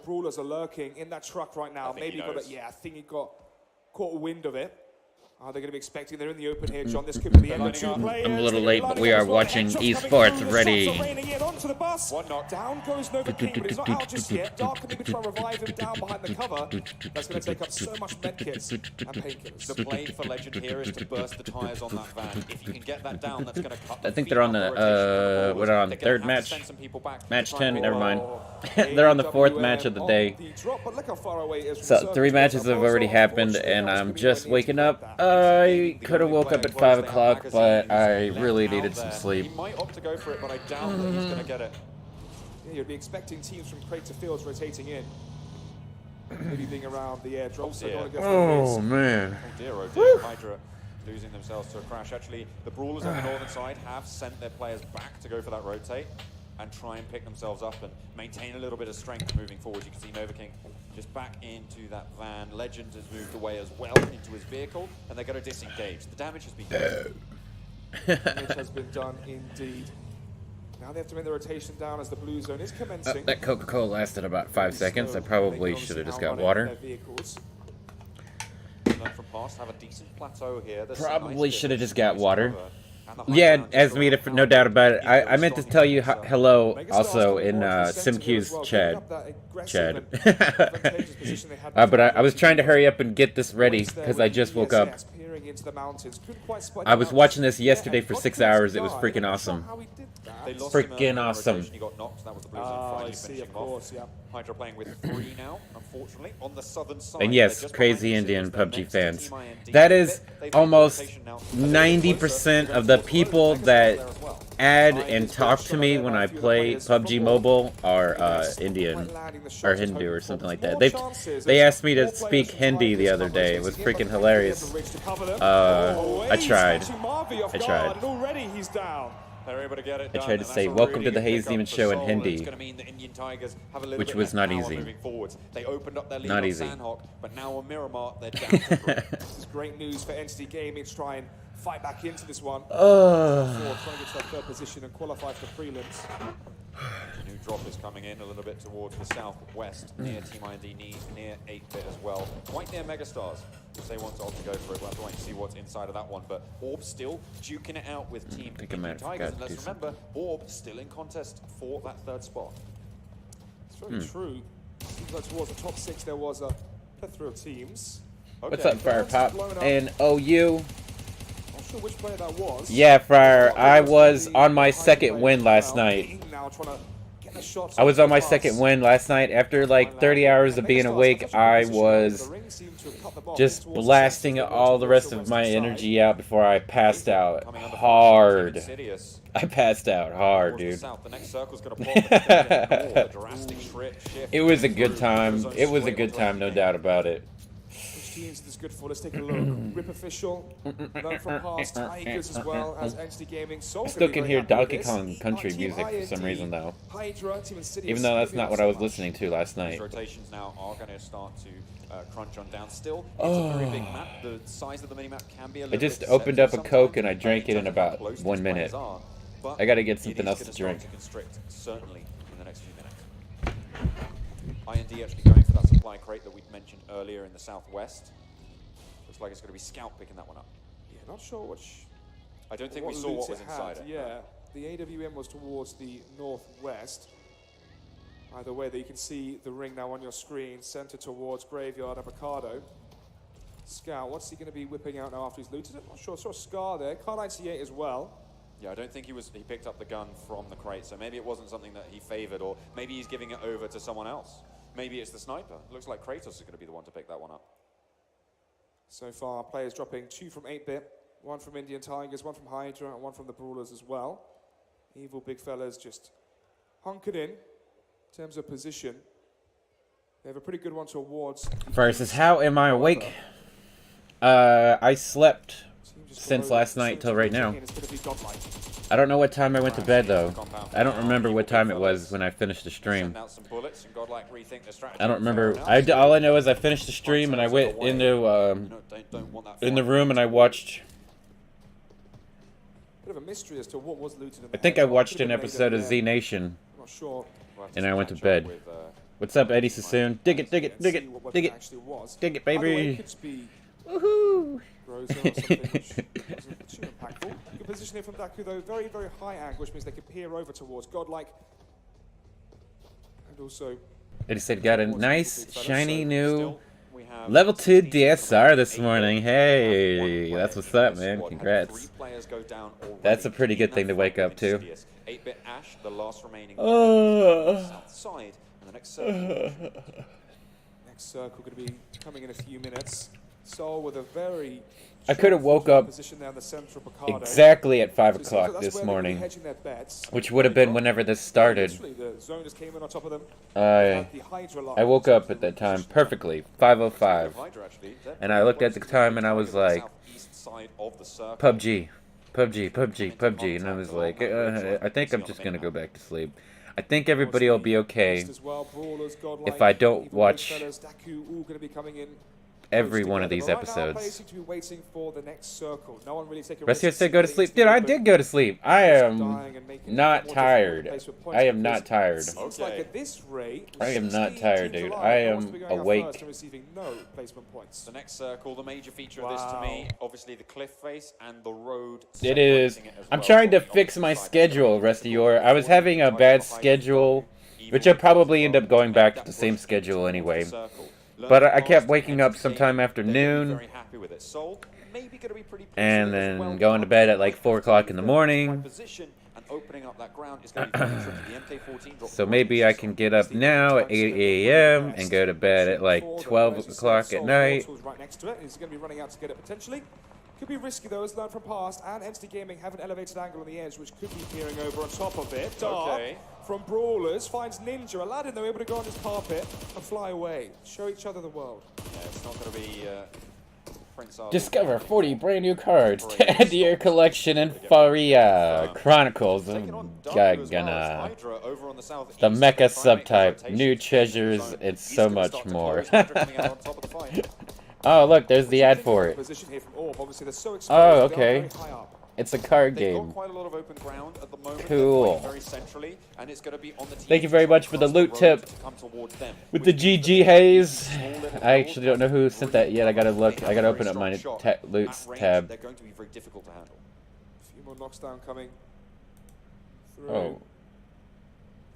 Brawlers are lurking in that truck right now. Maybe got it. Yeah, I think he got caught wind of it. Are they going to be expecting? They're in the open here, John. This could be the end of two players. I'm a little late, but we are watching esports ready. One knock. Down goes Nova King, but he's not out just yet. Dark can maybe try to revive him down behind the cover. That's going to take up so much medkits and painkillers. The play for Legend here is to burst the tires on that van. If you can get that down, that's going to cut. I think they're on the what are on the third match. Match 10. Never mind. They're on the fourth match of the day. So 3 matches have already happened, and I'm just waking up. I could have woke up at 5 o'clock, but I really needed some sleep. He might opt to go for it, but I doubt that he's going to get it. Yeah, you'd be expecting teams from Crater Fields rotating in. Maybe being around the airdrop. Oh, man. Oh dear, oh dear. Hydra losing themselves to a crash. Actually, the Brawlers on the northern side have sent their players back to go for that rotate and try and pick themselves up and maintain a little bit of strength moving forward. You can see Nova King just back into that van. Legend has moved away as well into his vehicle, and they're going to disengage. The damage has been done. Damage has been done indeed. Now they have to make the rotation down as the blue zone is commencing. That Coca-Cola lasted about 5 seconds. I probably should have just got water. From past, have a decent plateau here. Probably should have just got water. Yeah, as me, no doubt about it. I meant to tell you hello also in SimQ's Chad. But I was trying to hurry up and get this ready because I just woke up. I was watching this yesterday for 6 hours. It was freaking awesome. Freaking awesome. Hydra playing with 3 now, unfortunately, on the southern side. And yes, crazy Indian PUBG fans. That is almost 90% of the people that add and talk to me when I play PUBG Mobile are Indian or Hindu or something like that. They asked me to speak Hindi the other day. It was freaking hilarious. I tried. They're able to get it I tried to say, welcome to the Haze Demon Show in Hindi, which was not easy. They opened up their lead not easy. Sandhawk, but now on Miramar, they're down to 3. This is great news for Entity Gaming to try and fight back into this one. Oh. Trying to get to that 3rd position and qualify for prelims. A new drop is coming in a little bit towards the southwest, near Team IND, near 8-bit as well. Quite near Megastars. If they want to go for it, we'll have to wait and see what's inside of that one. But Orb still duking it out with Team Tigers. And let's remember, Orb still in contest for that 3rd spot. It's very true. Seems like towards the top 6 there was a plethora of teams. Okay. What's up, Fire Pop and OU? Not sure which player that was. Yeah, Friar, I was on my 2nd win last night. I was on my 2nd win last night. After like 30 hours of being awake, I was just blasting all the rest of my energy out before I passed out hard. I passed out hard, dude. It was a good time. It was a good time, no doubt about it. Teams this good for. Let's take a look. Rip Official, learn from past Tigers as well as Entity Gaming. I still can hear Donkey Kong country music for some reason though. Even though that's not what I was listening to last night. Rotations now are going to start to crunch on down. Still, it's a very big map. The size of the mini map can be a little I just opened up a Coke and I drank it in about 1 minute. I gotta get something else to drink. Certainly in the next few minutes. IND actually going for that supply crate that we'd mentioned earlier in the southwest. Looks like it's going to be Scout picking that one up. Yeah, not sure which. I don't think we saw what was inside it. Yeah, the AWM was towards the northwest. Either way, there you can see the ring now on your screen, centered towards Graveyard Avocado. Scout, what's he going to be whipping out now after he's looted it? Not sure. Saw a Scar there. Car 98 as well. Yeah, I don't think he picked up the gun from the crate, so maybe it wasn't something that he favored, or maybe he's giving it over to someone else. Maybe it's the sniper. It looks like Kratos is going to be the one to pick that one up. So far, players dropping 2 from 8-bit, 1 from Indian Tigers, 1 from Hydra, and 1 from the Brawlers as well. Evil big fellas just hunkered in terms of position. They have a pretty good one towards. First is how am I awake? I slept since last night till right now. I don't know what time I went to bed though. I don't remember what time it was when I finished the stream. I don't remember. All I know is I finished the stream and I went into in the room and I watched. Bit of a mystery as to what was looted. I think I watched an episode of Z Nation. I'm not sure. And I went to bed. What's up, Eddie Sassoon? Dig it, dig it, dig it, dig it, dig it, baby. Woohoo! Rosa or something which wasn't too impactful. Good positioning from Daku though, very, very high angle, which means they can peer over towards Godlike. And also... Eddie said got a nice, shiny new level 2 DSR this morning. Hey, that's what's up, man. Congrats. That's a pretty good thing to wake up to. 8-bit Ash, the last remaining south side, and the next circle going to be coming in a few minutes. Soul with a very I could have woke up exactly at 5 o'clock this morning, which would have been whenever this started. I woke up at that time perfectly, 5:05, and I looked at the time and I was like, PUBG, PUBG, PUBG, PUBG, and I was like, I think I'm just gonna go back to sleep. I think everybody will be okay if I don't watch every one of these episodes. Rest said go to sleep. Dude, I did go to sleep. I am not tired. I am not tired. I am not tired, dude. I am awake. The next circle, the major feature of this to me, obviously the cliff face and the road. It is. I'm trying to fix my schedule, Restior. I was having a bad schedule, which I'll probably end up going back to the same schedule anyway. But I kept waking up sometime after noon, and then going to bed at like 4 o'clock in the morning. So maybe I can get up now at 8 a.m. and go to bed at like 12 o'clock at night. Could be risky though, as learned from past, and Entity Gaming have an elevated angle on the edge, which could be peering over on top of it. Dark from Brawlers finds Ninja. Aladdin, though, able to go on his parapet and fly away. Show each other the world. Yeah, it's not going to be Prince Arthur. Discover 40 brand new cards to add to your collection in Faria Chronicles of Gagana. The Mecha subtype, new treasures, and so much more. Oh, look, there's the ad for it. Oh, okay. It's a card game. Cool. Thank you very much for the loot tip with the GG Haze. I actually don't know who sent that yet. I gotta look. I gotta open up my loots tab. They're going to be very difficult to handle. A few more knocks down coming through. Oh.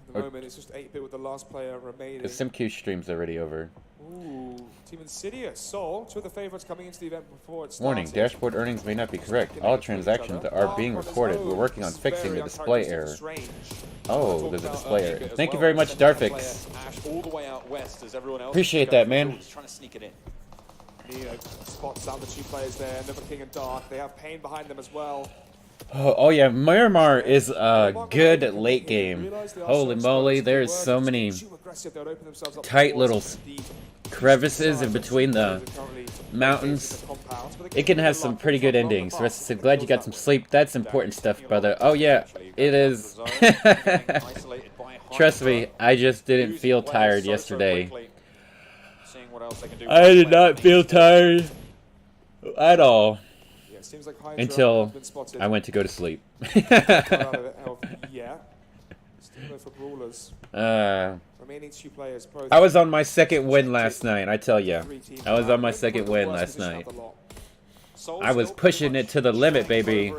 At the moment, it's just 8-bit with the last player remaining. The SimQ stream's already over. Ooh, Team Insidious. Soul, two of the favorites coming into the event before it starts. Warning, dashboard earnings may not be correct. All transactions are being recorded. We're working on fixing the display error. Oh, there's a display error. Thank you very much, Darfix. Appreciate that, man. Neo spots out the two players there, Never King and Dark. They have Pain behind them as well. Oh yeah, Miramar is a good late game. Holy moly, there's so many tight little crevices in between the mountains. It can have some pretty good endings. Rest said, glad you got some sleep. That's important stuff, brother. Oh yeah, it is. Trust me, I just didn't feel tired yesterday. I did not feel tired at all. Until I went to go to sleep. I was on my second win last night, I tell ya. I was on my second win last night. I was pushing it to the limit, baby.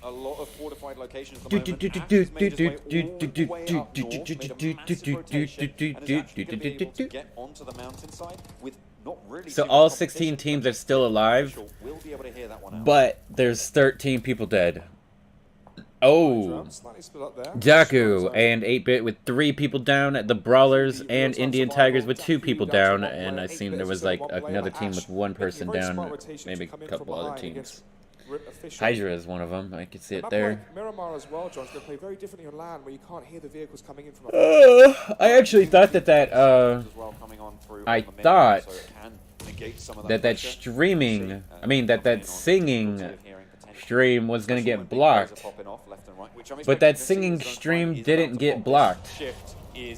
A lot of fortified locations at So all 16 teams are still alive, but there's 13 people dead. Oh, Daku and 8-bit with 3 people down, the Brawlers and Indian Tigers with 2 people down, and I seen there was like another team with 1 person down, maybe a couple other teams. Hydra is one of them. I can see it there. I actually thought that streaming, that singing stream was gonna get blocked, but that singing stream didn't get blocked.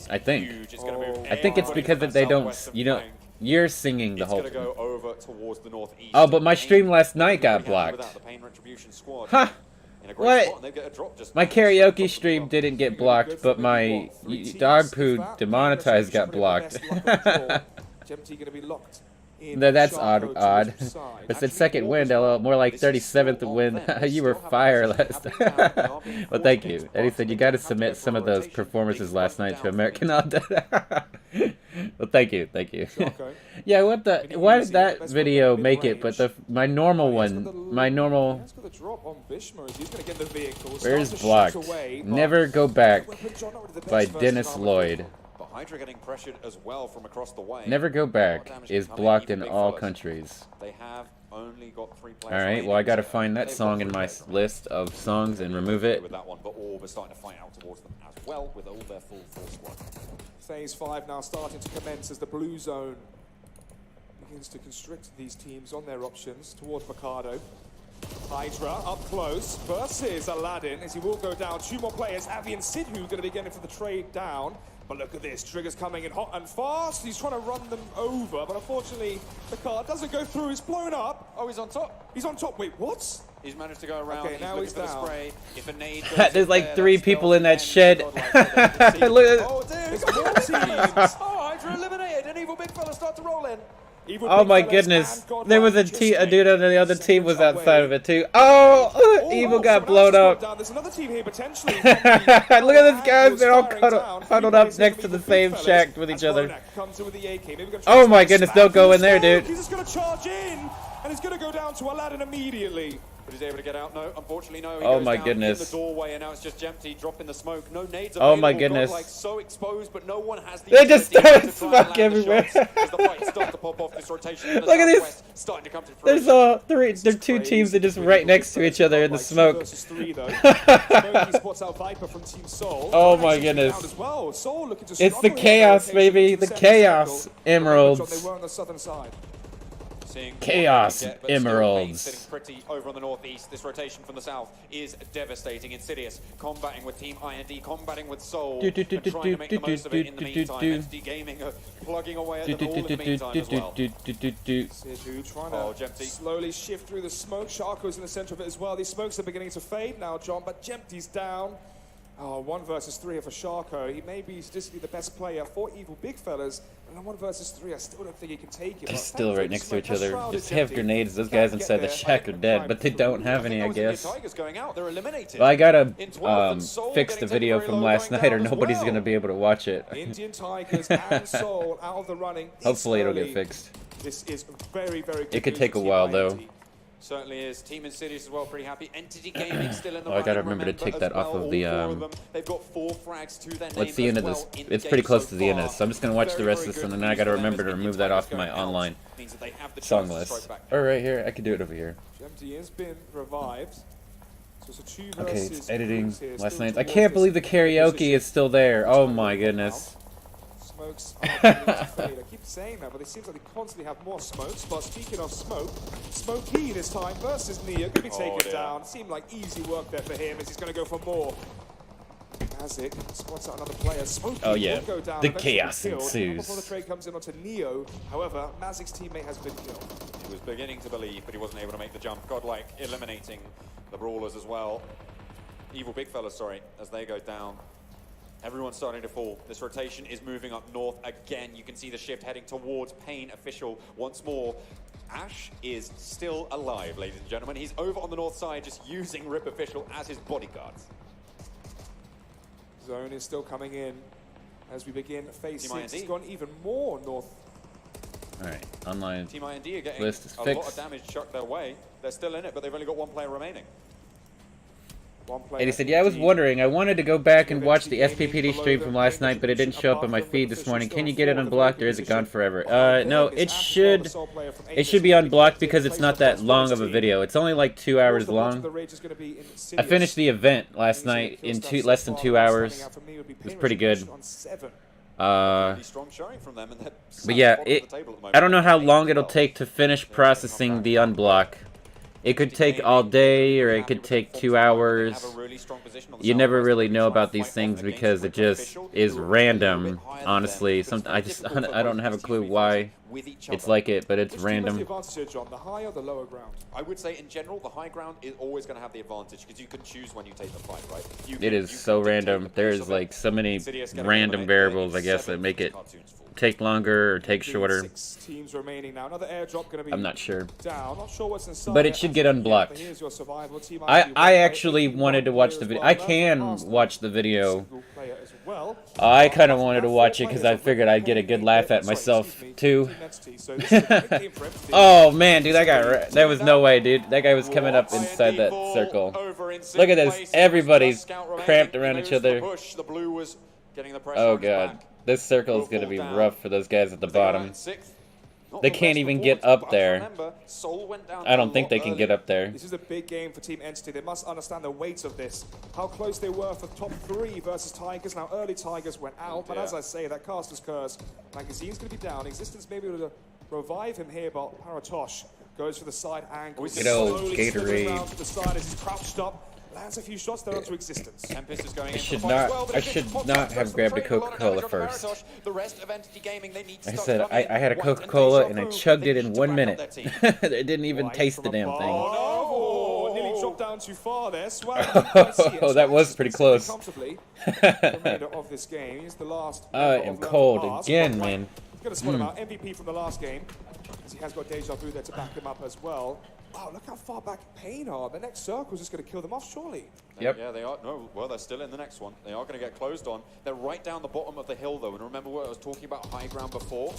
I think it's because that they don't, you're singing the whole time. Oh, but my stream last night got blocked. Huh. in a great What? spot, and they get a drop just My karaoke stream didn't get blocked, but my dog poo demonetized got blocked. Jempty gonna be locked. No, that's odd. It said second win, LL. More like 37th win. You were fire last. Well, thank you. Eddie said you got to submit some of those performances last night to American Idol. Well, thank you. Yeah, what the? Why did that video make it? But my normal one, my normal. Where's blocked? Never Go Back by Dennis Lloyd. Hydra getting pressured as well from across the way. Never Go Back is blocked in all countries. They have only got 3 players. Alright, well I gotta find that song in my list of songs and remove it. With that one, but Orb is starting to fight out towards them as well with all their full force squad. Phase 5 now starting to commence as the blue zone begins to constrict these teams on their options towards Mikado. Hydra up close versus Aladdin as he will go down. 2 more players, Avi and Sidhu going to be getting for the trade down. But look at this, Trigger's coming in hot and fast. He's trying to run them over, but unfortunately, the car doesn't go through. He's blown up. Oh, he's on top. He's on top. Wait, what? He's managed to go around. Okay, now he's down. The spray. If a nade There's like 3 people in that shed. Look at oh, there's more teams. Oh, Hydra eliminated, and Evil Big Fella start to roll in. Oh my goodness. There was a dude on the other team was outside of it too. Oh, Evil got blown up. There's another team here potentially. Look at these guys, they're all huddled up next to the same shack with each other. Oh my goodness, don't go in there, dude. He's just going to charge in, and he's going to go down to Aladdin immediately. But he's able to get out. No, unfortunately, no. He oh goes my down goodness. In the doorway, and now it's just Jempty dropping the smoke. No nades available. Oh my goodness. Like so exposed, but no one has the they just started smoke everywhere. As the fight starts to pop off, this rotation in the look at this. Starting to come to there's all 3. There's 2 teams that just right next to each other in the smoke. Oh my goodness. It's the chaos, baby. The chaos emeralds. Chaos Emeralds. Sitting pretty over on the northeast. This rotation from the south is devastating. Insidious combating with Team I&D, combating with Soul, and trying to make the most of it in the meantime. SD Gaming are plugging away at them all in the meantime as well. Sidhu trying to slowly shift through the smoke. Sharko's in the center of it as well. These smokes are beginning to fade now, John, but Jempty's down. Oh, 1 versus 3 here for Sharko. He may be statistically the best player for Evil Big Fellas, and on 1 versus 3, I still don't think he can take it. They're still right next to each other. Just have grenades. Those guys inside the shack are dead, but they don't have any, I guess. Well, I gotta fix the video from last night, or nobody's gonna be able to watch it. Indian Tigers and Soul out of the running. Hopefully it'll get fixed. This is very, very good. It could take a while, though. Certainly is. Team Insidious as well, pretty happy. Entity Gaming still in the I gotta remember to take that off of the They've got 4 frags to their name. What's the end of this? It's pretty close to the end of this, so I'm just gonna watch the rest of this, and then I gotta remember to remove that off my online song list. Or right here, I could do it over here. Jempty has been revived. So it's a 2 okay, versus it's editing here, last night. I can't believe the karaoke is still there. Oh my goodness. Smokes are beginning to fade. I keep saying that, but it seems like they constantly have more smokes. But speaking of smoke, Smokey this time versus Nia could be taken down. Seemed like easy work there for him as he's going to go for more. Mazik spots out another player. Smokey will go down. The chaos ensues. Before the trade comes in onto Neo, however, Mazik's teammate has been killed. He was beginning to believe, but he wasn't able to make the jump. Godlike eliminating the Brawlers as well. Evil Big Fellas, sorry, as they go down. Everyone's starting to fall. This rotation is moving up north again. You can see the shift heading towards Pain Official once more. Ash is still alive, ladies and gentlemen. He's over on the north side, just using Rip Official as his bodyguards. Zone is still coming in as we begin phase 6. It's gone even more north. Alright, online Team I&D are getting list is a fixed. lot of damage chucked their way. They're still in it, but they've only got 1 player remaining. And he said, yeah, I was wondering. I wanted to go back and watch the SPPD stream from last night, but it didn't show up on my feed this morning. Can you get it unblocked, or is it gone forever? No, it should be unblocked because it's not that long of a video. It's only like 2 hours long. I finished the event last night in less than 2 hours. It was pretty good. But yeah, I don't know how long it'll take to finish processing the unblock. It could take all day, or it could take 2 hours. You never really know about these things because it just is random. Honestly, I don't have a clue why it's like it, but it's random. The high or the lower ground? I would say in general, the high ground is always going to have the advantage because you can choose when you take the fight, right? It is so random. There's like so many random variables, I guess, that make it take longer or take shorter. 6 teams remaining now. Another airdrop going to be I'm not sure. down. Not sure what's inside. But it should get unblocked. Here's your survival team. I actually wanted to watch the video. I can watch the video. I kind of wanted to watch it because I figured I'd get a good laugh at myself too. Oh man, dude, that was no way, dude. That guy was coming up inside that circle. Look at this. Everybody's cramped around each other. Oh god. This circle is going to be rough for those guys at the bottom. They can't even get up there. I don't think they can get up there. This is a big game for Team Entity. They must understand the weight of this. How close they were for top 3 versus Tigers. Now, early Tigers went out, but as I say, that Caster's Curse magazine's going to be down. Existence may be able to revive him here, but Paratosh goes for the side angle. Good old Gatorade. To the side as he's crouched up. Lands a few shots there onto Existence. Tempest is going I should not have grabbed a Coca-Cola first. I said I had a Coca-Cola and I chugged it in 1 minute. It didn't even taste the damn thing. Oh, nearly dropped down too far there. Oh, that was pretty close. Remainder of this game is the last. I am cold again, man. He's going to spot him out. MVP from the last game. As he has got Deja Vu there to back him up as well. Wow, look how far back Pain are. The next circle is just going to kill them off, surely. Yep. Yeah, they are. No, well, they're still in the next one. They are going to get closed on. They're right down the bottom of the hill, though. And remember what I was talking about high ground before?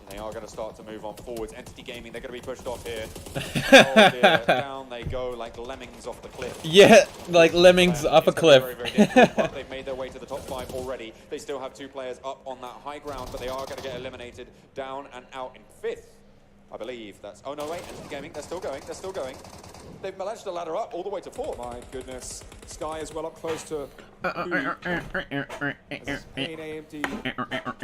And they are going to start to move on forwards. Entity Gaming, they're going to be pushed off here. Oh, dear. Down they go like lemmings off the cliff. Yeah, like lemmings off a cliff. Very, very difficult, but they've made their way to the top 5 already. They still have 2 players up on that high ground, but they are going to get eliminated down and out in 5th. I believe that's... Oh, no, wait. Entity Gaming, they're still going. They're still going. They've managed to ladder up all the way to 4th. My goodness. Sky as well up close to... Pain AMD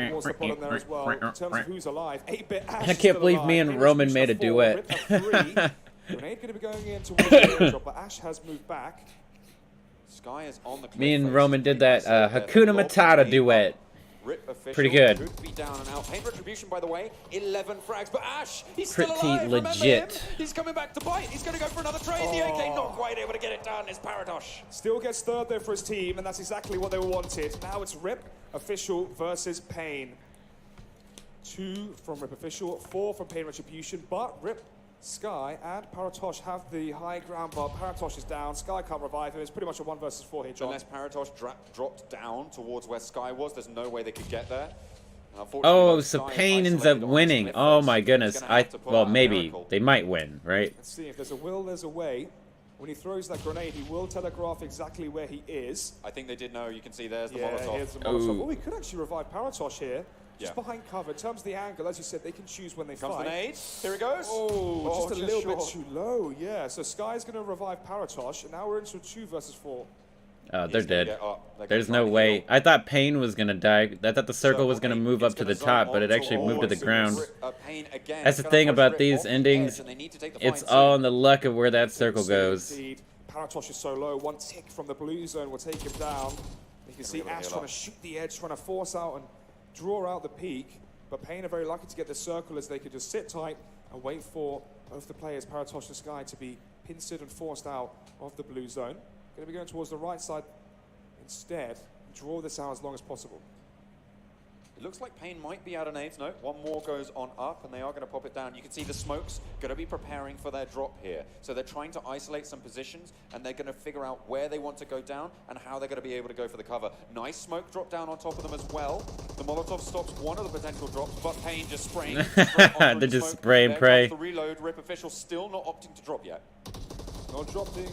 towards the bottom there as well. In terms of who's alive, 8-bit Ash. I can't believe me and Roman made a duet. Grenade going to be going in towards the airdrop, but Ash has moved back. Sky is on the cliff. Me and Roman did that Hakuna Matata duet. Pretty good. Could be down and out. Pain Retribution, by the way, 11 frags, but Ash, he's Pretty still alive. legit. He's coming back to bite. He's going to go for another trade. The AK not quite able to get it done. It's Paratosh. Still gets 3rd there for his team, and that's exactly what they wanted. Now it's Rip Official versus Pain. 2 from Rip Official, 4 from Pain Retribution, but Rip, Sky, and Paratosh have the high ground, but Paratosh is down. Sky can't revive him. It's pretty much a 1 versus 4 here, John. Unless Paratosh dropped down towards where Sky was, there's no way they could get there. Oh, so Pain ends up winning. Oh my goodness. Well, maybe. They might win, right? Let's see. If there's a will, there's a way. When he throws that grenade, he will telegraph exactly where he is. I think they did know. You can see there's the yeah, Molotov. Here's the Molotov. Oh, he could actually revive Paratosh here. Just behind cover. In terms of the angle, as you said, they can choose when they fight. Comes the nade. Here it goes. Oh, just a little bit too low. Yeah, so Sky's going to revive Paratosh, and now we're into a 2 versus 4. Oh, they're dead. There's no way. I thought Pain was going to die. I thought the circle was going to move up to the top, but it actually moved to the ground. That's the thing about these endings. It's all in the luck of where that circle goes. Indeed. Paratosh is so low. 1 tick from the blue zone will take him down. You can see Ash trying to shoot the edge, trying to force out and draw out the peak, but Pain are very lucky to get the circle as they could just sit tight and wait for both the players, Paratosh and Sky, to be pincered and forced out of the blue zone. Going to be going towards the right side instead, draw this out as long as possible. It looks like Pain might be out of nades. No, 1 more goes on up, and they are going to pop it down. You can see the smokes going to be preparing for their drop here. So they're trying to isolate some positions, and they're going to figure out where they want to go down and how they're going to be able to go for the cover. Nice smoke drop down on top of them as well. The Molotov stops one of the potential drops, but Pain just spraying. They just spray and pray. The reload. Rip Official still not opting to drop yet.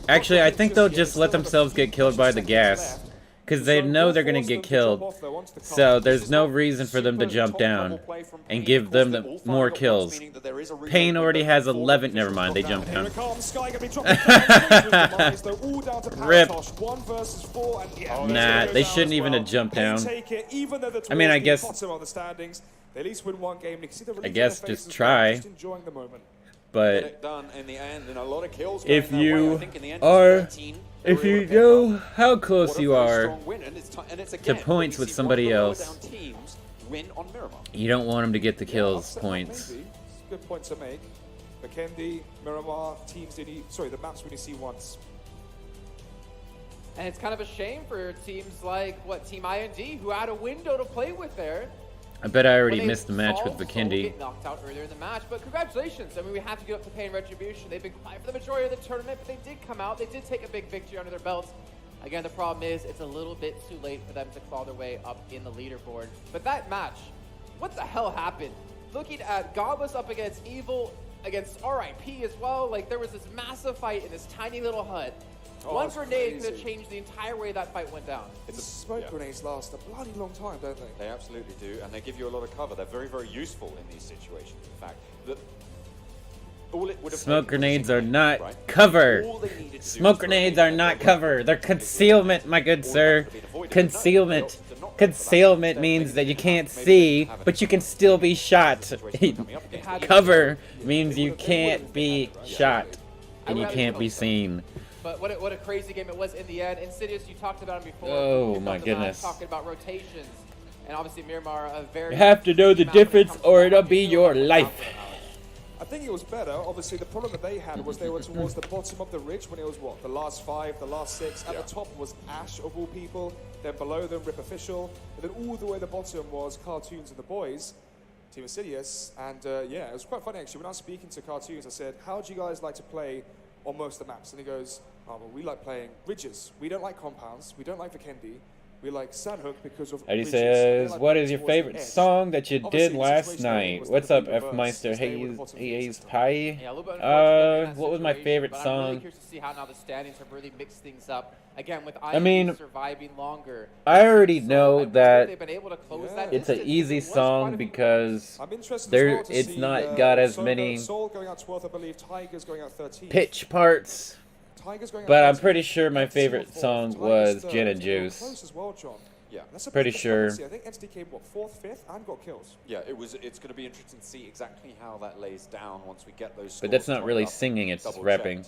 Actually, I think they'll just let themselves get killed by the gas. Because they know they're going to get killed, so there's no reason for them to jump down and give them more kills. Pain already has 11. Never mind, they jumped down. Rip. Nah, they shouldn't even have jumped down. I mean, I guess just try. but it done in the end, and a lot of kills if going their way. I you think in the end, are, 13 if they were you able to pick know up. how close What a you very are strong win, and it's to again, points when with you see somebody one of the lower else, down teams win on Miramar. you don't want them to get the kills Yeah, points. maybe. It's a good point to make. Vikendi, Miramar, teams the maps we only see once. And it's kind of a shame for teams like, Team IND, who had a window to play with there. I bet I already When they missed the match with saw Soul Vikendi. get knocked out earlier in the match, but congratulations. I mean, we have to give up to Pain Retribution. They've been quiet for the majority of the tournament, but they did come out. They did take a big victory under their belts. Again, the problem is it's a little bit too late for them to claw their way up in the leaderboard. But that match, what the hell happened? Looking at Godless up against Evil, against RIP as well, like there was this massive fight in this tiny little hut. One it's grenade could crazy. have changed the entire way that fight went down. It's smoke grenades last a bloody long time, don't they? They absolutely do, and they give you a lot of cover. They're very, very useful in these situations. In fact, all it would have Smoke taken was a grenades single are hit, not right? cover. All they needed to do Smoke was grenades throw a are not grenade. cover. They're concealment, my good sir. Concealment. Concealment means that you can't see, but you can still be shot. Cover means you can't be shot, and you can't be seen. But what a crazy game it was in the end. Insidious, you talked about him before. Oh, You my talked about goodness. Talking about rotations. And obviously Miramar, a very... You have to know the amount when it difference comes to or that. it'll How do be you feel your about what's life. out there, Alex? I think it was better. Obviously, the problem that they had was they were towards the bottom of the ridge when it was what? The last 5, the last 6. At the top was Ash of all people. Then below them, Rip Official. And then all the way at the bottom was Cartoons and the boys, Team Insidious. And yeah, it was quite funny actually. When I was speaking to Cartoons, I said, how do you guys like to play on most of the maps? And he goes, oh, well, we like playing ridges. We don't like compounds. We don't like Vikendi. We like Sandhook because of Eddie ridges. says, We like what playing is your towards the favorite edge. song that you Obviously, did the last situation over night? was What's the up, F reverse. Meister Stay with the Haze bottom Haze system. Pie? Yeah, a little bit unfortunate in that What was my situation, favorite but I'm really song? curious to see how now the standings have really mixed things up. Again, with I mean, IND surviving longer. I already So know I wonder if that they've been able to close Yeah. that it's an distance. easy It was quite song a- because I'm interested there- as well to it's see, not got as Soul many Soul going out 12th, I believe. Tigers going out 13th. pitch parts. Tigers going out But I'm 13th. pretty sure my Entity favorite fourth, song Tigers was third. Gin and They were Juice. Close as well, John. Yeah. That's a Pretty big sure. discrepancy. I think Entity came, what, 4th, 5th, and got kills. Yeah, it's going to be interesting to see exactly how that lays down once we get those scores. But that's not tied really up, singing, it's double-checked. rapping.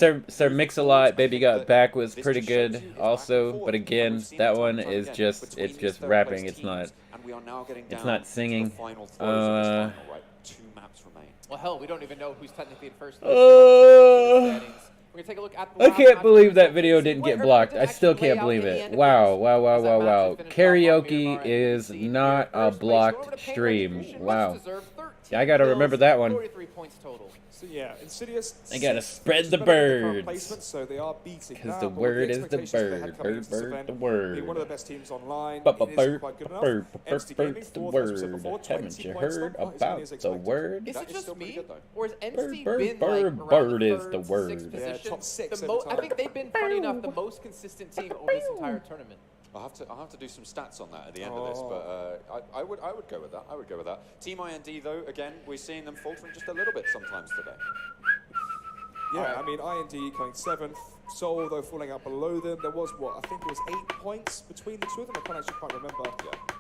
And Sir Mix-a-Lot, I Baby think Got that Back was this pretty just shows good you it's also, back and but forth. again, We've seen that it time one and time is again just, between it's these just third rapping, place it's not, teams, and we are now getting it's down not to the singing. final throes of this final, right? 2 maps remain. Well, hell, we don't even know who's technically in first. Uh, We're gonna take a look at the I last can't match believe of that the video season. didn't get Where blocked. did I still actually can't lay believe out in the it. end of Wow, this, wow, wow, as that wow, match wow. has finished off on Miramar Karaoke and is BC. not Their a first place, blocked over to Pain stream. Retribution, Wow. much deserved, 13 Yeah, I gotta kills, remember that one. 43 points total. So yeah, Insidious. I gotta 6th, spread which is the better than current birds. placement, so they are beating Because now, the but with word is the expectations they had bird. coming Bird, into this bird, event, the being one of the word. best teams online, But it is quite good enough. Entity Gaming, bird's the 4th, as we said word. before, Haven't 20 you points, heard not as many about as the expected. word? Is That it is just still pretty me, good, though. or has NC bird, been bird, like around bird the is third the to word. sixth Yeah, position? top 6 The every I time. think they've been, funny enough, the most consistent team over this entire tournament. I'll have to do some stats on that at the end of this, but I would go with that. I would go with that. Team IND though, again, we're seeing them faltering just a little bit sometimes today. Yeah, Alright. I mean, IND coming 7th. Soul, though, falling out below them. There was, what, I think it was 8 points between the two of them. I can't actually quite remember.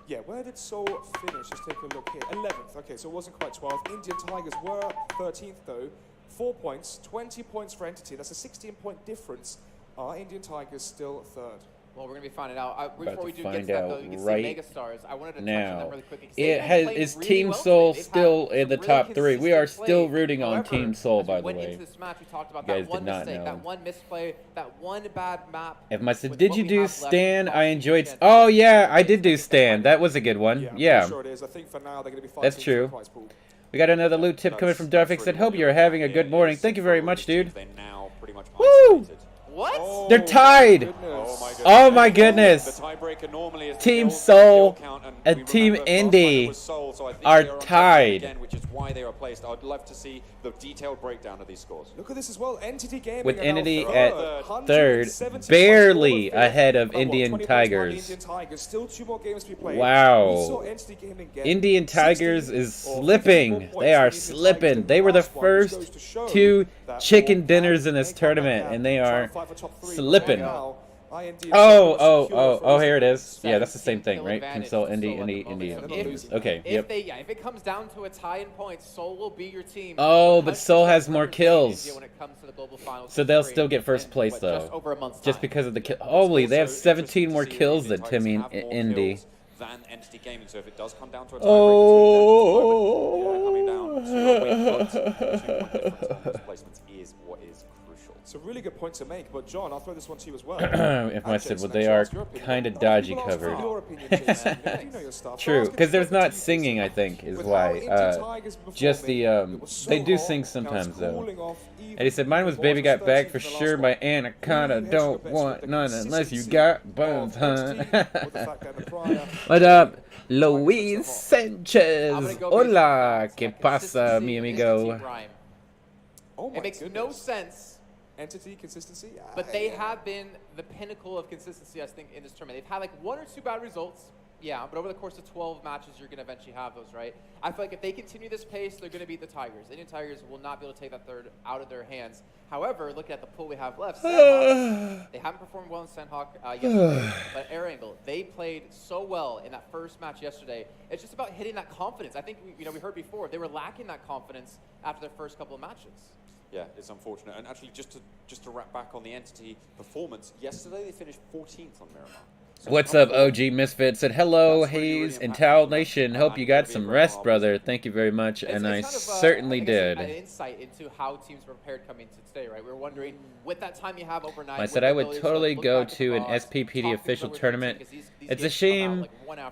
Yeah, where did Soul finish? Let's take a look here. 11th. Okay, so it wasn't quite 12th. Indian Tigers were 13th, though. 4 points, 20 points for Entity. That's a 16-point difference. Are Indian Tigers still 3rd? Well, we're going to be finding out. Before to we do find get to that, out though, you can right see Megastars. I wanted to touch on now. them really quickly. 'Cause they've It been has playing is really Team well Soul today. They've still had in the some top really 3. We are consistent still play. rooting on However, Team Soul, as we by the went way. into this match, we talked about You guys that one did not mistake, know. that one misplay, that one bad map. If my said, with did what you we do have left Stan? off I the enjoyed. weekend. Oh yeah, I did do Stan. That was a good one. I'm Yeah. pretty sure it is. I think for now they're going to be fighting That's for true. the prize pool. We got another loot tip coming from Darfix. Said, hope you're having a good morning. Thank you very much, dude. They're now pretty much Woo! isolated. What? Oh, They're my tied. goodness. Oh my goodness. The tiebreaker normally is the Team kill Soul count, and we Team remember last time Indy it was Soul, so I think are they on top tied. again, which is why they are placed. I'd love to see the detailed breakdown of these scores. Look at this as well. Entity Gaming With are now Entity third, at 170 third, barely points over ahead of fifth. What, Indian 20 points behind Tigers. Indian Tigers. Still 2 more games to be played. Wow. We saw Entity Gaming get Indian 16 Tigers is or 54 slipping. points They are from Indian slipping. Tigers in They were the last one, which goes first to show 2 that chicken all dinners can in this make up that tournament, gap and they try are and fight for top 3. slipping. Right now, IND Oh, here it is. Yeah, that's the same thing, right? Console, Indie. Okay, If it comes down to a tie in points, Seoul will be your team. Oh, but Seoul has more kills. When it comes to the global finals So they'll still get first place, though. Just over a month's Just time. because of the kill. Holy, they have 17 more kills than Timmy and Indy. Than Entity Gaming, so if it does come down to a tiebreaker, Oh. coming down to a win, but 2-point difference on those placements is what is crucial. It's a really good point to make, but John, I'll throw this one to you as well. If I said, well, they are kind of dodgy covered. Your opinion, Jason. You know your stuff. True, because there's not singing, I think, is why. Just the, they do sing sometimes, though. And he said, mine was Baby Got Back for sure by Anaconda. Don't want none unless you got buns, huh? What up, Luis Sanchez? Hola, ¿qué pasa, mi amigo? It makes no sense. Entity, consistency? But they have been the pinnacle of consistency, I think, in this tournament. They've had like 1 or 2 bad results. Yeah, but over the course of 12 matches, you're going to eventually have those, right? I feel like if they continue this pace, they're going to beat the Tigers. Indian Tigers will not be able to take that third out of their hands. However, looking at the pool we have left, Sandhawk, they haven't performed well in Sandhawk yesterday, but Air Angle, they played so well in that first match yesterday. It's just about hitting that confidence. I think we heard before, they were lacking that confidence after their first couple of matches. Yeah, it's unfortunate. And actually, just to wrap back on the Entity performance, yesterday they finished 14th on Miramar. So What's up, OG Misfit? Said, hello, Haze and Towel Nation. Hope you got some rest, brother. Thank you very much, and I certainly did. An insight into how teams were prepared coming to today, right? We were wondering, with that time you have overnight... I said I would totally go to an SPPD official tournament. It's a shame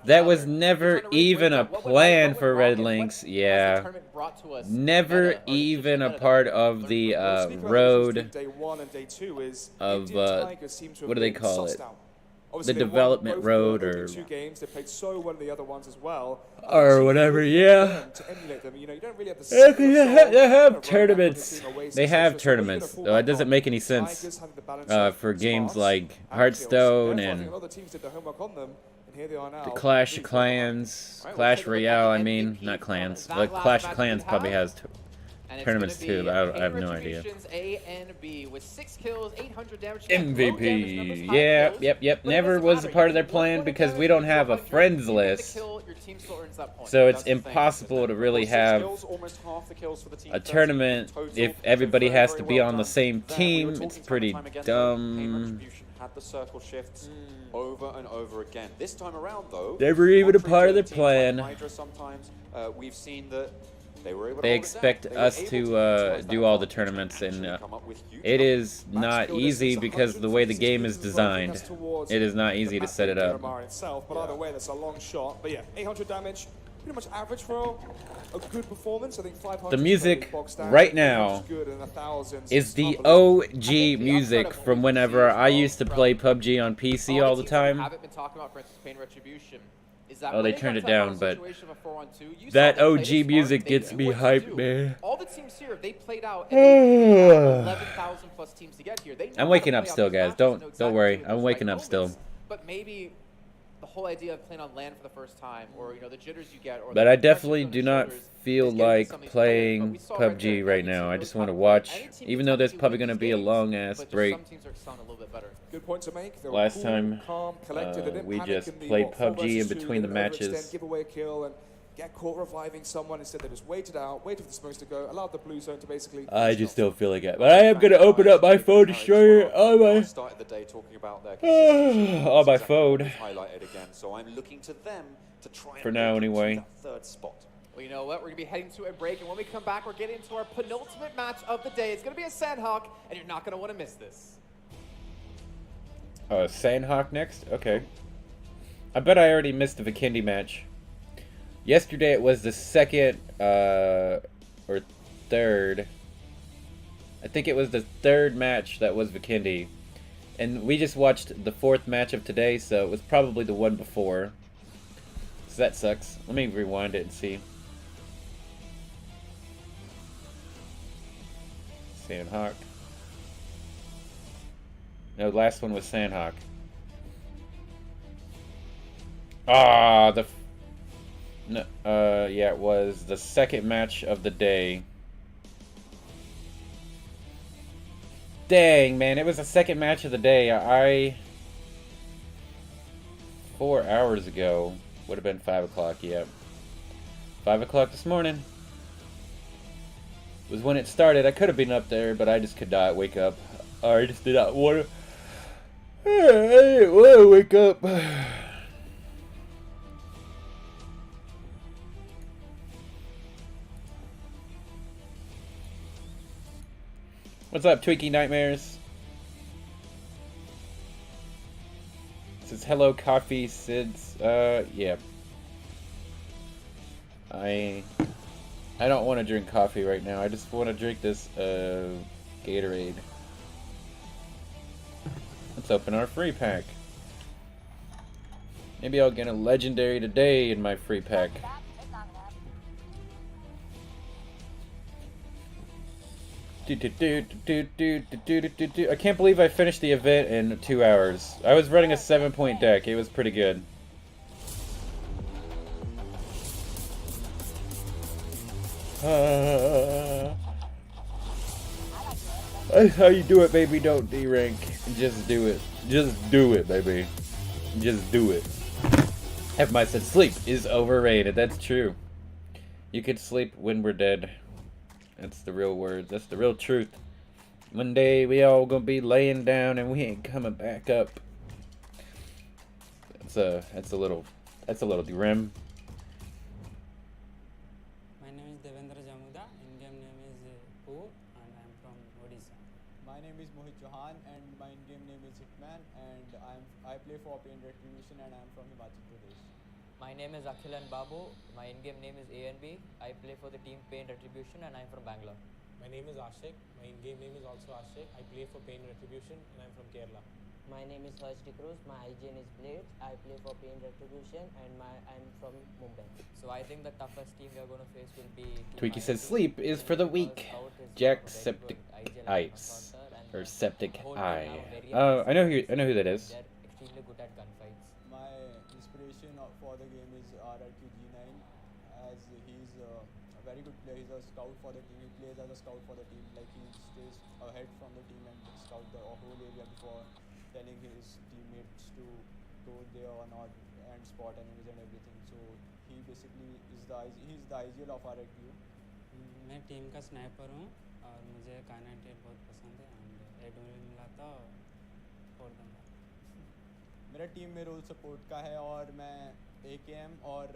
that was never even a plan for Red Links. Yeah. Never even a part of the road of, what do they call it? The development road, or whatever, yeah. They have tournaments. They have tournaments, though it doesn't make any sense for games like Hearthstone and the Clash of Clans, Clash Royale. I mean, not clans, but Clash of Clans probably has tournaments too, but I have no idea. A and B with 6 kills, 800 damage. MVP. Yeah, yep. Never was a part of their plan because we don't have a friends list. So it's impossible to really have a tournament if everybody has to be on the same team. It's pretty dumb. Had the circle shifts over and over again. This time around, though, never even a part of their plan. Sometimes we've seen that they expect us to do all the tournaments, and it is not easy because of the way the game is designed. It is not easy to set it up. But either way, that's a long shot. But yeah, 800 damage, pretty much average for a good performance. I think 500. The music right now is the OG music from whenever I used to play PUBG on PC all the time. Oh, they turned it down, but that OG music gets me hyped, man. All the teams here, they played out 11,000 plus teams to get here. I'm waking up still, guys. Don't worry. I'm waking up still. But maybe the whole idea of playing on land for the first time, or the jitters you get, or but I definitely do not feel like playing PUBG right now. I just want to watch, even though there's probably going to be a long ass break. Good point to make. Last time we just played PUBG in between the matches. Give away a kill and get caught reviving someone. Instead, they just waited out, waited for the smokes to go, allowed the blue zone to basically. I just don't feel like it. But I am going to open up my phone destroyer on my. Started the day talking about their on my phone. Highlighted again, so I'm looking to them to try. For now, anyway. Third spot. Well, you know what? We're going to be heading to a break, and when we come back, we're getting into our penultimate match of the day. It's going to be a Sandhawk, and you're not going to want to miss this. Sandhawk next? Okay. I bet I already missed the Vikendi match. Yesterday it was the second, or third. I think it was the third match that was Vikendi. And we just watched the fourth match of today, so it was probably the one before. So that sucks. Let me rewind it and see. Sandhawk. No, the last one was Sandhawk. Ah, yeah, it was the second match of the day. Dang, man, it was the second match of the day. 4 hours ago. Would have been 5 o'clock, yeah. 5 o'clock this morning was when it started. I could have been up there, but I just could not wake up. Or I just did not want to. I didn't want to wake up. What's up, Tweaky Nightmares? It says hello, coffee, Sids. Yeah. I don't want to drink coffee right now. I just want to drink this Gatorade. Let's open our free pack. Maybe I'll get a legendary today in my free pack. I can't believe I finished the event in 2 hours. I was running a 7-point deck. It was pretty good. That's how you do it, baby. Don't D-rank. Just do it. Just do it, baby. Just do it. F-My said sleep is overrated. That's true. You could sleep when we're dead. That's the real word. That's the real truth. One day we all gonna be laying down and we ain't coming back up. That's a little grim. My name is Devendra Jamuda. In-game name is Poo, and I am from Odisha. My name is Mohit Chauhan, and my in-game name is Hitman, and I play for Pain Retribution, and I am from Himachal Pradesh. My name is Akhilan Babu. My in-game name is ANB. I play for the team Pain Retribution and I'm from Bangalore. My name is Ashik. My in-game name is also Ashik. I play for Pain Retribution and I'm from Kerala. My name is Harsh Cruz. My IGN is Blades. I play for Pain Retribution and I'm from Mumbai. So I think the toughest team we are going to face will be... Tweaky says sleep is for the weak. Jack Septic Ice. Or Septic Eye. I know who that is. They're extremely good at gunfights. My inspiration for the game is RRQG9, as he's a very good player. He's a scout for the team. He plays as a scout for the team. Like, he stays ahead from the team and scout the whole area before telling his teammates to go there or not and spot enemies and everything. So he basically is he's the ideal of RRQ. मैं team का sniper हूँ और मुझे kinetic बहुत पसंद है and admin मिला तो फोड़ दूँगा. मेरा टीम में रोल सपोर्ट का है और मैं AKM और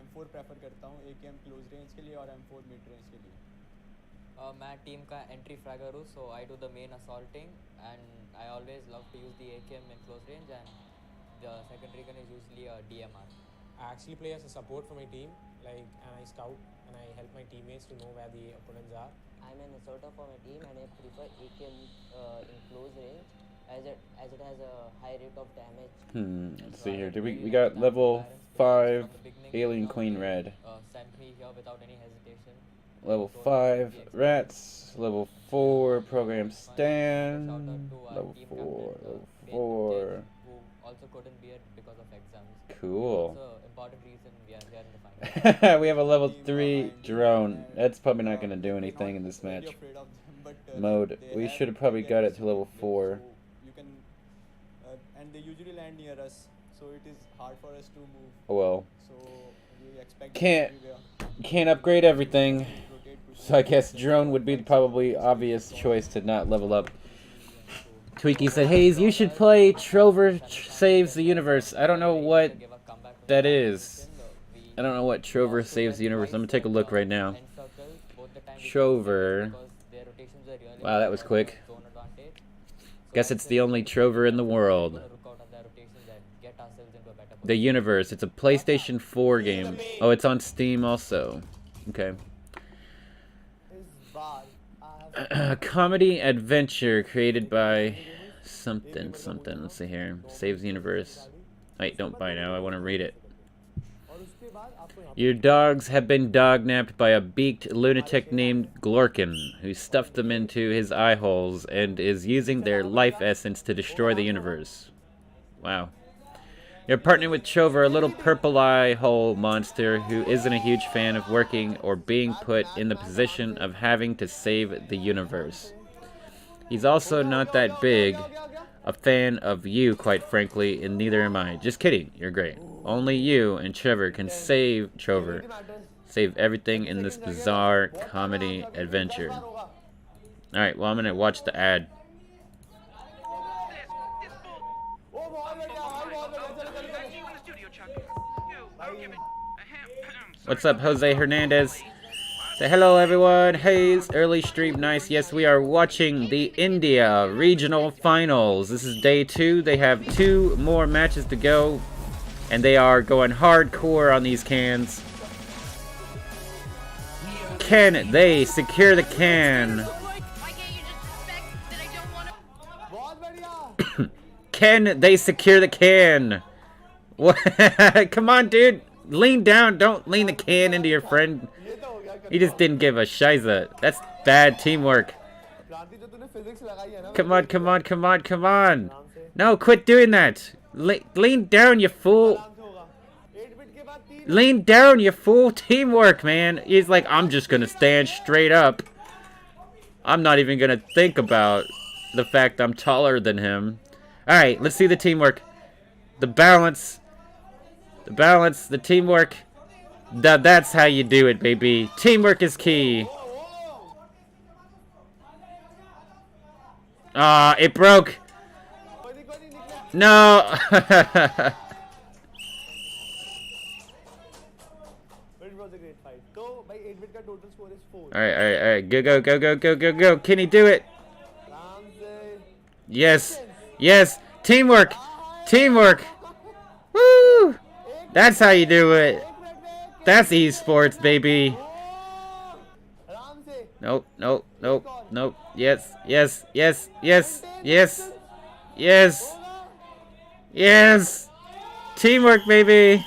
M4 प्रेफर करता हूँ. AKM क्लोज रेंज के लिए और M4 मिड रेंज के लिए. मैं टीम का एंट्री फ्रैगर हूँ, so I do the main assaulting and I always love to use the AKM in close range and the secondary gun is usually a DMR. I actually play as a support for my team, and I scout and I help my teammates to know where the opponents are. I'm an assaulter for my team and I prefer AKM in close range as it has a high rate of damage. Let's see here. We got level 5 Alien Queen Red. Sent me here without any hesitation. Level 5 Rats. Level 4 Program Stan. Level 4. Who also couldn't be it because of exams. Cool. So important reason we are here in the final. We have a level 3 drone. That's probably not going to do anything in this match. Mode. We should have probably got it to level 4. You can, and they usually land near us, so it is hard for us to move. Oh well. So we expect Can't upgrade everything. So I guess drone would be the probably obvious choice to not level up. Tweaky said, Haze, you should play Trover Saves the Universe. I don't know what that is. I don't know what Trover Saves the Universe. I'm going to take a look right now. Trover. Wow, that was quick. Guess it's the only Trover in the world. The Universe. It's a PlayStation 4 game. Oh, it's on Steam also. Okay. Comedy adventure created by something. Let's see here. Saves the Universe. Wait, don't buy now. I want to read it. Your dogs have been dognapped by a beaked lunatic named Glorkin, who stuffed them into his eye holes and is using their life essence to destroy the universe. Wow. You're partnering with Trover, a little purple eye hole monster who isn't a huge fan of working or being put in the position of having to save the universe. He's also not that big. a fan of you, quite frankly, and neither am I. Just kidding. You're great. Only you and Trevor can save everything in this bizarre comedy adventure. Alright, well, I'm gonna watch the ad. What's up, Jose Hernandez? Say hello, everyone. Haze, early stream, nice. Yes, we are watching the India Regional Finals. This is day 2. They have 2 more matches to go, and they are going hardcore on these cans. Can they secure the can? Can they secure the can? What? Come on, dude. Lean down. Don't lean the can into your friend. He just didn't give a shiza. That's bad teamwork. Come on, come on, come on, come on. No, quit doing that. Lean down, you fool. Lean down, you fool. Teamwork, man. He's like, I'm just gonna stand straight up. I'm not even gonna think about the fact I'm taller than him. Alright, let's see the teamwork. The balance. The balance, the teamwork. That's how you do it, baby. Teamwork is key. Ah, it broke. No. Alright. Go. Can he do it? Yes. Yes. Teamwork. Teamwork. Woo. That's how you do it. That's esports, baby. Nope. Yes. Teamwork, baby.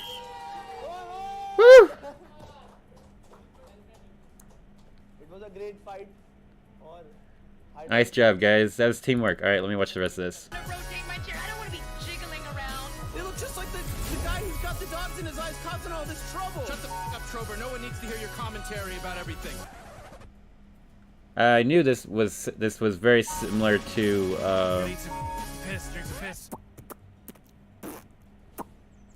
Woo. Nice job, guys. That was teamwork. Alright, let me watch the rest of this. In his eyes causing all this trouble. Shut the f up, Trober. No one needs to hear your commentary about everything. I knew this was very similar to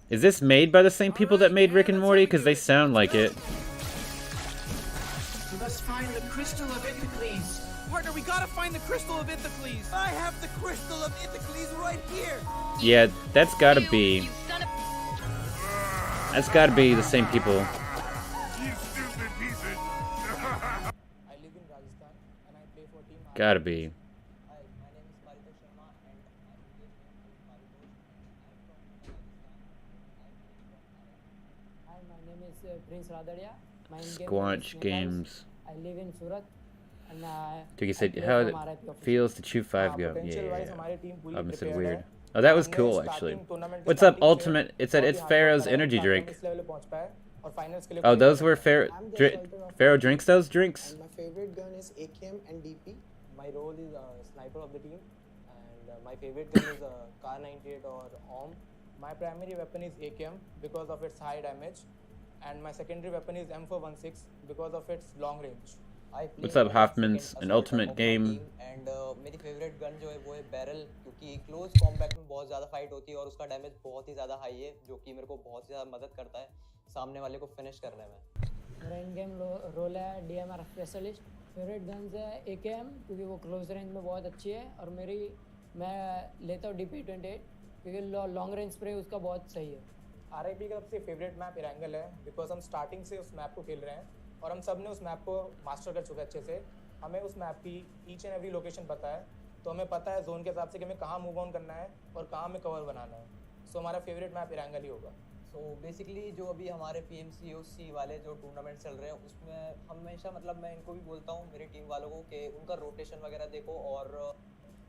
Is this made by the same people that made Rick and Morty? Because they sound like it. We must find the crystal of Ithacles. Partner, we gotta find the crystal of Ithacles. I have the crystal of Ithacles right here. Yeah, that's gotta be. That's gotta be the same people. I live in Rajasthan and I play for team. Gotta be. Hi, my name is Sharma and Hi, my name is Prince Radaria. My Squanch Games. I live in Surat. And Duki said how it feels to chew 5 go. Yeah. I said weird. Oh, that was cool, actually. What's up, Ultimate? It said it's Pharaoh's energy drink. Oh, those were Pharaoh drinks those drinks? And my favorite gun is AKM and DP. My role is sniper of the team. And my favorite gun is Kar 98 or OM. My primary weapon is AKM because of its high damage. And my secondary weapon is M416 because of its long range. What's up, Hoffman's an ultimate game? And मेरी favorite gun जो है वो है barrel क्योंकि close combat में बहुत ज़्यादा fight होती है और उसका damage बहुत ही ज़्यादा high है जो कि मेरे को बहुत ज़्यादा मदद करता है सामने वाले को finish करने में. मेरा इन गेम रोल है DMR स्पेशलिस्ट. फेवरेट गन्स है AKM क्योंकि वो क्लोज रेंज में बहुत अच्छी है और मैं लेता हूँ DP28 क्योंकि लॉन्ग रेंज स्प्रे उसका बहुत सही है. RIP का सबसे फेवरेट मैप इरेंगल है बिकॉज हम स्टार्टिंग से उस मैप को खेल रहे हैं और हम सब ने उस मैप को मास्टर कर चुके हैं अच्छे से. हमें उस मैप की ईच एंड एवरी लोकेशन पता है तो हमें पता है जोन के हिसाब से कि हमें कहाँ मूव ऑन करना है और कहाँ हमें कवर बनाना है. सो हमारा फेवरेट मैप इरेंगल ही होगा. So basically जो अभी हमारे PMCO वाले जो टूर्नामेंट चल रहे हैं उसमें हमेशा मतलब मैं इनको भी बोलता हूँ मेरी टीम वालों को कि उनका रोटेशन वगैरह देखो और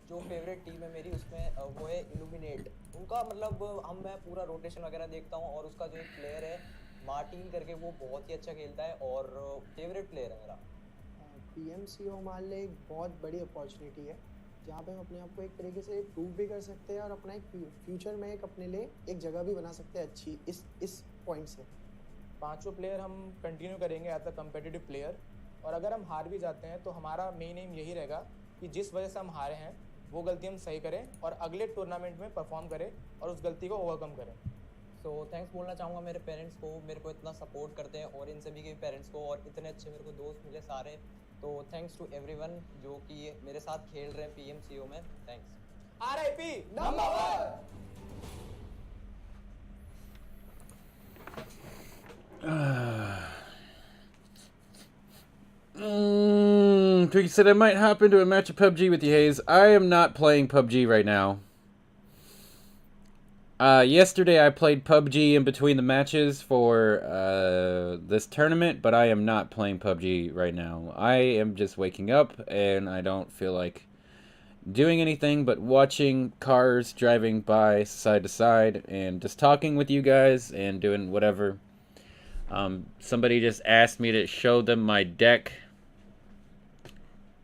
जो फेवरेट टीम है मेरी उसमें वो है इल्यूमिनेट. उनका मतलब मैं पूरा रोटेशन वगैरह देखता हूँ और उसका जो एक प्लेयर है मार्टिन करके वो बहुत ही अच्छा खेलता है और फेवरेट प्लेयर है मेरा. PMCO हमारे लिए एक बहुत बड़ी अपॉर्चुनिटी है जहाँ पे हम अपने आप को एक तरीके से प्रूव भी कर सकते हैं और अपना एक फ्यूचर में एक अपने लिए एक जगह भी बना सकते हैं अच्छी इस पॉइंट से. 5 प्लेयर हम कंटिन्यू करेंगे एज अ कम्पिटिटिव प्लेयर और अगर हम हार भी जाते हैं तो हमारा मेन एम यही रहेगा कि जिस वजह से हम हारे हैं वो गलती हम सही करें और अगले टूर्नामेंट में परफॉर्म करें और उस गलती को ओवरकम करें। सो थैंक्स बोलना चाहूँगा मेरे पेरेंट्स को, मेरे को इतना सपोर्ट करते हैं, और इन सभी के पेरेंट्स को, और इतने अच्छे मेरे को दोस्त मिले सारे। तो थैंक्स टू एवरीवन जो कि मेरे साथ खेल रहे हैं PMCO में। Thanks. RIP number 1. Tricky said I might hop into a match of PUBG with you, Haze. I am not playing PUBG right now. Yesterday I played PUBG in between the matches for this tournament, but I am not playing PUBG right now. I am just waking up and I don't feel like doing anything but watching cars driving by side to side and just talking with you guys and doing whatever. Somebody just asked me to show them my deck,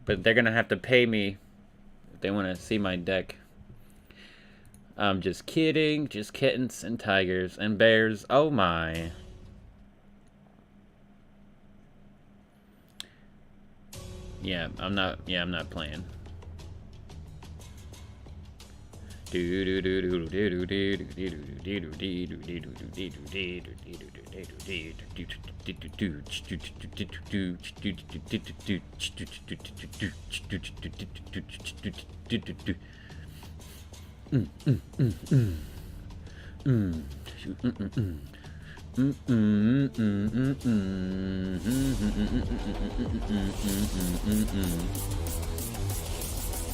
but they're gonna have to pay me if they want to see my deck. I'm just kidding, just kittens and tigers and bears. Oh my. Yeah, I'm not playing.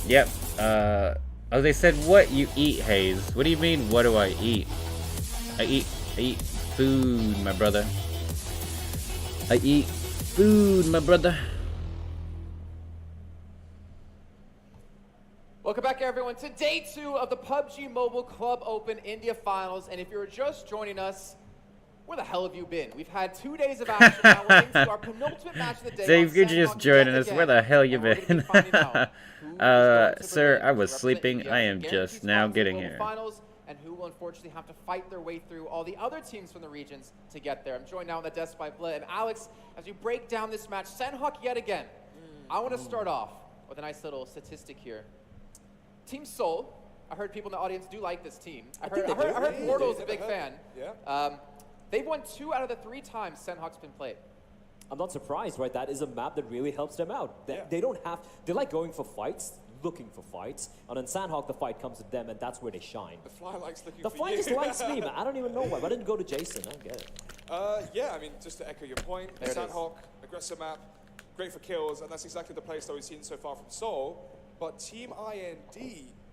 Yep. Oh, they said what you eat, Haze. What do you mean, what do I eat? I eat food, my brother. I eat food, my brother. Welcome back, everyone, to day 2 of the PUBG Mobile Club Open India Finals. And if you're just joining us, where the hell have you been? We've had 2 days of action. Now we're into our penultimate match of the day. So if you're just joining us, where the hell you been? Sir, I was sleeping. I am just now getting here. Finals, and who will unfortunately have to fight their way through all the other teams from the regions to get there. I'm joined now on the desk by Diglette and Alex as we break down this match. Sandhawk yet again. I want to start off with a nice little statistic here. Team Seoul, I heard people in the audience do like this team. I heard Mortal's a big fan. Yeah. They've won 2 out of the 3 times Sandhawk's been played. I'm not surprised, right? That is a map that really helps them out. They don't have, they like going for fights, looking for fights, and in Sandhawk the fight comes to them and that's where they shine. The fly likes looking the for fly you. just likes me, man. I don't even know why. Why didn't it go to Jason? I don't get it. Yeah, I mean, just to echo your point, Sandhawk, aggressive map, great for kills, and that's exactly the play style we've seen so far from Seoul. But Team IND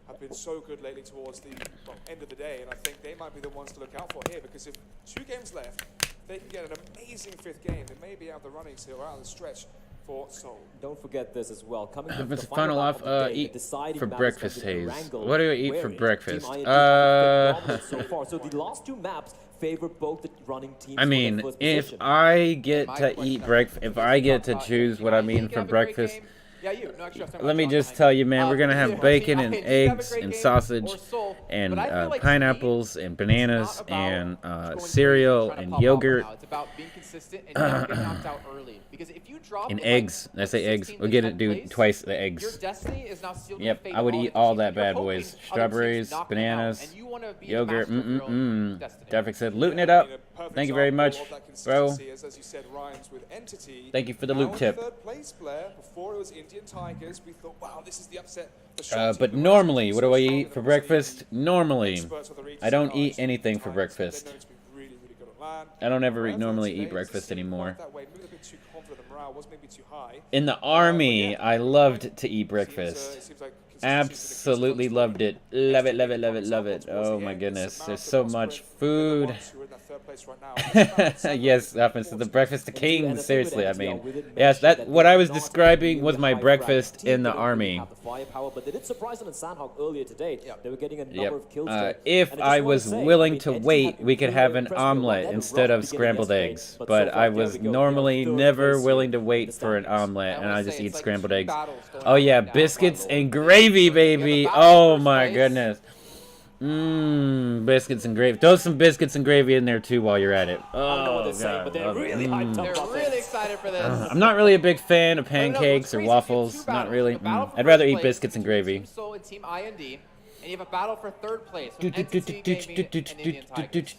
have been so good lately towards the end of the day, and I think they might be the ones to look out for here, because if 2 games left, they can get an amazing 5th game. They may be out of the running still, or out of the stretch for Seoul. Don't forget this as well. Coming If to it's the final off, day, eat deciding for map breakfast, is going to be Haze. Wrangle, What do I eat where for Team breakfast? IND have been dominant so far. So the last 2 maps favor both the running teams. I mean, if I get to eat breakfast, if I get to choose what I mean for breakfast, let me just tell you, man, we're gonna have bacon and eggs and sausage and pineapples and bananas and cereal and yogurt and eggs. I say eggs. We'll get it, do twice the eggs. Yep, I would eat all that bad boys. Strawberries, bananas, yogurt. Traffic said, looting it up. Thank you very much, bro. Thank you for the loot tip. But normally, what do I eat for breakfast? Normally, I don't eat anything for breakfast. I don't ever normally eat breakfast anymore. In the army, I loved to eat breakfast. Absolutely loved it. Love it, love it, love it, love it. Oh my goodness, there's so much food. Yes, happens to the breakfast of kings. Seriously, I mean, yes, that what I was describing was my breakfast in the army. If I was willing to wait, we could have an omelet instead of scrambled eggs. But I was normally never willing to wait for an omelet, and I just eat scrambled eggs. Oh yeah, biscuits and gravy, baby. Oh my goodness. Biscuits and gravy. Throw some biscuits and gravy in there too while you're at it. I don't know what they're God, saying, but they're really hyped up. They're really excited for this. I'm not really a big fan of pancakes or waffles. Not really. I'd rather eat biscuits and gravy. Team Soul and Team IND. And you have a battle for third place with NCT Gaming and Indian Tigers.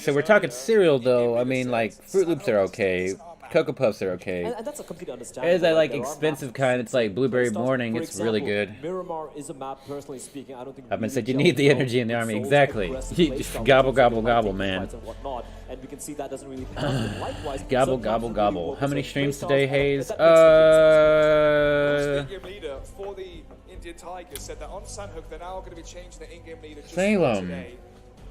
So we're talking cereal though. I mean, like Fruit Loops are okay. Cocoa Puffs are okay. And that's a completely understandable. There's that like expensive kind. It's like Blueberry Morning. It's really good. Miramar is a map, personally speaking, I don't think I've been said you need the energy in the army. Exactly. Gobble, gobble, gobble, man. And we can see that doesn't really pass. Likewise, gobble, gobble, gobble. How many streams today, Haze? Leader for the Indian Tigers said that on Sandhook they're now going to be changing the in-game leader just Salem. today.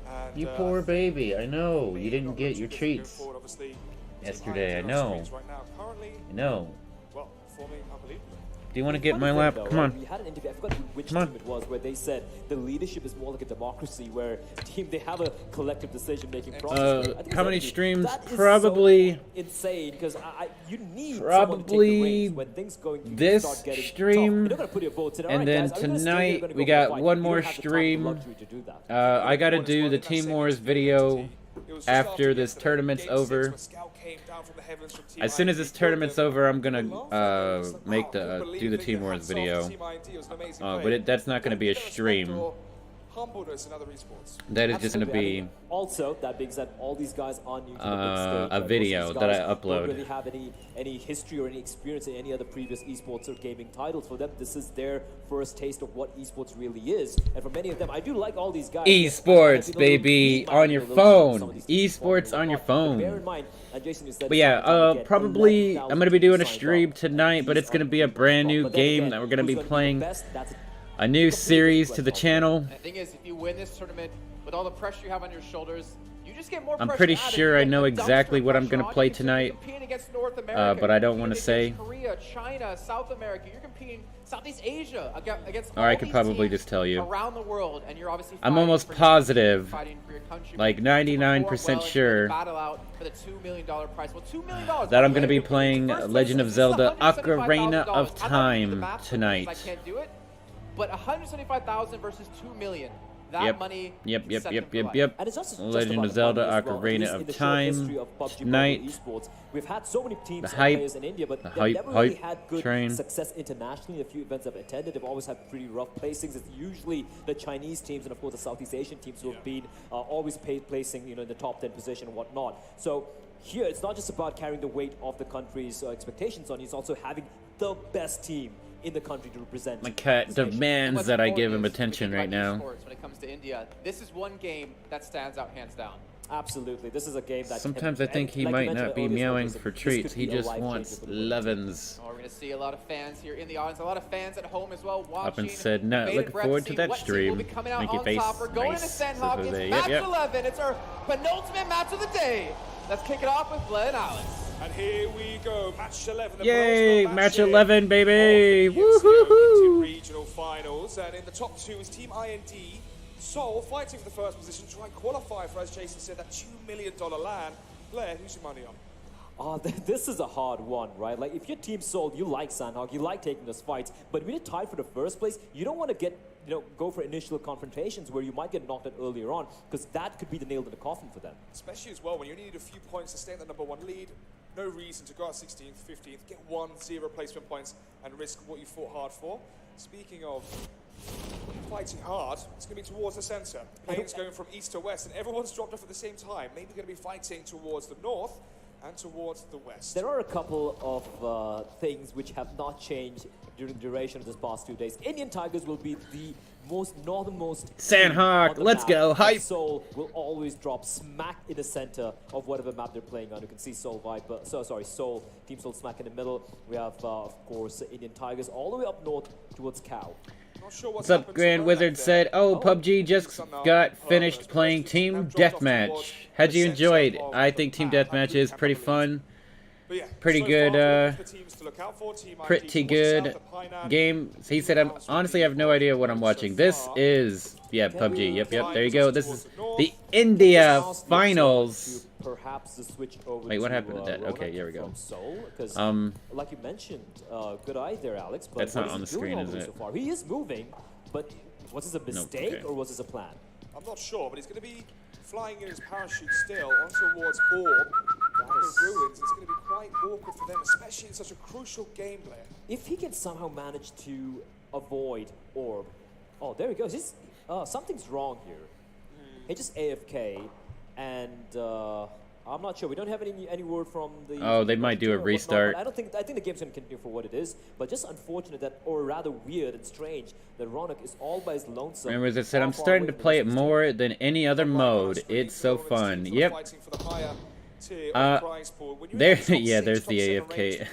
And, You poor baby. I know. You didn't get your treats yesterday. I know. I know. Well, performing unbelievably. Do you want to get my lap? Come on. We had an interview, I forgot which team it was, where they said the leadership is more like a democracy, where they have a collective decision-making process. How many streams? Probably. So insane, because you need Probably when things this start getting stream, tough. Put your votes in. and Alright, then guys, I'm gonna stay here, tonight gonna we go got fight. one You more don't have the time or stream. luxury to do that. I gotta do the Team Wars video after this tournament's over. As soon as this tournament's over, I'm gonna do the Team Wars video. But that's not gonna be a stream. That is just gonna be also, that being said, all these guys are new to the big stage, a video that I upload. Don't really have any history or any experience in any other previous esports or gaming titles. For them, this is their first taste of what esports really is. And for many of them, I do like all these guys. Esports, baby, on your phone. Esports on your phone. Bear in mind, Jason, you said But yeah, probably I'm gonna be doing a stream tonight, but it's gonna be a brand new game that we're gonna be playing. A new series to the channel. And the thing is, if you win this tournament with all the pressure you have on your shoulders, you just get more I'm pressure pretty added. sure I know The exactly dumpster what I'm gonna pressure play on you. tonight. You're competing against North America, But I don't you're want to competing say. against Korea, China, South America. You're competing Southeast Asia against Or all I could these probably teams just tell you. around the world, and you're obviously I'm fighting almost for your positive, country, fighting for your country, like to 99% perform well sure, and battle out for the $2 million prize. Well, $2 million. that I'm gonna be playing Legend of Zelda Ocarina of Time tonight. I can't do it, but 175,000 versus 2 million. That money. Yep. And it's not just Legend about of Zelda money as well. Ocarina In of the short Time history of PUBG tonight. Mobile esports, we've had so many teams The and hype, players in India, but the they've never really hype had good train. success internationally. A few events I've attended, they've always had pretty rough placings. It's usually the Chinese teams and of course the Southeast Asian teams who have been always placing, in the top 10 position and whatnot. So here, it's not just about carrying the weight of the country's expectations on you. It's also having the best team in the country to represent. My cat demands that I give him attention right now. When it comes to India, this is one game that stands out hands down. Absolutely, this is a game that. Sometimes I think he might not be meowing for treats. He just wants levens. Oh, we're gonna see a lot of fans here in the audience, a lot of fans at home as well watching. Up and said, no, looking forward to that stream. Make your face nice. We're going into Sandhawk. It's match 11. It's our penultimate match of the day. Let's kick it off with Bled and Alex. And here we go, match 11. Yay, match 11, baby! Woohoo! Regional finals, and in the top two is Team IND. Seoul fighting for the first position, trying to qualify for, as Jason said, that $2 million land. Blair, who's your money on? This is a hard one, right? Like, if your team's sold, you like Sandhawk, you like taking those fights, but when you're tied for the first place, you don't want to get, go for initial confrontations where you might get knocked out earlier on, because that could be the nail in the coffin for them. Especially as well, when you need a few points to stay in the #1 lead, no reason to go out 16th, 15th, get 0 placement points, and risk what you fought hard for. Speaking of fighting hard, it's going to be towards the center. Planes going from east to west, and everyone's dropped off at the same time. Maybe going to be fighting towards the north and towards the west. There are a couple of things which have not changed during the duration of this past 2 days. Indian Tigers will be the northernmost Sandhawk, let's go, hype! Seoul will always drop smack in the center of whatever map they're playing on. You can see Seoul Team Seoul smack in the middle. We have, of course, Indian Tigers all the way up north towards Cow. What's up, Grand Wizard said, PUBG just got finished playing Team Deathmatch. How'd you enjoy it? I think Team Deathmatch is pretty fun. Pretty good game. He said, honestly, I have no idea what I'm watching. This is, PUBG. Yep, there you go. This is the India Finals. Perhaps the switch over. Wait, what happened to that? Okay, here we go. Like you mentioned, good eye there, Alex. But that's not on the screen, is it? So far. He is moving. but was this a mistake okay. or was this a plan? I'm not sure, but he's going to be flying in his parachute still on towards Orb. The ruins. It's going to be quite awkward for them, especially in such a crucial game player. If he can somehow manage to avoid Orb. Oh, there he goes. He's, something's wrong here. He just AFK, and I'm not sure. We don't have any word from the. Oh, they might do a restart. I think the game's gonna continue for what it is. But just unfortunate that, or rather weird and strange, that Ronak is all by his lonesome. Remember, as I said, I'm starting to play it more than any other mode. It's so fun. Yep. There, yeah, there's the AFK.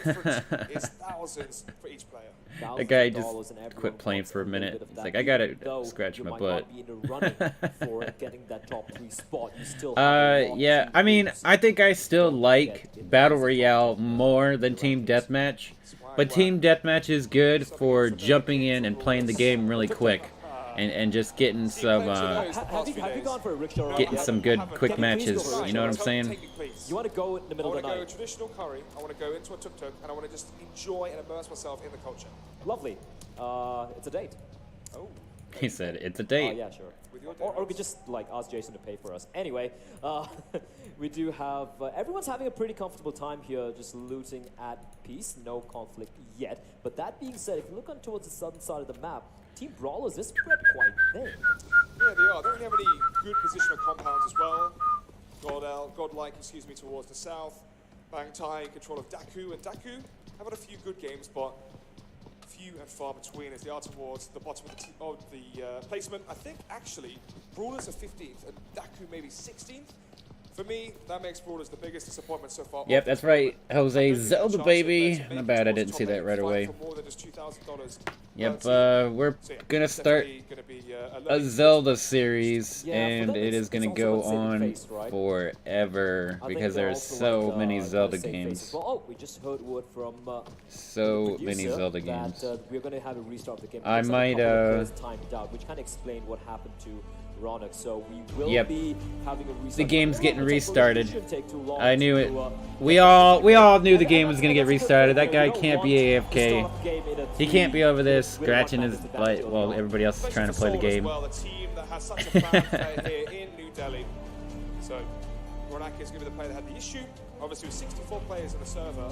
That guy just quit playing for a minute. It's like, I gotta scratch my butt. Yeah, I mean, I think I still like Battle Royale more than Team Deathmatch. But Team Deathmatch is good for jumping in and playing the game really quick. And just getting some good quick matches. You know what I'm saying? You want to go in the middle of the night? I want to go traditional curry. I want to go into a tuk-tuk, and I want to just enjoy and immerse myself in the culture. Lovely. It's a date. Oh. He said it's a date. Yeah, sure. Or we could just like ask Jason to pay for us. Anyway, we do have everyone's having a pretty comfortable time here, just looting at peace. No conflict yet. But that being said, if you look on towards the southern side of the map, Team Brawlers is spread quite thin. Yeah, they are. They don't really have any good positional compounds as well. Godlike, excuse me, towards the south. Bang Tai in control of Daku, and Daku have had a few good games, but few and far between as they are towards the bottom of the placement. I think actually Brawlers are 15th and Daku maybe 16th. For me, that makes Brawlers the biggest disappointment so far. Yep, that's right. Jose Zelda, baby. Not bad, I didn't see that right away. Yep, we're gonna start a Zelda series, and it is gonna go on forever because there's so many Zelda games. Oh, we just heard word from so many Zelda games. We're gonna have a restart of the game. I might timed out, which can explain what happened to Ronak. So we will be having a restart. The game's getting restarted. I knew it. We all knew the game was gonna get restarted. That guy can't be AFK. He can't be over there scratching his butt while everybody else is trying to play the game. Well, a team that has such a fanfare here in New Delhi. So Ronak is going to be the player that had the issue. Obviously, with 64 players on the server.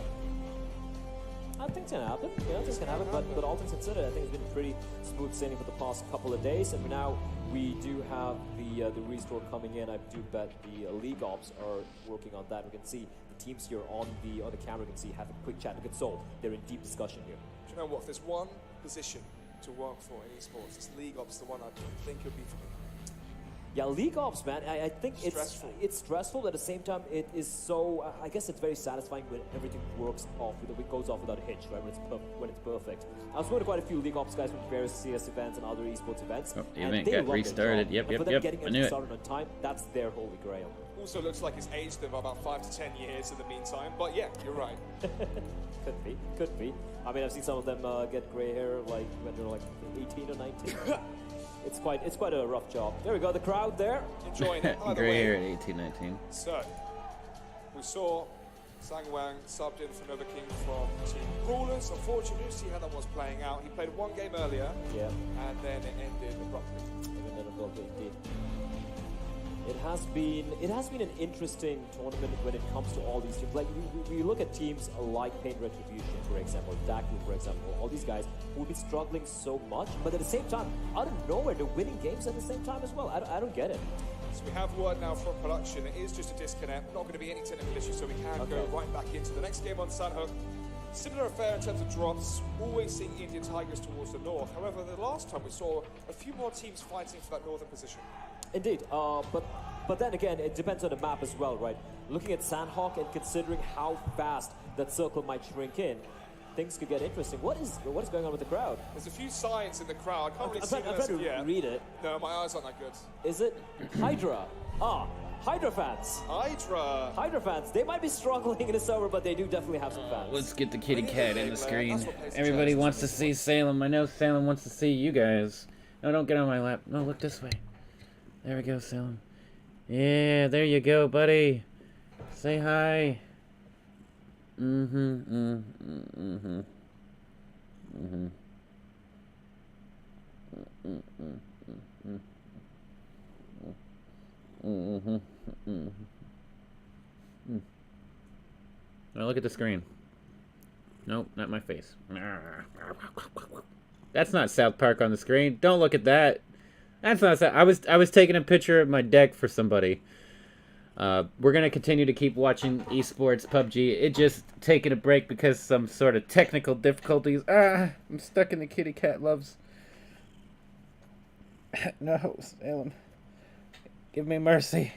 I think it's gonna happen. Yeah, it's gonna happen. But all things considered, I think it's been pretty smooth sailing for the past couple of days, and now we do have the restore coming in. I do bet the League Ops are working on that. We can see the teams here on the camera. We can see have a quick chat. Look at Seoul. They're in deep discussion here. Do you know what? If there's one position to work for in esports, it's League Ops, the one I think would be for me. Yeah, League Ops, man. I think stressful. It's stressful, but at the same time, it is so. I guess it's very satisfying when everything works off, it goes off without a hitch, right? When it's perfect. I was going to quite a few League Ops guys from various CS events and other esports events. Oh, the event got restarted. Yep. Getting I knew it. Started on time, that's their holy grail. Also looks like it's aged them about 5 to 10 years in the meantime. But yeah, you're right. Could be. I mean, I've seen some of them get gray hair like when they're like 18 or 19. It's quite a rough job. There we go, the crowd there. Enjoying it. Gray hair at 18, 19. So, we saw Sang Wang subbed in for Nova King from Team Brawlers. Unfortunately, you see how that was playing out. He played one game earlier, and then it ended abruptly. Indeed. It has been an interesting tournament when it comes to all these teams. Like we look at teams like Pain Retribution, for example, Daku, for example, all these guys who will be struggling so much, but at the same time, out of nowhere, they're winning games at the same time as well. I don't get it. So we have word now from production. It is just a disconnect. Not going to be any technical issues, so we can go right back into the next game on Sanhook. Similar affair in terms of drops, always seeing Indian Tigers towards the north. However, the last time we saw a few more teams fighting for that northern position. Indeed, but then again, it depends on the map as well, right? Looking at Sandhawk and considering how fast that circle might shrink in, things could get interesting. What is going on with the crowd? There's a few signs in the crowd. I can't really see I'm trying to read it. No, my eyes aren't that good. Is it Hydra? Hydra fans. Hydra fans. They might be struggling in the server, but they do definitely have some fans. Let's get the kitty cat in the screen. Everybody wants to see Salem. I know Salem wants to see you guys. No, don't get on my lap. No, look this way. There we go, Salem. Yeah, there you go, buddy. Say hi. Oh, look at the screen. Nope, not my face. That's not South Park on the screen. Don't look at that. That's not. I was taking a picture of my deck for somebody. We're gonna continue to keep watching esports PUBG. It just taking a break because some sort of technical difficulties. I'm stuck in the kitty cat loves. No, Salem. Give me mercy.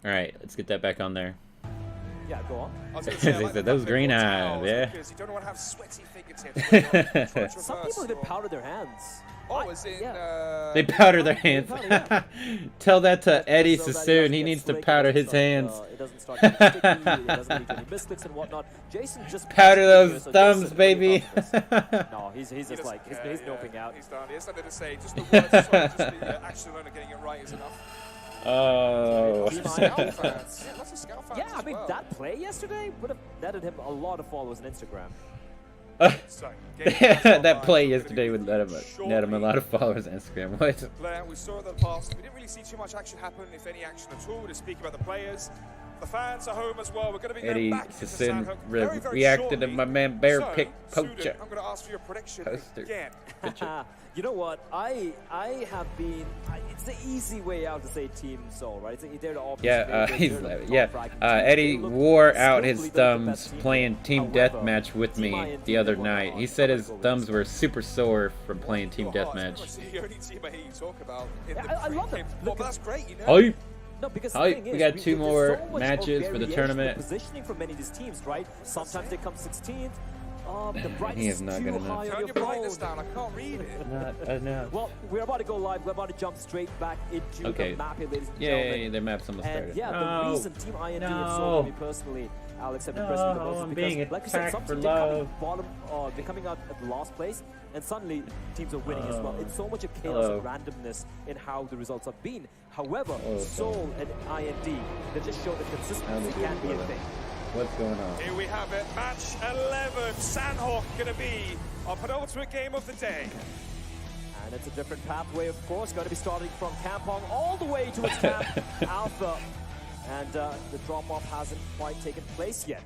Alright, let's get that back on there. Yeah, go on. He said those green eyes, yeah. Because you don't want to have sweaty fingertips. Some people even powder their hands. Oh, as in, they powder their hands. Yeah. Tell that to Eddie So that Sassoon. He doesn't needs get to slick, powder it his doesn't hands. start, it doesn't start getting sticky, it doesn't lead to any misclicks and whatnot. Jason just Powder those so thumbs, Jason baby. No, he's just like he's noping out. He's done. He has nothing to say. Just the words, sorry, just the action alone of getting it right is enough. Oh. Lots of Scout fans. Yeah, lots of Scout fans. Yeah, I mean that play yesterday would have netted him a lot of followers on Instagram. That play yesterday would net him a lot of followers on Instagram. What? Player, we saw it in the past. We didn't really see too much action happen, if any action at all. To speak about the players, the fans are home as well. We're going to be Eddie back into Sassoon Sandhook reacted to my man Bear Pick Student, Poacher. I'm going to ask for your prediction Poster. again. You know what? I have been. It's the easy way out to say Team Soul, right? They're the obvious. Yeah, Eddie wore out his thumbs playing Team Deathmatch with me the other night. He said his thumbs were super sore from playing Team Deathmatch. I love it. Well, that's great, you know. No, because we got two more matches for the tournament. Positioning from many of these teams, right? Sometimes they come 16th. The He is not good enough. Turn your brightness down. I can't read it. Not enough. Well, we're about to go live. We're about to jump straight back into the map here, ladies and gentlemen. Yay, their map's almost started. And yeah, the reason Team IND and Soul, me personally, Alex, have impressed me the most is because, like I said, some teams they're coming out at the last place, and suddenly teams are winning as well. It's so much of chaos and randomness in how the results have been. However, Soul and IND, they just show that consistency can be a thing. What's going on? Here we have it, match 11. Sandhawk going to be our penultimate game of the day. And it's a different pathway, of course. Going to be starting from Kampong all the way to its camp Alpha. And the drop-off hasn't quite taken place yet.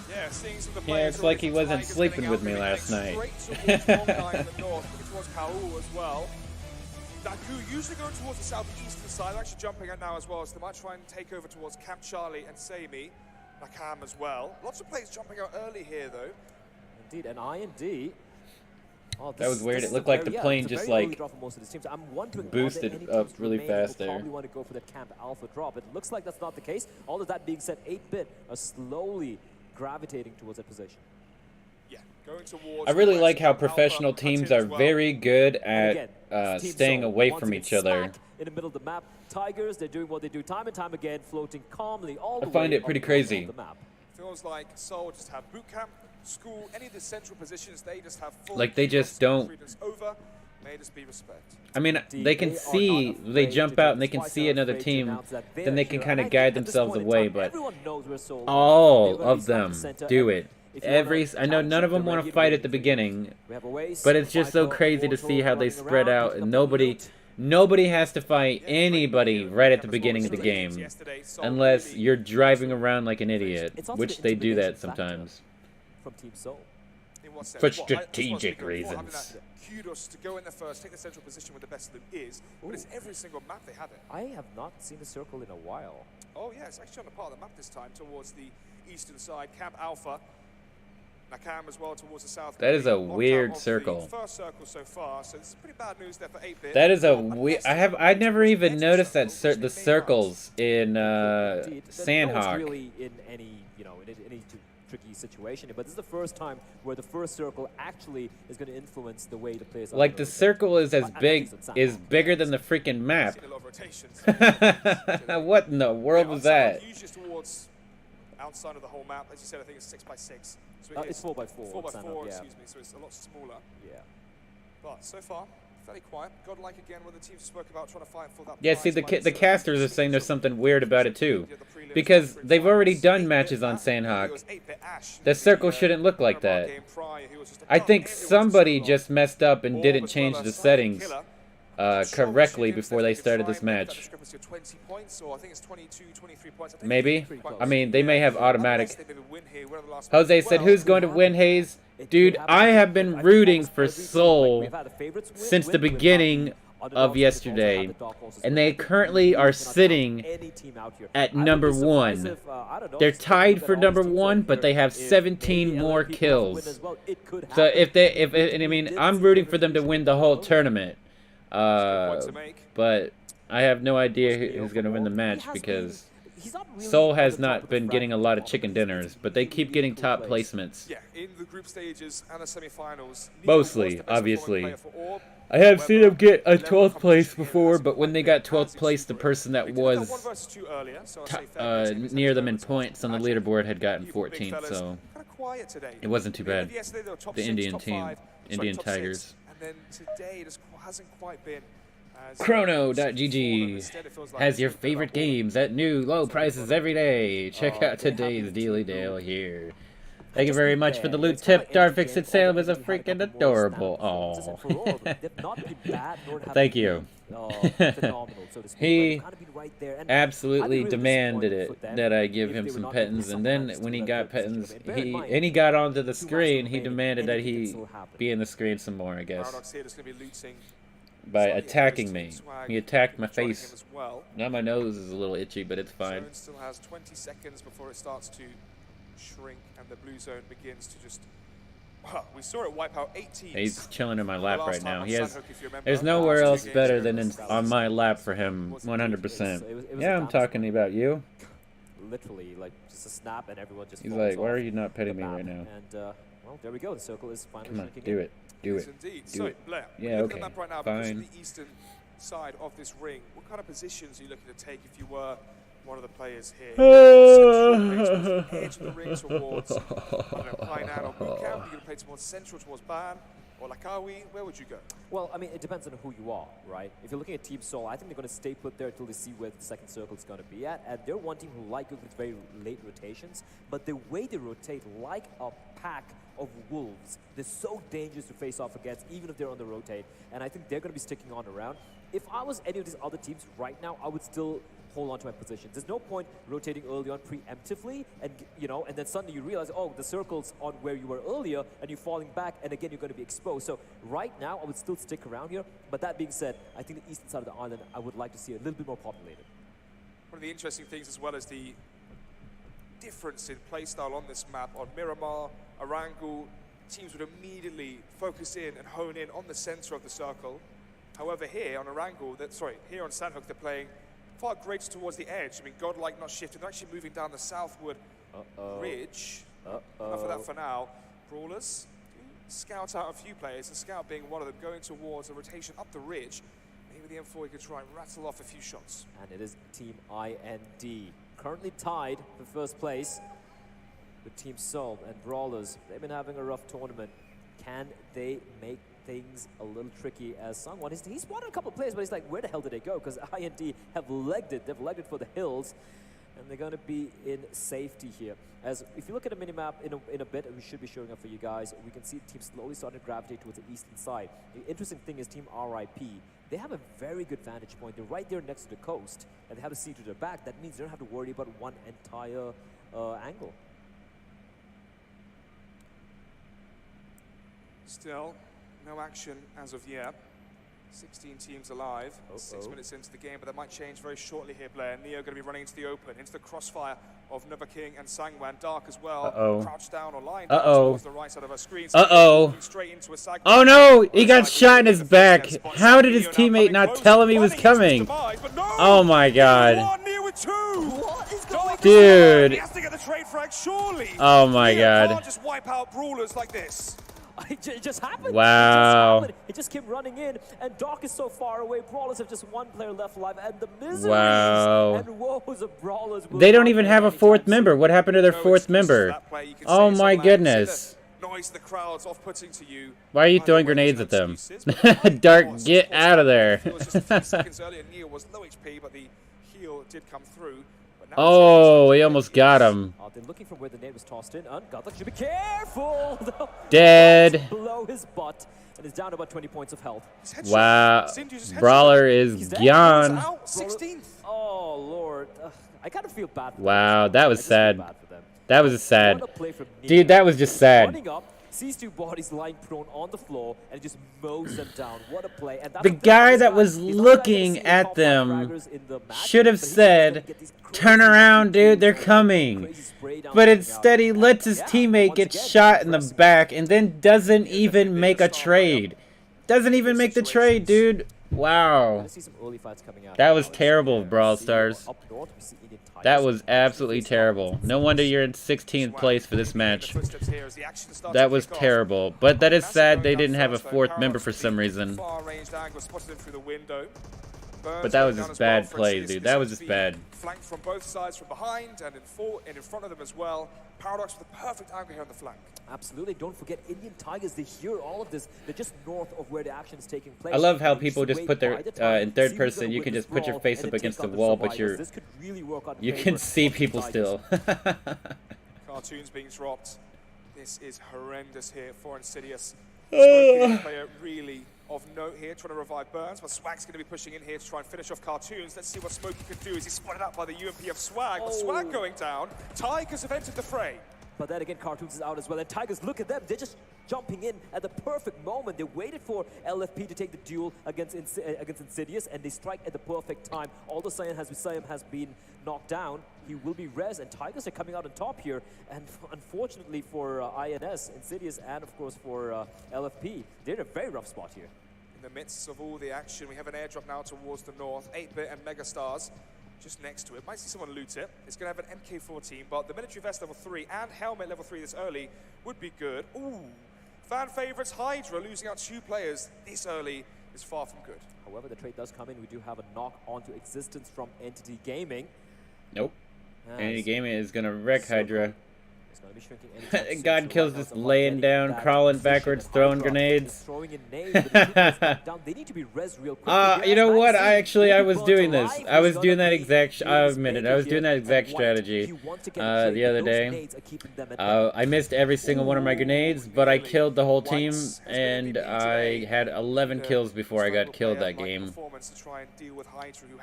Yeah, seeing some of the Yeah, players it's like he wasn't sleeping with me last night. Straight towards Long in the north, towards Kaul as well. Daku usually going towards the southeastern side. They're actually jumping out now as well, so they might try and take over towards Camp Charlie and Sami. Nakam as well. Lots of players jumping out early here, though. Indeed, and IND. Oh, that was weird. It looked like the plane just like boosted up really fast there. Probably want to go for that Camp Alpha drop. It looks like that's not the case. All of that being said, 8-bit are slowly gravitating towards that position. Yeah, going towards. I really like how professional teams are very good at staying away from each other. In the middle of the map, Tigers, they're doing what they do time and time again, floating calmly all the way. I find it pretty crazy. The map. Feels like Seoul just have boot camp, school, any of the central positions, they just have full. Like they just don't. Over. May just be respect. I mean, they can see, they jump out and they can see another team, then they can kind of guide themselves away, but all of them do it. I know none of them want to fight at the beginning, but it's just so crazy to see how they spread out and nobody has to fight anybody right at the beginning of the game, unless you're driving around like an idiot, which they do that sometimes. From Team Soul. For strategic reasons. Kudos to go in there first, take the central position where the best of them is, but it's every single map they have it. I have not seen the circle in a while. Oh yeah, it's actually on the part of the map this time towards the eastern side. Camp Alpha. Nakam as well towards the south. That is a weird circle. First circle so far, so this is pretty bad news there for 8-bit. That is a weird. I never even noticed that the circles in Sandhawk. Really in any any tricky situation, but this is the first time where the first circle actually is going to influence the way the players. Like the circle is bigger than the freaking map. What in the world was that? Outside of the whole map, as you said, I think it's 6x6. So it's 4x4. 4x4, yeah. excuse me. So it's a lot smaller. Yeah. But so far, fairly quiet. Godlike again, where the team spoke about trying to fight for that. Yeah, see, the casters are saying there's something weird about it too, because they've already done matches on Sandhawk. The circle shouldn't look like that. I think somebody just messed up and didn't change the settings correctly before they started this match. Maybe? I mean, they may have automatic. Jose said, who's going to win, Haze? Dude, I have been rooting for Seoul since the beginning of yesterday, and they currently are sitting at number 1. They're tied for number 1, but they have 17 more kills. So I mean, I'm rooting for them to win the whole tournament. But I have no idea who's going to win the match because Seoul has not been getting a lot of chicken dinners, but they keep getting top placements. Yeah, in the group stages and the semi-finals. Mostly, obviously. I have seen them get a 12th place before, but when they got 12th place, the person that was near them in points on the leaderboard had gotten 14th, so it wasn't too bad. The Indian team, Indian Tigers. And then today it hasn't quite been Chrono.gg has your favorite games at new low prices every day. Check out today's dealy deal here. Thank you very much for the loot tip. Darfixit Salem is a freaking adorable. Oh. Thank you. He absolutely demanded it that I give him some pettins, and then when he got pettins, he got onto the screen, he demanded that he be in the screen some more, I guess. By attacking me. He attacked my face. Now my nose is a little itchy, but it's fine. Zone still has 20 seconds before it starts to shrink and the blue zone begins to just... Well, we saw it wipe out 8 teams. He's chilling in my lap right now. There's nowhere else better than on my lap for him, 100%. Yeah, I'm talking about you. Literally, like, just a snap and everyone just... He's like, why are you not petting me right now? And, well, there we go. The circle is finally Come on, do it. Do it. Do it. Blair, yeah, okay. Right now, fine. The eastern side of this ring, what kind of positions are you looking to take if you were one of the players here? Edge of the ring towards Painan or Bootcamp? You're going to play towards central, towards Ban or Lakawi? Where would you go? Well, I mean, it depends on who you are, right? If you're looking at Team Seoul, I think they're going to stay put there until they see where the second circle is going to be at. And they're one team who like with very late rotations, but the way they rotate like a pack of wolves, they're so dangerous to face off against, even if they're on the rotate. And I think they're going to be sticking on around. If I was any of these other teams right now, I would still hold on to my position. There's no point rotating early on preemptively, and and then suddenly you realize, oh, the circle's on where you were earlier, and you're falling back, and again you're going to be exposed. So right now, I would still stick around here. But that being said, I think the eastern side of the island, I would like to see a little bit more populated. One of the interesting things as well is the difference in playstyle on this map. On Miramar, Erangel, teams would immediately focus in and hone in on the center of the circle. However, here on Erangel, here on Sandhook, they're playing far greater towards the edge. I mean, Godlike not shifting, they're actually moving down the southward ridge. Enough of that for now. Brawlers scout out a few players, and Scout being one of them, going towards a rotation up the ridge. Maybe the M4 could try and rattle off a few shots. And it is Team IND. Currently tied for first place with Team Seoul and Brawlers. They've been having a rough tournament. Can they make things a little tricky as Sungwon? He's spotted a couple of players, but he's like, where the hell did they go? Because IND have legged it. They've legged it for the hills. And they're going to be in safety here. As if you look at the minimap in a bit, we should be showing up for you guys. We can see the team slowly starting to gravitate towards the eastern side. The interesting thing is Team RIP. They have a very good vantage point. They're right there next to the coast, and they have a sea to their back. That means they don't have to worry about one entire angle. Still, no action as of yet. 16 teams alive, 6 minutes into the game, but that might change very shortly here, Blair. Neo going to be running into the open, into the crossfire of Nova King and Sangwan. Dark as well, crouched down or lying down towards the right side of our screen. Straight into a oh no, he got shot in his back. How did his teammate not tell him he was coming? Oh my god. Dude. He has to get the trade frag, surely. Oh my god. Can't just wipe out Brawlers like this. It just happened. Wow. It just came running in, and Dark is so far away. Brawlers have just one player left alive, and the miseries and woes of Brawlers. They don't even have a fourth member. What happened to their fourth member? Oh my goodness. Noise the crowd's off-putting to you. Why are you throwing grenades at them? Dark, get out of there. It was just a few seconds earlier. Neil was low HP, but the heal did come through. Oh, he almost got him. They're looking from where the nade was tossed in. And Gatak should be careful! Dead. Below his butt. And is down to about 20 points of health. Wow. Brawler is gone. 16th. Oh, Lord. I kind of feel bad for Wow, them. that was sad. That was sad. What a play from Dude, that was just sad. Running up, sees two bodies lying prone on the floor and just mows them down. What a play. And that's The guy that was looking at them should have said, turn around, dude, they're coming. But instead, he lets his teammate get shot in the back and then doesn't even make a trade. Doesn't even make the trade, dude. Wow. That was terrible, Brawl Stars. That was absolutely terrible. No wonder you're in 16th place for this match. That was terrible. But that is sad they didn't have a fourth member for some reason. But that was just bad play, dude. That was just bad. Flanked from both sides, from behind and in front of them as well. Paradox with a perfect angle here on the flank. Absolutely. Don't forget, Indian Tigers, they hear all of this. They're just north of where the action is taking place. I love how people just put their, in third person, you can just put your face up against the wall, but you can see people still. Cartoons being dropped. This is horrendous here for Insidious. Player really of note here, trying to revive Burns, but Swag's going to be pushing in here to try and finish off Cartoons. Let's see what Smokey can do as he's spotted out by the UMP of Swag. But Swag going down, Tigers have entered the fray. But then again, Cartoons is out as well. And Tigers, look at them. They're just jumping in at the perfect moment. They waited for LFP to take the duel against Insidious, and they strike at the perfect time. Although Siren has been knocked down, he will be res, and Tigers are coming out on top here. And unfortunately for INS, Insidious, and of course for LFP, they're in a very rough spot here. In the midst of all the action, we have an airdrop now towards the north. 8-Bit and Megastars just next to it. Might see someone loot it. It's going to have an MK14, but the military vest level 3 and helmet level 3 this early would be good. Ooh, fan favorites Hydra losing out 2 players this early is far from good. However, the trade does come in. We do have a knock onto existence from Entity Gaming. Nope. Entity Gaming is going to wreck Hydra. God kills just laying down, crawling backwards, throwing grenades. They need to be res real quick. You know what? I was doing this. I was doing that exact. I admit it. I was doing that exact strategy the other day. I missed every single one of my grenades, but I killed the whole team, and I had 11 kills before I got killed that game.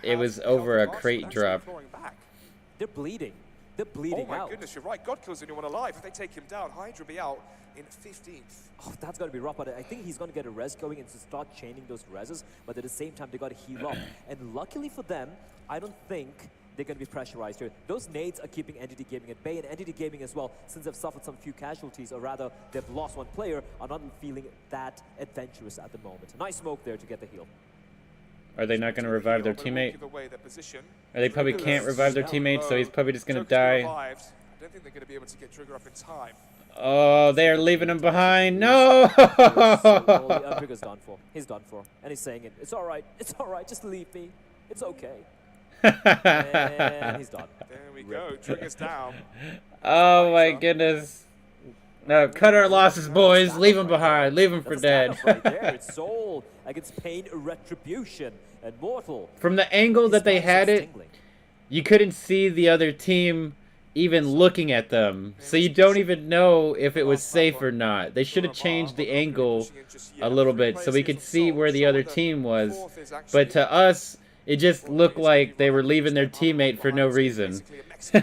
It was over a crate drop. They're bleeding. They're bleeding out. Oh my goodness, you're right. God kills anyone alive. If they take him down, Hydra will be out in 15th. Oh, that's going to be rough, but I think he's going to get a res going and to start chaining those reses, but at the same time, they got to heal up. And luckily for them, I don't think they're going to be pressurized here. Those nades are keeping Entity Gaming at bay, and Entity Gaming as well, since they've suffered some few casualties, or rather, they've lost one player, are not feeling that adventurous at the moment. Nice smoke there to get the heal. Are they not going to revive their teammate? Or they probably can't revive their teammate, so he's probably just going to die. I don't think they're going to be able to get Trigger up in time. Oh, they are leaving him behind. No! Trigger's done for. He's done for. And he's saying it. It's all right. It's all right. Just leave me. It's okay. And he's done. There we go. Trigger's down. Oh, my goodness. No, cut our losses, boys. Leave him behind. Leave him for dead. Right there. It's Soul against Pain, Retribution, and Mortal. From the angle that they had it, you couldn't see the other team even looking at them. So you don't even know if it was safe or not. They should have changed the angle a little bit so we could see where the other team was. But to us, it just looked like they were leaving their teammate for no reason. Just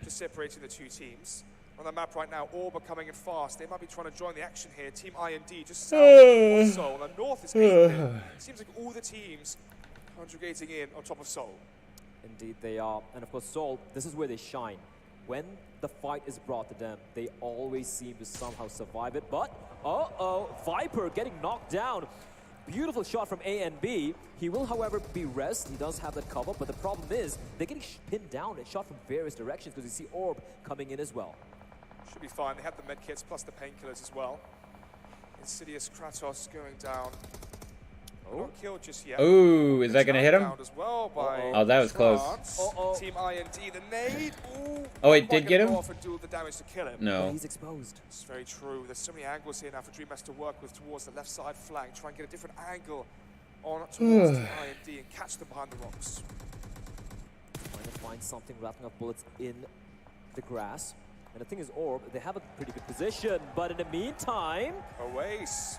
separating the two teams. On the map right now, Orb are coming in fast. They might be trying to join the action here. Team IND just south of Seoul. The north is 8-Bit. Seems like all the teams conjugating in on top of Seoul. Indeed they are. And of course Seoul, this is where they shine. When the fight is brought to them, they always seem to somehow survive it. But, Viper getting knocked down. Beautiful shot from A and B. He will, however, be rest. He does have that cover, but the problem is they're getting pinned down and shot from various directions because you see Orb coming in as well. Should be fine. They have the medkits plus the painkillers as well. Insidious Kratos going down. Not killed just yet. Ooh, is that going to hit him? As well by oh, that was close. Team IND, the nade. Ooh, oh, it did get him? Off and do the damage to kill him. No. He's exposed. It's very true. There's so many angles here now for Dreamers to work with towards the left side flank. Try and get a different angle on towards Team IND and catch them behind the rocks. Trying to find something, wrapping up bullets in the grass. And the thing is, Orb, they have a pretty good position, but in the meantime... Oasis.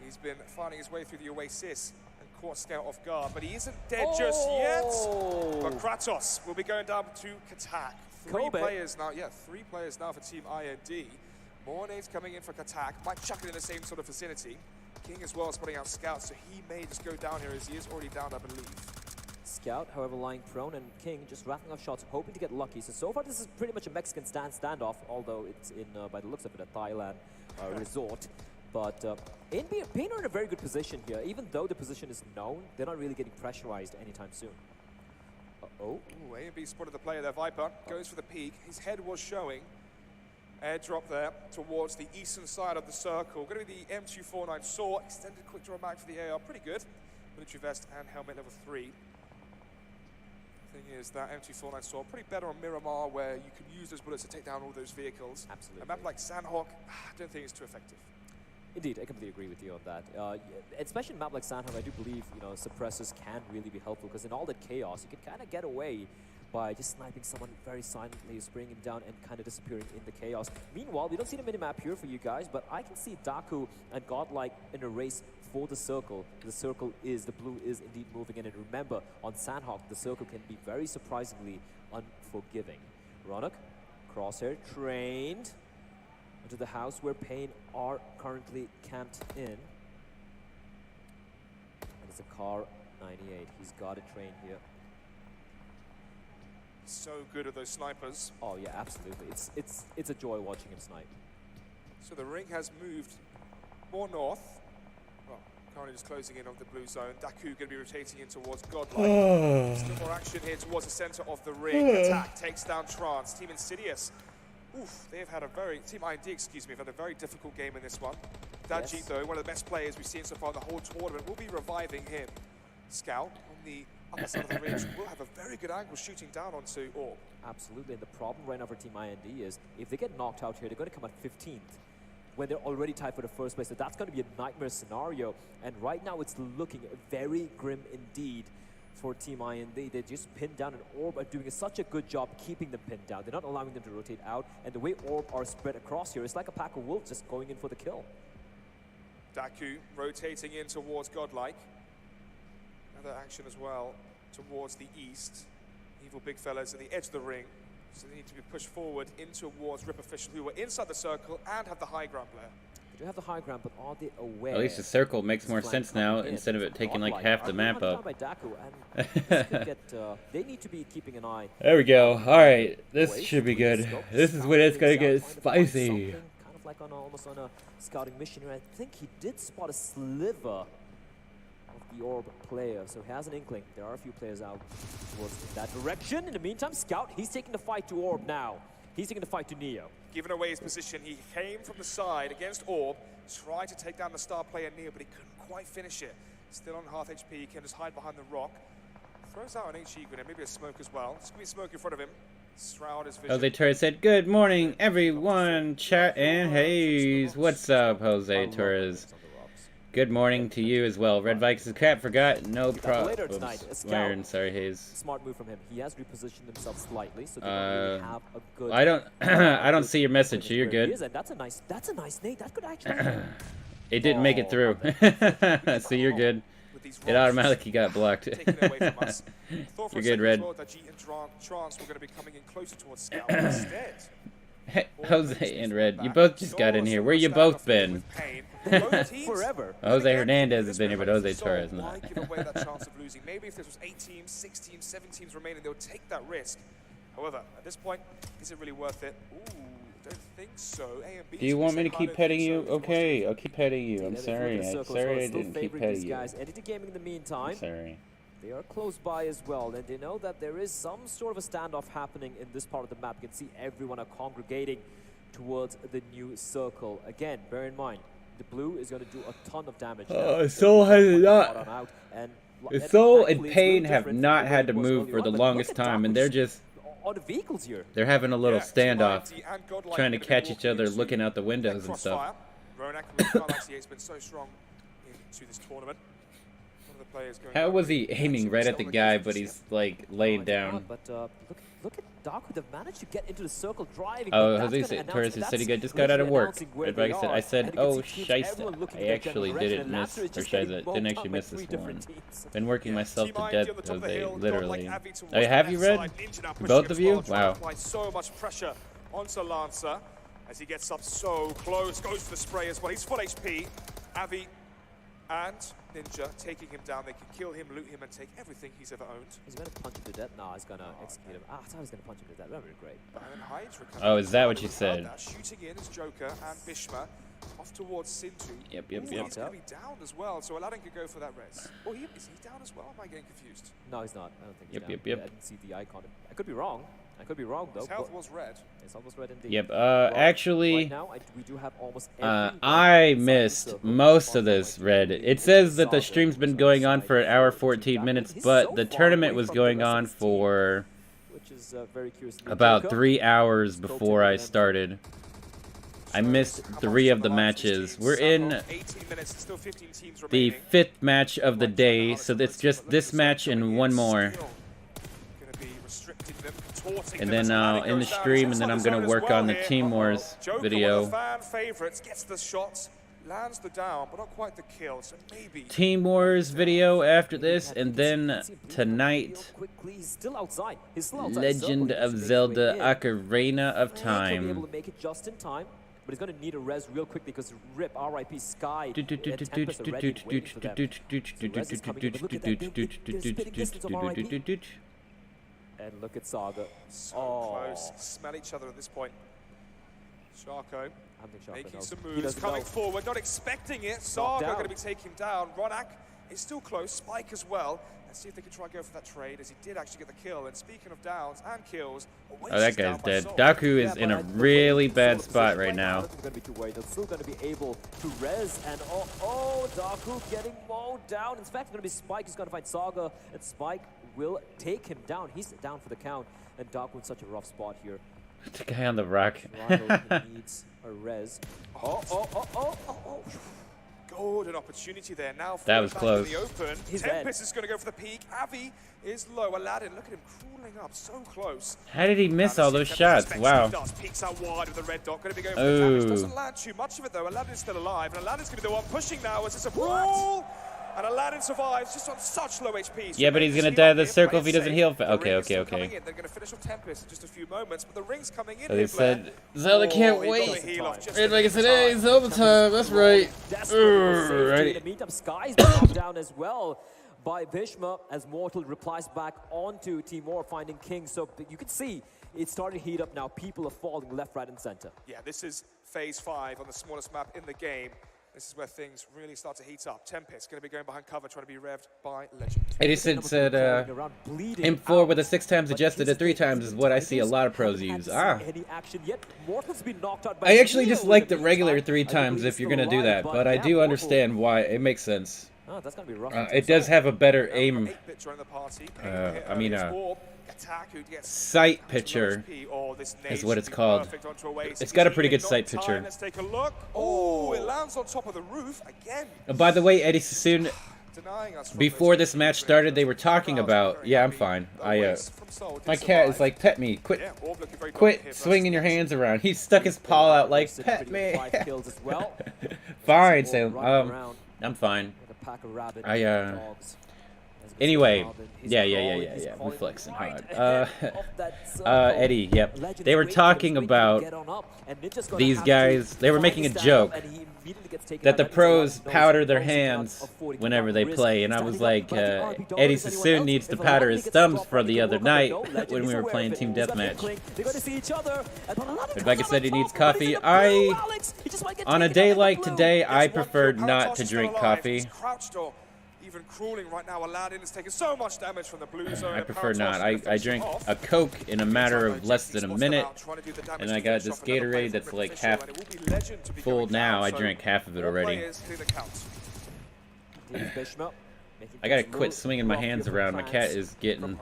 He's been finding his way through the Oasis and caught Scout off guard, but he isn't dead just yet. But Kratos will be going down to Katak. Three players now for Team IND. More nades coming in for Katak. Might chuck it in the same sort of vicinity. King as well is putting out Scout, so he may just go down here as he is already down, I believe. Scout, however, lying prone, and King just rattling off shots, hoping to get lucky. So far, this is pretty much a Mexican standoff, although it's in, by the looks of it, a Thailand resort. But Pain are in a very good position here. Even though the position is known, they're not really getting pressurized anytime soon. Uh-oh. Ooh, A&B spotted the player there. Viper goes for the peak. His head was showing. Airdrop there towards the eastern side of the circle. Going to be the M249 SAW. Extended quick draw mag for the AR. Pretty good. Military vest and helmet level 3. Thing is that M249 SAW pretty better on Miramar, where you can use those bullets to take down all those vehicles. Absolutely. A map like Sandhawk, I don't think it's too effective. Indeed, I completely agree with you on that. Especially in a map like Sandhawk, I do believe suppressors can really be helpful, because in all that chaos, you can kind of get away by just sniping someone very silently, spraying him down, and kind of disappearing in the chaos. Meanwhile, we don't see the minimap here for you guys, but I can see Daku and Godlike in a race for the circle. The blue is indeed moving in, and remember, on Sandhawk, the circle can be very surprisingly unforgiving. Ronak, Crosshair, trained into the house where Pain are currently camped in. And it's a car 98. He's got a train here. So good at those snipers. Oh yeah, absolutely. It's a joy watching him snipe. So the ring has moved more north. Well, currently just closing in on the blue zone. Daku going to be rotating in towards Godlike. Still more action here towards the center of the ring. Attack takes down Trance. Team Insidious. Oof, they've had a very, Team ID, excuse me, have had a very difficult game in this one. Dajit, though, one of the best players we've seen so far in the whole tournament, will be reviving him. Scout on the upper side of the ridge will have a very good angle shooting down onto Orb. Absolutely, and the problem right now for Team IND is if they get knocked out here, they're going to come at 15th when they're already tied for the first place. So that's going to be a nightmare scenario. And right now it's looking very grim indeed for Team IND. They just pinned down, and Orb are doing such a good job keeping them pinned down. They're not allowing them to rotate out. And the way Orb are spread across here, it's like a pack of wolves just going in for the kill. Daku rotating in towards Godlike. Another action as well towards the east. Evil big fellas at the edge of the ring. So they need to be pushed forward in towards Rip Official, who are inside the circle and have the high ground player. They do have the high ground, but are they aware? At least the circle makes more sense now, instead of it taking like half the map up. They need to be keeping an eye. There we go. Alright, this should be good. This is when it's gonna get spicy. Kind of like almost on a scouting mission here. I think he did spot a sliver of the Orb player, so he has an inkling. There are a few players out towards that direction. In the meantime, Scout, he's taking the fight to Orb now. He's taking the fight to Neo. Given away his position, he came from the side against Orb, tried to take down the star player Neo, but he couldn't quite finish it. Still on half HP, he can just hide behind the rock. Throws out an HE grenade, maybe a smoke as well. There's going to be smoke in front of him. Shroud his vision. Jose Torres said, "Good morning, everyone. Chat and Haze. What's up, Jose Torres? Good morning to you as well. Red Vikes is crap. Forgot. No problem. Sorry, Haze. Smart move from him. He has repositioned himself slightly, so they don't really have a good. I don't. I don't see your message. So you're good. That's a nice nade. That could actually. It didn't make it through. So you're good. It automatically got blocked. You're good, Red. Jose and Red, you both just got in here. Where you both been? Forever. Jose Hernandez has been here, but Jose Torres not. Maybe if there was 8 teams, 6 teams, 7 teams remaining, they'll take that risk. However, at this point, is it really worth it? Ooh, don't think so. Do you want me to keep petting you? Okay, I'll keep petting you. I'm sorry. I'm sorry I didn't keep petting you. Entity Gaming in the meantime. I'm sorry. They are close by as well, and they know that there is some sort of a standoff happening in this part of the map. You can see everyone are congregating towards the new circle. Again, bear in mind, the blue is going to do a ton of damage. Soul has not. Soul and Pain have not had to move for the longest time, and they're just. All the vehicles here. They're having a little standoff, trying to catch each other, looking out the windows and stuff. It's been so strong into this tournament. How was he aiming right at the guy, but he's like laying down? But look look at Darko. They've managed to get into the circle driving. Oh, Jose said, Torres said he just got out of work. I said, oh, Shiza. I actually didn't miss, or Shiza, didn't actually miss this one. Been working myself to death, Jose, literally. Oh, have you read? Both of you? Wow. So much pressure onto Lancer as he gets up so close, goes for the spray as well. He's full HP. Avi and Ninja taking him down. They can kill him, loot him, and take everything he's ever owned. He's going to punch him to death. No, he's going to execute him. I thought he was going to punch him to death. That would be great. Oh, is that what you said? Shooting in is Joker and Bishma off towards Sintu. Yep. He's going to be down as well, so Aladdin could go for that res. Oh, is he down as well? Am I getting confused? No, he's not. I don't think he's down. Yep. I didn't see the icon. I could be wrong. Though. His health was red. It's almost red indeed. Yep. Actually, right now, we do have almost I missed most of this red. It says that the stream's been going on for 1 hour 14 minutes, but the tournament was going on for about 3 hours before I started. I missed 3 of the matches. We're in the 5th match of the day, so it's just this match and one more. And then in the stream, and then I'm gonna work on the Team Wars video. Gets the shots, lands the down, but not quite the kill. So maybe Team Wars video after this, and then tonight, Legend of Zelda: Ocarina of Time. But he's going to need a res real quickly because RIP, RIP, Sky, and Tempest are ready, waiting for them. The res is coming in, but look at that, they're spitting distance on RIP. And look at Saga. So close. Smell each other at this point. Sharko making some moves, coming forward, not expecting it. Saga going to be taking him down. Ronak is still close. Spike as well. Let's see if they can try and go for that trade, as he did actually get the kill. And speaking of downs and kills, oh, that guy's dead. Daku is in a really bad spot right now. They're still going to be able to res, and Daku getting mowed down. In fact, it's going to be Spike who's going to find Saga, and Spike will take him down. He's down for the count, and Daku in such a rough spot here. The guy on the rock. Needs a res. Golden opportunity there. Now that was close. In the open. Tempest is going to go for the peak. Avi is low. Aladdin, look at him crawling up so close. How did he miss all those shots? Wow. Peeks out wide with the red dot. Going to be going for the damage. Doesn't land too much of it though. Aladdin's still alive, and Aladdin's going to be the one pushing now as it's a brawl. And Aladdin survives just on such low HP. So yeah, but he's gonna die in the circle if he doesn't heal. Okay. They're gonna finish off Tempest in just a few moments, but the ring's coming in. So they said Zelda can't wait. And like I said, hey, Zelda time. That's right. Right. Meet up. Sky's knocked down as well by Bhishma as Mortal replies back onto Timur, finding King. So you can see it's starting to heat up now. People are falling left, right, and center. Yeah, this is phase 5 on the smallest map in the game. This is where things really start to heat up. Tempest going to be going behind cover, trying to be revved by Legend. Edison said, M4 with a 6 times adjusted to 3 times is what I see a lot of pros use. I actually just like the regular 3 times if you're going to do that, but I do understand why. It makes sense. It does have a better aim. Sight picture is what it's called. It's got a pretty good sight picture. Let's take a look. Oh, it lands on top of the roof again. By the way, Eddie Sassoon, before this match started, they were talking about. Yeah, I'm fine. My cat is like, pet me. Quit swinging your hands around. He stuck his paw out like, pet me. Fine, Salem. I'm fine. Anyway, yeah, we're flexing hard. Eddie, yep. They were talking about these guys. They were making a joke that the pros powder their hands whenever they play, and I was like, Eddie Sassoon needs to powder his thumbs for the other night when we were playing Team Deathmatch. Rebecca said he needs coffee. On a day like today, I prefer not to drink coffee. Even crawling right now, Aladdin is taking so much damage from the blue zone. I prefer not. I drank a Coke in a matter of less than a minute, and I got this Gatorade that's like half full now. I drank half of it already. I gotta quit swinging my hands around. My cat is getting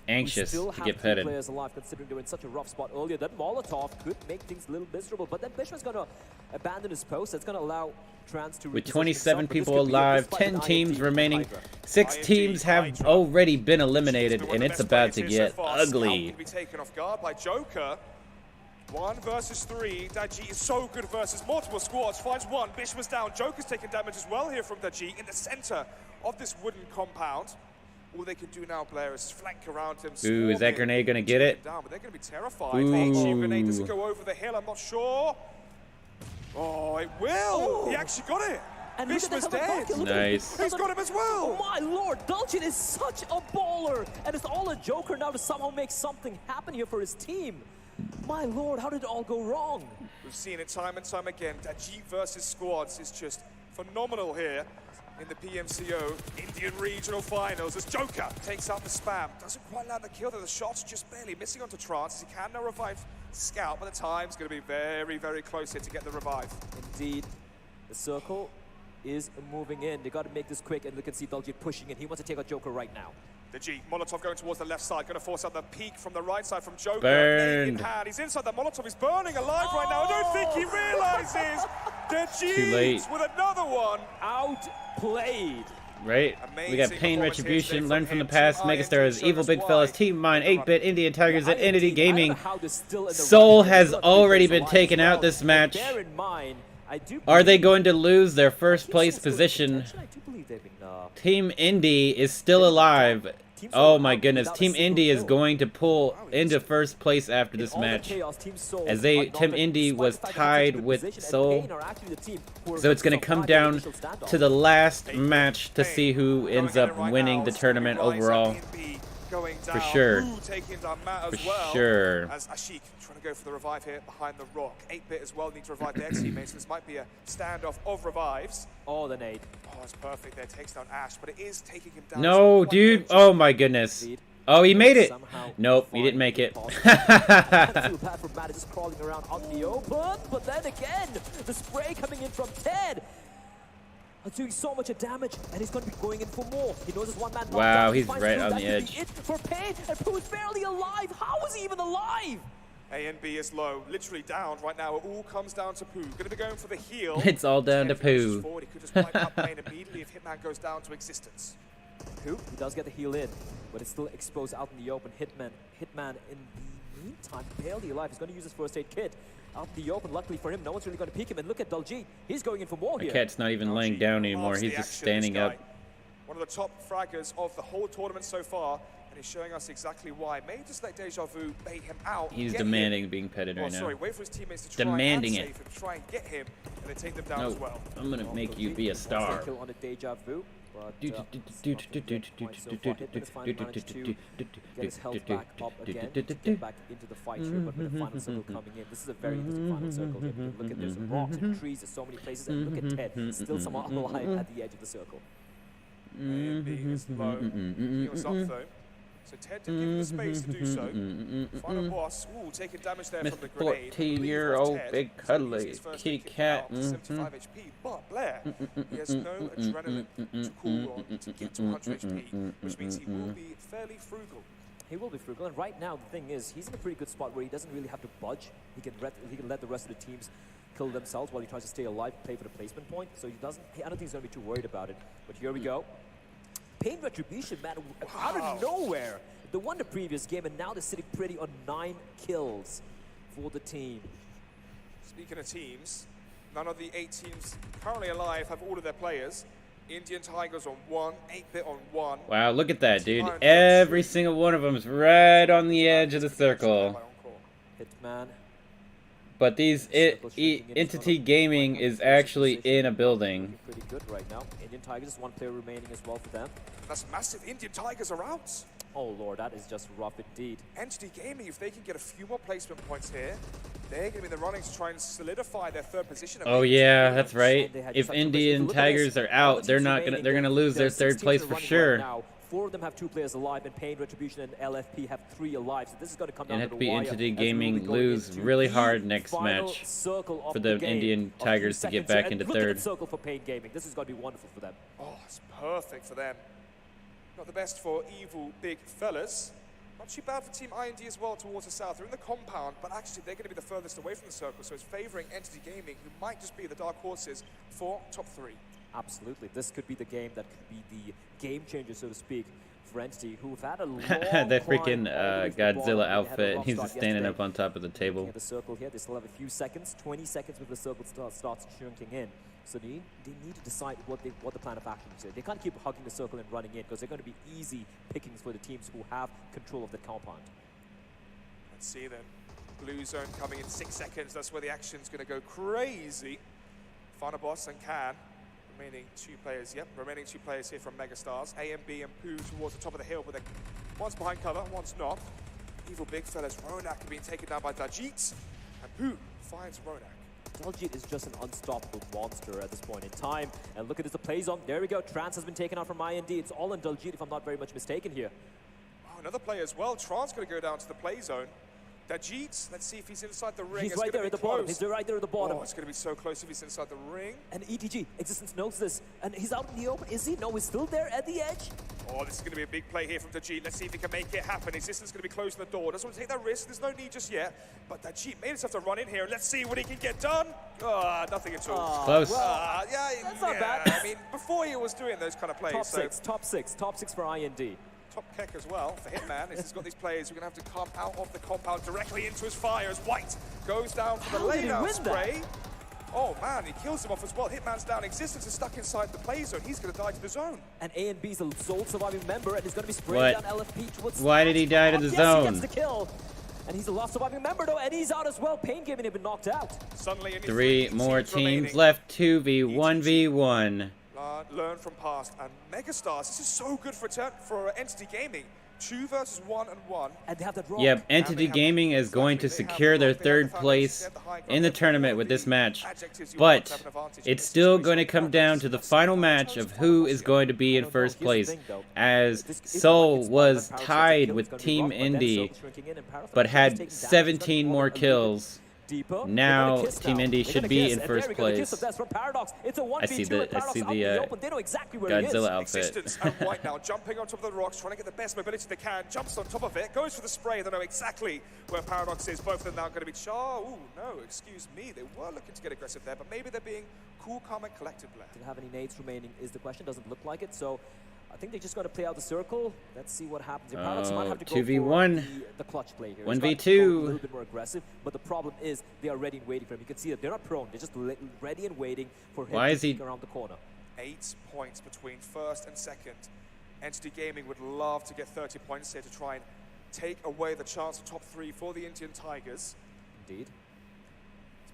anxious to get petted. Players alive, considering they were in such a rough spot earlier. That Molotov could make things a little miserable, but then Bishop's gonna abandon his post. That's gonna allow Trans to with 27 people alive, 10 teams remaining. 6 teams have already been eliminated, and it's about to get ugly. Be taken off guard by Joker. 1 versus 3. Daji is so good versus multiple squads. Finds one. Bishop was down. Joker's taking damage as well here from Daji in the center of this wooden compound. All they can do now, Blair, is flank around him. Ooh, is that grenade gonna get it? Down, but they're gonna be terrified. HE grenade doesn't go over the hill. I'm not sure. Oh, it will. Oh. He actually got it. And Bishop's dead. Nice. He's got him as well. Oh my lord, Dulcin is such a baller, and it's all a Joker now to somehow make something happen here for his team. My lord, how did it all go wrong? We've seen it time and time again. Daji versus squads is just phenomenal here in the PMCO Indian Regional Finals as Joker takes out the spam. Doesn't quite land the kill, though the shot's just barely missing onto Trance. He can now revive Scout, but the time's going to be very, very close here to get the revive. Indeed. The circle is moving in. They got to make this quick, and look and see Daljit pushing in. He wants to take out Joker right now. The G, Molotov going towards the left side, going to force out the peek from the right side from Joker. Burned. In hand. He's inside the Molotov, he's burning alive right now. I don't think he realizes the G with another one. Outplayed. Right? We got Pain Retribution, Learn from the Past, Megastars, Evil Big Fellas, Team Mine, 8-Bit, Indian Tigers, and Entity Gaming. Soul has already been taken out this match. Are they going to lose their first place position? Team Indy is still alive. Oh my goodness, Team Indy is going to pull into first place after this match, as Team Indy was tied with Soul. So it's going to come down to the last match to see who ends up winning the tournament overall. For sure. For sure. As Ashik trying to go for the revive here behind the rock. 8-Bit as well need to revive their teammates. So this might be a standoff of revives. Oh, the nade. Oh, it's perfect there. Takes down Ash, but it is taking him down. No, dude. Oh my goodness. Oh, he made it. Nope, he didn't make it. Just crawling around on the open, but then again, the spray coming in from Ted. Doing so much damage, and he's going to be going in for more. He knows it's one man. Wow, he's right on the edge. For Pain, and Pooh is barely alive. How is he even alive? A and B is low, literally down right now. It all comes down to Pooh. Going to be going for the heal. It's all down to Pooh. He could just wipe out Pain immediately if Hitman goes down to existence. Pooh, he does get the heal in, but it's still exposed out in the open. Hitman in the meantime, barely alive. He's going to use his first aid kit. Out the open, luckily for him, no one's really going to peek him. And look at Daljit, he's going in for more here. The cat's not even laying down anymore, he's just standing up. One of the top fraggers of the whole tournament so far, and he's showing us exactly why. Maybe just let Deja Vu bait him out. He's demanding being petted right now. Sorry, wait for his teammates to try demanding and save him, try and get him, and then take them down as well. I'm going to make you be a star. Kill on a Deja Vu. Get his health back up again, get back into the fight here, but with the final circle coming in, this is a very interesting final circle here. Look at there's rocks and trees, there's so many places, and look at Ted, still somehow alive at the edge of the circle. And being as low, he was up though. So Ted did give him the space to do so. Final boss, taking damage there from the grenade. 14-year-old big cuddly kitty cat. 75 HP, but Blair, he has no adrenaline to cool on to get to 100 HP, which means he will be fairly frugal. He will be frugal, and right now the thing is, he's in a pretty good spot where he doesn't really have to budge. He can let the rest of the teams kill themselves while he tries to stay alive, play for the placement point. So I don't think he's going to be too worried about it. But here we go. Pain Retribution, man, out of nowhere. They won the previous game, and now they're sitting pretty on 9 kills for the team. Speaking of teams, none of the 8 teams currently alive have all of their players. Indian Tigers on 1, 8-Bit on 1. Wow, look at that, dude. Every single one of them is right on the edge of the circle. Hitman. But these Entity Gaming is actually in a building. Pretty good right now. Indian Tigers is 1 player remaining as well for them. That's massive. Indian Tigers are out. Oh lord, that is just rough indeed. Entity Gaming, if they can get a few more placement points here, they're going to be in the running to try and solidify their 3rd position. Oh yeah, that's right. If Indian Tigers are out, they're gonna lose their 3rd place for sure. 4 of them have 2 players alive, and Pain, Retribution, and LFP have 3 alive. So this is going to come down to the NFP wire. Entity as we're Gaming really going lose into really the hard next final match circle of for the game Indian of 2 Tigers to get seconds. back And into look at third. the circle for Pain Gaming. This is going to be wonderful for them. Oh, it's perfect for them. Not the best for evil big fellas. Not too bad for Team IND as well towards the south. They're in the compound, but actually they're going to be the furthest away from the circle, so it's favoring Entity Gaming, who might just be the dark horses for top 3. Absolutely. This could be the game that could be the game changer, so to speak, for Entity, who've had a long That freaking Godzilla They had a outfit, rough he's start just standing yesterday. up on top of the table. Looking at the circle here, they still have a few seconds, 20 seconds before the circle starts shrinking in. So they need to decide what the plan of action is. They can't keep hugging the circle and running in, because they're going to be easy pickings for the teams who have control of the compound. Let's see then. Blue zone coming in 6 seconds. That's where the action's going to go crazy. Final boss and Can. Remaining 2 players. Yep, remaining 2 players here from Megastars. A and B and Pooh towards the top of the hill, but they're one's behind cover, one's not. Evil big fellas. Ronak being taken down by Diglette, and Pooh finds Ronak. Diglette is just an unstoppable monster at this point in time. And look at this, the play zone. There we go. Trance has been taken out from IND. It's all on Diglette, if I'm not very much mistaken here. Oh, another player as well. Trance going to go down to the play zone. Diglette, let's see if he's inside the ring. He's It's right there gonna at the be bottom. close. He's right there at the bottom. Oh, it's going to be so close if he's inside the ring. And ETG, Existence knows this. And he's out in the open. Is he? No, he's still there at the edge. Oh, this is going to be a big play here from Diglette. Let's see if he can make it happen. Existence going to be closing the door. Doesn't want to take that risk. There's no need just yet. But Diglette may just have to run in here. Let's see what he can get done. Nothing at all. Close. Well, yeah, that's not bad. I mean, before he was doing those kind of plays. Top six for IND. Top keck as well for Hitman. He's got these players who are going to have to come out of the compound directly into his fire as White goes down for the laydown spray. Oh man, he kills him off as well. Hitman's down. Existence is stuck inside the play zone. He's going to die to the zone. And A and B's a sole surviving member, and he's going to be spraying down LFP towards. Why did he die to the zone? He gets the kill. And he's the last surviving member though, and he's out as well. Pain Gaming have been knocked out. Suddenly, 3 more teams left. 2v1v1. Learn from past. And Megastars, this is so good for Entity Gaming. 2 versus 1 and 1. And they have that rock. Yep, Entity Gaming is going to secure their 3rd place in the tournament with this match. But it's still going to come down to the final match of who is going to be in 1st place, as Seoul was tied with Team Indy, but had 17 more kills. Now Team Indy should be in 1st place. I see the Godzilla outfit. Existence and White now jumping on top of the rocks, trying to get the best mobility they can. Jumps on top of it, goes for the spray. They know exactly where Paradox is. Both of them now going to be ooh, no, excuse me. They were looking to get aggressive there, but maybe they're being cool, calm, and collected. Do they have any nades remaining is the question. Doesn't look like it. So I think they just got to play out the circle. Let's see what happens. Paradox might have to go 2v1. for the clutch play here. 1v2. A little bit more aggressive, but the problem is they are ready and waiting for him. You can see that they're not prone. They're just ready and waiting for him to peek around the corner. 8 points between 1st and 2nd. Entity Gaming would love to get 30 points here to try and take away the chance of top 3 for the Indian Tigers. Indeed.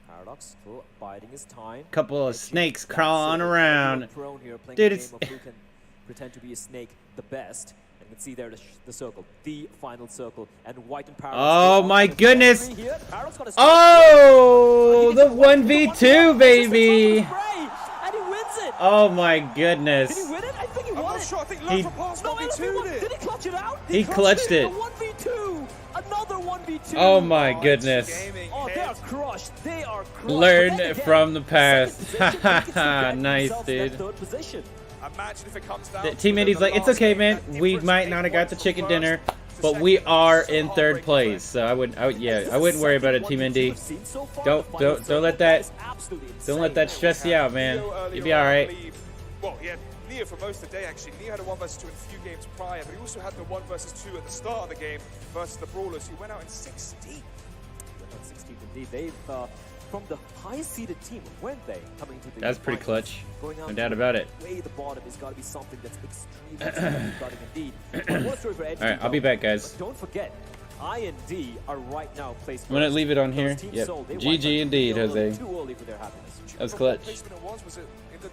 Paradox still biding his time. Couple of snakes crawling around. Dude, it's who can pretend to be a snake the best. And you can see there the circle, the final circle, and White and Paradox. Oh my goodness! Oh, the 1v2, baby! And he wins it! Oh my goodness! Did he win it? I think he won it. Sure. I think Learn from Past 1v2 did. Did he clutch it out? He clutched it. 1v2. Another 1v2. Oh my goodness. Oh, they are crushed. They are crushed. Learn from the past. Haha, nice, dude. Imagine if it comes down Team Indy's like, it's okay, man. We might not have got the chicken dinner, but we are in 3rd place. So I wouldn't worry about it, Team Indy. Don't let that stress you out, man. You'll be all right. Well, he had Neo for most of the day, actually. Neo had a 1 versus 2 in a few games prior, but he also had the 1 versus 2 at the start of the game versus the Brawlers, who went out in 16th. Indeed, they've from the high-seeded team, weren't they? Coming to the That's pretty clutch. Going out No doubt about it. Way the bottom has got to be something that's extremely gutting indeed. All right, I'll be back, guys. But don't forget, IND are right now placed. I'm gonna leave it on here. Yep. GG indeed, Jose. Too early for their happiness. That was clutch.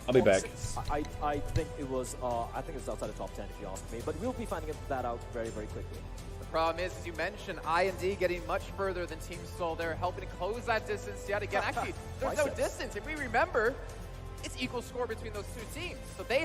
I'll be back. I think it was. I think it's outside the top 10 if you ask me. But we'll be finding that out very, very quickly. The problem is, as you mentioned, IND getting much further than Team Soul. They're helping to close that distance yet again. Actually, there's no distance. If we remember, it's equal score between those two teams. So they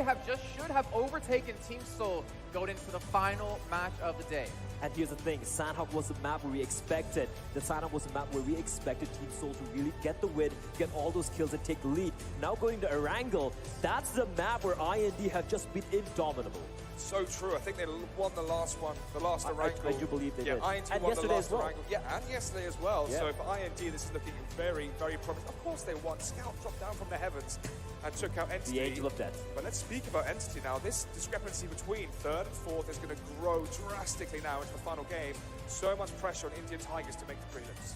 should have overtaken Team Seoul going into the final match of the day. And here's the thing, Sandhawk was the map where we expected. The Sandhawk was the map where we expected Team Seoul to really get the win, get all those kills and take the lead. Now going to Erangel, that's the map where IND have just been indomitable. So true. I think they won the last one, the last Erangel. I do believe they did. IND and won yesterday the last as well. Erangel. Yeah, and yesterday as well. Yeah. So for IND, this is looking very, very promising. Of course they won. Scout dropped down from the heavens and took out Entity. The Angel of Death. But let's speak about Entity now. This discrepancy between third and fourth is going to grow drastically now into the final game. So much pressure on Indian Tigers to make the prelims.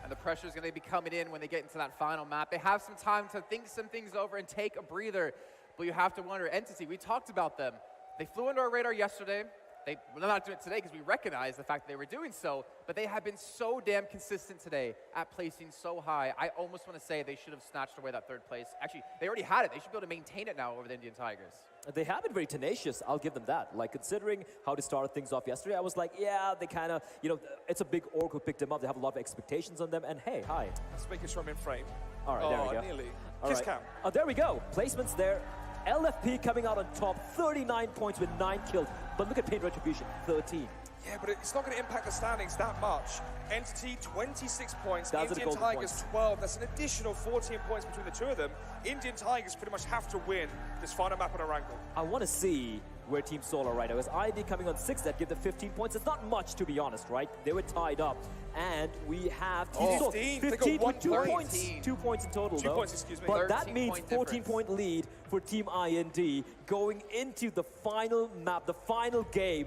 And the pressure is going to be coming in when they get into that final map. They have some time to think some things over and take a breather. But you have to wonder, Entity, we talked about them. They flew under our radar yesterday. They're not doing it today because we recognize the fact that they were doing so, but they have been so damn consistent today at placing so high. I almost want to say they should have snatched away that third place. Actually, they already had it. They should be able to maintain it now over the Indian Tigers. They have been very tenacious, I'll give them that. Like, considering how they started things off yesterday, I was like, yeah, they kind of, you know, it's a big org who picked them up. They have a lot of expectations on them, and hey, hi. Let's make sure I'm in frame. All right, there we go. Nearly. All Kiss right. cam. Oh, there we go. Placements there. LFP coming out on top, 39 points with 9 kills. But look at Pain Retribution, 13. Yeah, but it's not going to impact the standings that much. Entity, 26 points. That's Indian Tigers, 12. That's an additional 14 points between the two of them. Indian Tigers pretty much have to win this final map on Erangel. I want to see where Team Seoul are right now. Because IND coming on 6, that give them 15 points. It's not much, to be honest, right? They were tied up. And we have Team Seoul, 15 with 2 points. 2 points in total, 2 though. points, excuse me. But that means 14-point lead for Team IND going into the final map, the final game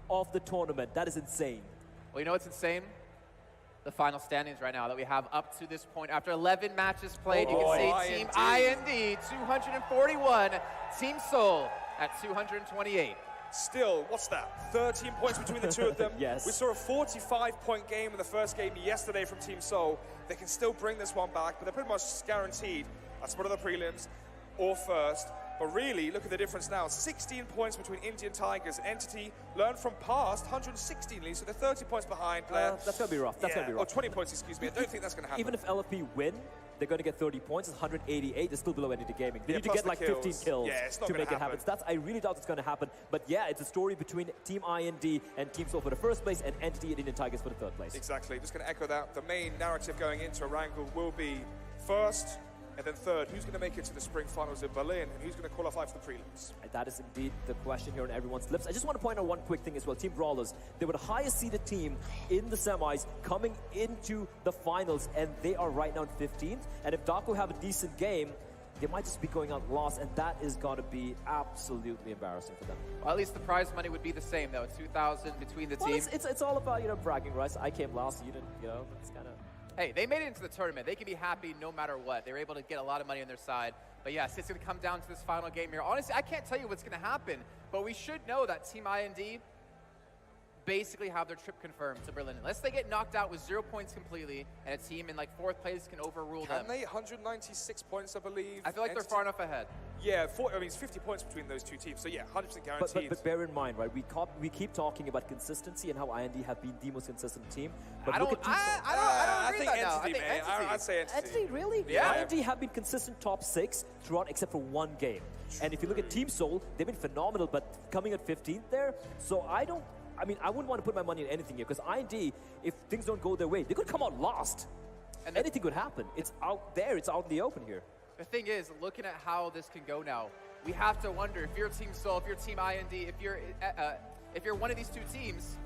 of the tournament. That is insane. Well, you know what's insane? The final standings right now that we have up to this point. After 11 matches played, you can see Team IND 241, Team Seoul at 228. Still, what's that? 13 points between the two of them. Yes. We saw a 45-point game in the first game yesterday from Team Seoul. They can still bring this one back, but they're pretty much guaranteed that's one of the prelims or first. But really, look at the difference now. 16 points between Indian Tigers. Entity learned from past, 116 leads, so they're 30 points behind. Blair. That's going to be rough. That's going to be rough. Oh, 20 points, excuse me. I don't think that's going to happen. Even if LFP win, they're going to get 30 points. It's 188. They're still below Entity Gaming. They need to get like 15 kills to make it happen. I really doubt it's going to happen. But yeah, it's a story between Team IND and Team Seoul for the first place and Entity and Indian Tigers for the third place. Exactly. Just going to echo that. The main narrative going into Erangel will be first, and then third, who's going to make it to the spring finals in Berlin, and who's going to qualify for the prelims? That is indeed the question here on everyone's lips. I just want to point out one quick thing as well. Team Brawlers, they were the highest seeded team in the semis coming into the finals, and they are right now in 15th. And if Daco have a decent game, they might just be going out lost, and that is going to be absolutely embarrassing for them. Well, at least the prize money would be the same, though. 2,000 between the teams. It's all about, you know, bragging rights. I came last, you didn't, you know, it's kind of... Hey, they made it into the tournament. They can be happy no matter what. They were able to get a lot of money on their side. But yes, it's going to come down to this final game here. Honestly, I can't tell you what's going to happen, but we should know that Team IND basically have their trip confirmed to Berlin. Unless they get knocked out with 0 points completely, and a team in like 4th place can overrule them. Can they? 196 points, I believe. I feel like they're far enough ahead. Yeah, I mean, it's 50 points between those two teams. So yeah, 100% guaranteed. But bear in mind, right, we keep talking about consistency and how IND have been the most consistent team. But I don't agree with that now. I think Entity. I'd say Entity. Entity, really? Yeah. IND have been consistent top 6 throughout except for one game. And if you look at Team Seoul, they've been phenomenal, but coming at 15th there, so I wouldn't want to put my money on anything here, because IND, if things don't go their way, they could come out lost. And anything could happen. It's out there, it's out in the open here. The thing is, looking at how this can go now, we have to wonder, if you're Team Seoul, if you're Team IND, if you're one of these two teams,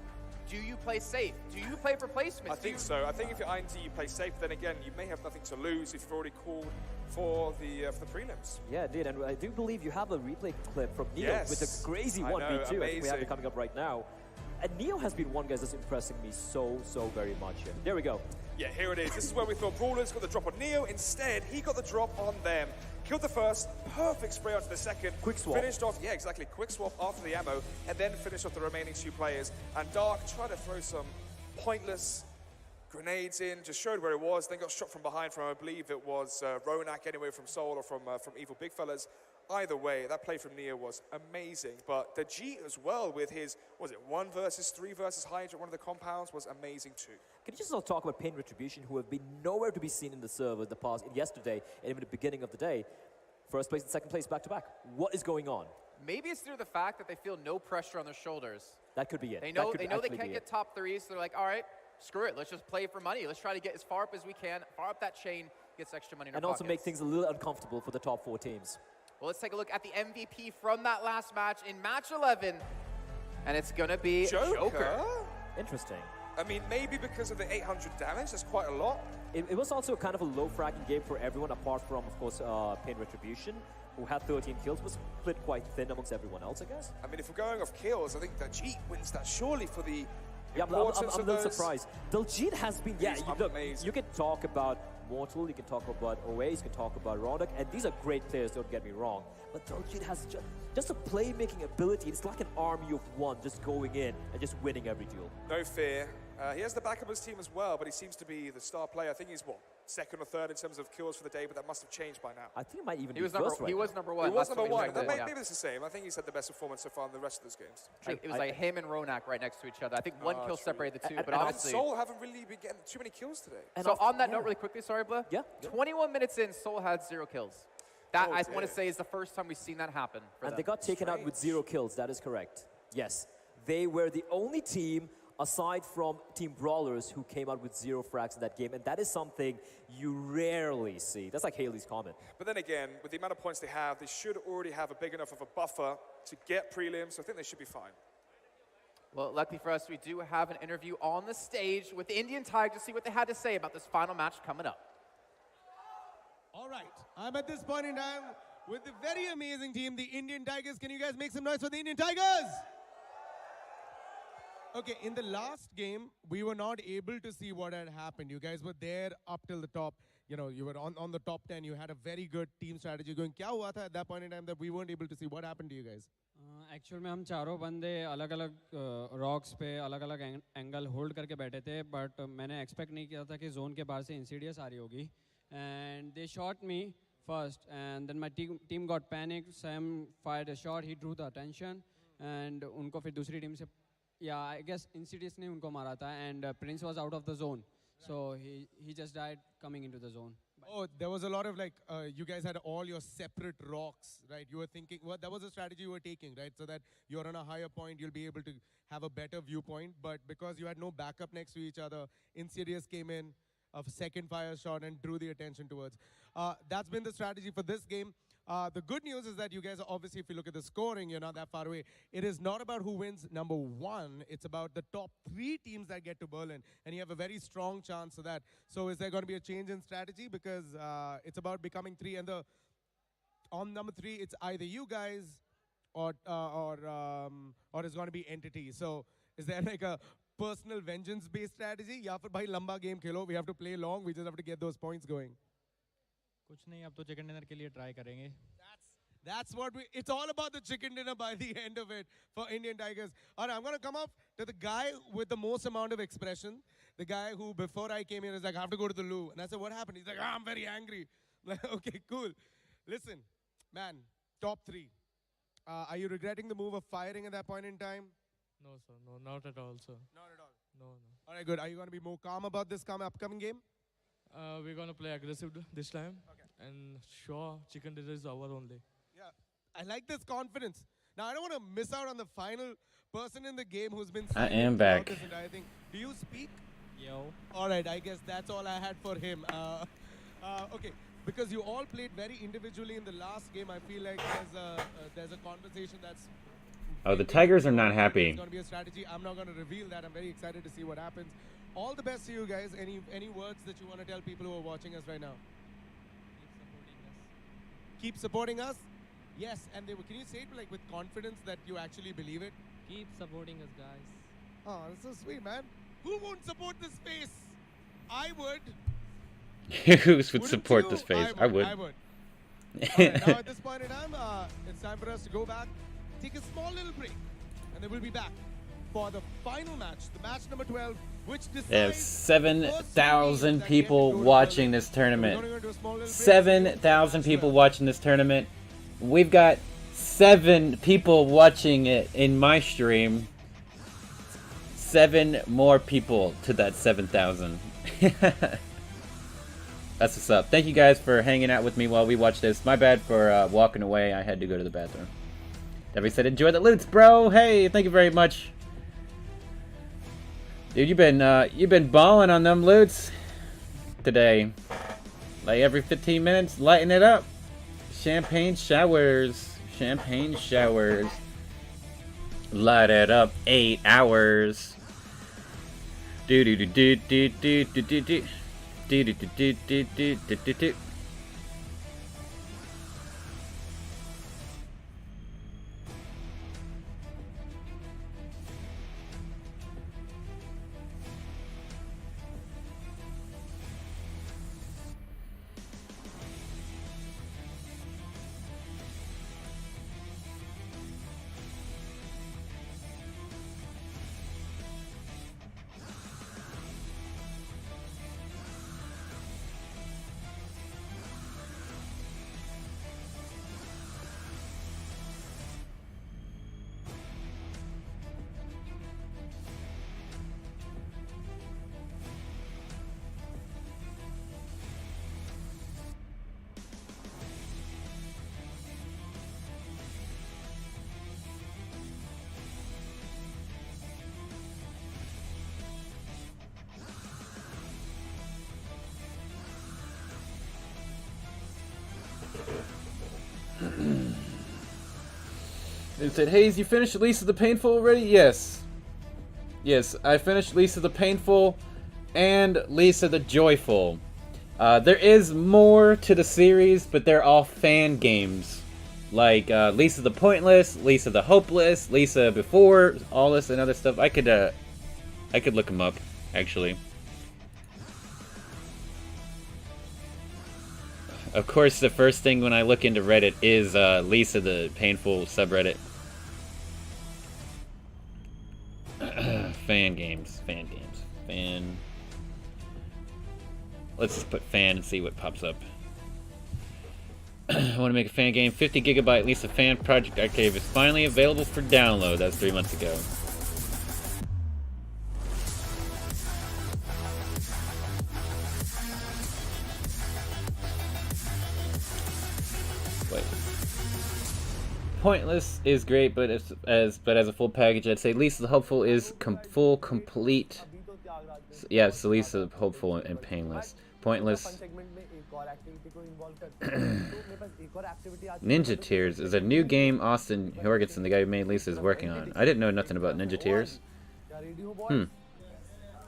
do you play safe? Do you play for placements? I think so. I think if you're IND, you play safe. Then again, you may have nothing to lose if you've already called for the prelims. Yeah, indeed. And I do believe you have a replay clip from Neo with a crazy 1v2. I think we have it coming up right now. And Neo has been one guy that's impressing me so very much here. There we go. Yeah, here it is. This is where we thought Brawlers got the drop on Neo. Instead, he got the drop on them. Killed the first, perfect spray onto the second. Quick swap. Finished off, yeah, exactly. Quick swap after the ammo, and then finished off the remaining 2 players. And Dark tried to throw some pointless grenades in, just showed where it was, then got shot from behind from, I believe it was Ronak anyway from Seoul or from Evil Big Fellas. Either way, that play from Neo was amazing. But the G as well with his, was it 1 versus 3 versus Hydra, one of the compounds, was amazing too. Can you just also talk about Pain Retribution, who have been nowhere to be seen in the server yesterday and even the beginning of the day? first place and second place back to back. What is going on? Maybe it's through the fact that they feel no pressure on their shoulders. That could be it. They know they can't get top 3, so they're like, all right, screw it. Let's just play for money. Let's try to get as far up as we can, far up that chain, gets extra money in our and also pockets. make things a little uncomfortable for the top 4 teams. Well, let's take a look at the MVP from that last match in match 11. And it's going to be Joker. Interesting. I mean, maybe because of the 800 damage, that's quite a lot. It was also kind of a low fragging game for everyone, apart from, of course, Pain Retribution, who had 13 kills, was split quite thin amongst everyone else, I guess. I mean, if we're going off kills, I think Diglette wins that surely for the yeah, I'm a little surprised. Diglette has been, you can talk about Mortal, you can talk about Oaze, you can talk about Roddick, and these are great players, don't get me wrong. But Diglette has just a playmaking ability. It's like an army of one, just going in and just winning every duel. No fear. He has the back of his team as well, but he seems to be the star player. I think he's, what, second or third in terms of kills for the day, but that must have changed by now. I think it might even he was number 1. He was number 1. Yeah. Maybe it's the same. I think he's had the best performance so far in the rest of those games. It was like him and Ronak right next to each other. I think one kill separated the two, but honestly... Soul haven't really been getting too many kills today. So on that note, really quickly, sorry, Blue. Yeah. 21 minutes in, Soul had 0 kills. That, I want to say, is the first time we've seen that happen for them. They got taken out with 0 kills, that is correct. Yes. They were the only team, aside from Team Brawlers, who came out with 0 frags in that game, and that is something you rarely see. That's like Haley's comment. But then again, with the amount of points they have, they should already have a big enough of a buffer to get prelims, so I think they should be fine. Well, luckily for us, we do have an interview on the stage with the Indian Tigers to see what they had to say about this final match coming up. All right, I'm at this point in time with the very amazing team, the Indian Tigers. Can you guys make some noise for the Indian Tigers? Okay, in the last game, we were not able to see what had happened. You guys were there up till the top. You know, you were on the top 10. You had a very good team strategy going. Kya hua tha at that point in time that we weren't able to see? What happened to you guys? Actual में हम चारों बंदे अलग अलग rocks पे अलग अलग angle hold करके बैठे थे बट मैंने एक्सपेक्ट नहीं किया था कि जोन के बाहर से इंसीडियस आ रही होगी and they shot me first and then my team got panic Sam fired a shot he drew the attention and उनको फिर दूसरी टीम से या आई गेस इंसीडियस ने उनको मारा था and Prince was out of the zone so he just died coming into the zone. Oh, there was a lot of like, you guys had all your separate rocks, right? You were thinking, well, that was a strategy you were taking, right? So that you're on a higher point, you'll be able to have a better viewpoint. But because you had no backup next to each other, Insidious came in, a second fire shot and drew the attention towards. That's been the strategy for this game. The good news is that you guys are obviously, if you look at the scoring, you're not that far away. It is not about who wins number 1. It's about the top 3 teams that get to Berlin. And you have a very strong chance of that. So is there going to be a change in strategy? Because it's about becoming 3. And on number 3, it's either you guys or it's going to be Entity. So is there like a personal vengeance-based strategy? Ya fir bhai lamba game khelo. We have to play long. We just have to get those points going. कुछ नहीं अब तो chicken dinner के लिए try करेंगे. That's what it's all about, the chicken dinner by the end of it for Indian Tigers. All right, I'm going to come up to the guy with the most amount of expression. The guy who, before I came here, is like, I have to go to the loo. And I said, what happened? He's like, I'm very angry. I'm like, okay, cool. Listen, man, top 3. Are you regretting the move of firing at that point in time? No, sir. No, not at all, sir. Not at all? No. All right, good. Are you going to be more calm about this upcoming game? We're going to play aggressive this time. Okay. And sure, chicken dinner is our only. Yeah, I like this confidence. Now, I don't want to miss out on the final person in the game who's been I am back. This entire thing. Do you speak? Yo. All right, I guess that's all I had for him. Okay, because you all played very individually in the last game, I feel like there's a conversation that's... Oh, the Tigers are not happy. It's going to be a strategy. I'm not going to reveal that. I'm very excited to see what happens. All the best to you guys. Any words that you want to tell people who are watching us right now? Keep supporting us. Yes, and can you say it like with confidence that you actually believe it? Keep supporting us, guys. Oh, that's so sweet, man. Who won't support this space? I would. Who would support this phase? I would. I would. Right, now at this point in time, it's time for us to go back, take a small little break, and then we'll be back for the final match, the match number 12, which decides... There's 7,000 people watching this tournament. 7,000 people watching this tournament. We've got 7 people watching it in my stream. 7 more people to that 7,000. That's what's up. Thank you guys for hanging out with me while we watch this. My bad for walking away. I had to go to the bathroom. Debbie said, enjoy the loots, bro. Hey, thank you very much. Dude, you've been balling on them loots today. Like every 15 minutes, lighting it up. Champagne showers. Champagne showers. Light it up 8 hours. Do do do do do do do do do. Do do do do do do do do do. It said, Haze, you finished Lisa the Painful already? Yes. Yes, I finished Lisa the Painful and Lisa the Joyful. There is more to the series, but they're all fan games. Like Lisa the Pointless, Lisa the Hopeless, Lisa Before, all this and other stuff. I could look them up, actually. Of course, the first thing when I look into Reddit is Lisa the Painful subreddit. Fan games. Let's just put fan and see what pops up. I want to make a fan game. 50 gigabyte Lisa Fan Project Archive is finally available for download. That was 3 months ago. Wait. Pointless is great, but as a full package, I'd say Lisa the Hopeful is full, complete. Yeah, so Lisa the Hopeful and Painless. Pointless. Ninja Tears is a new game Austin Jorgensen, the guy who made Lisa, is working on. I didn't know nothing about Ninja Tears.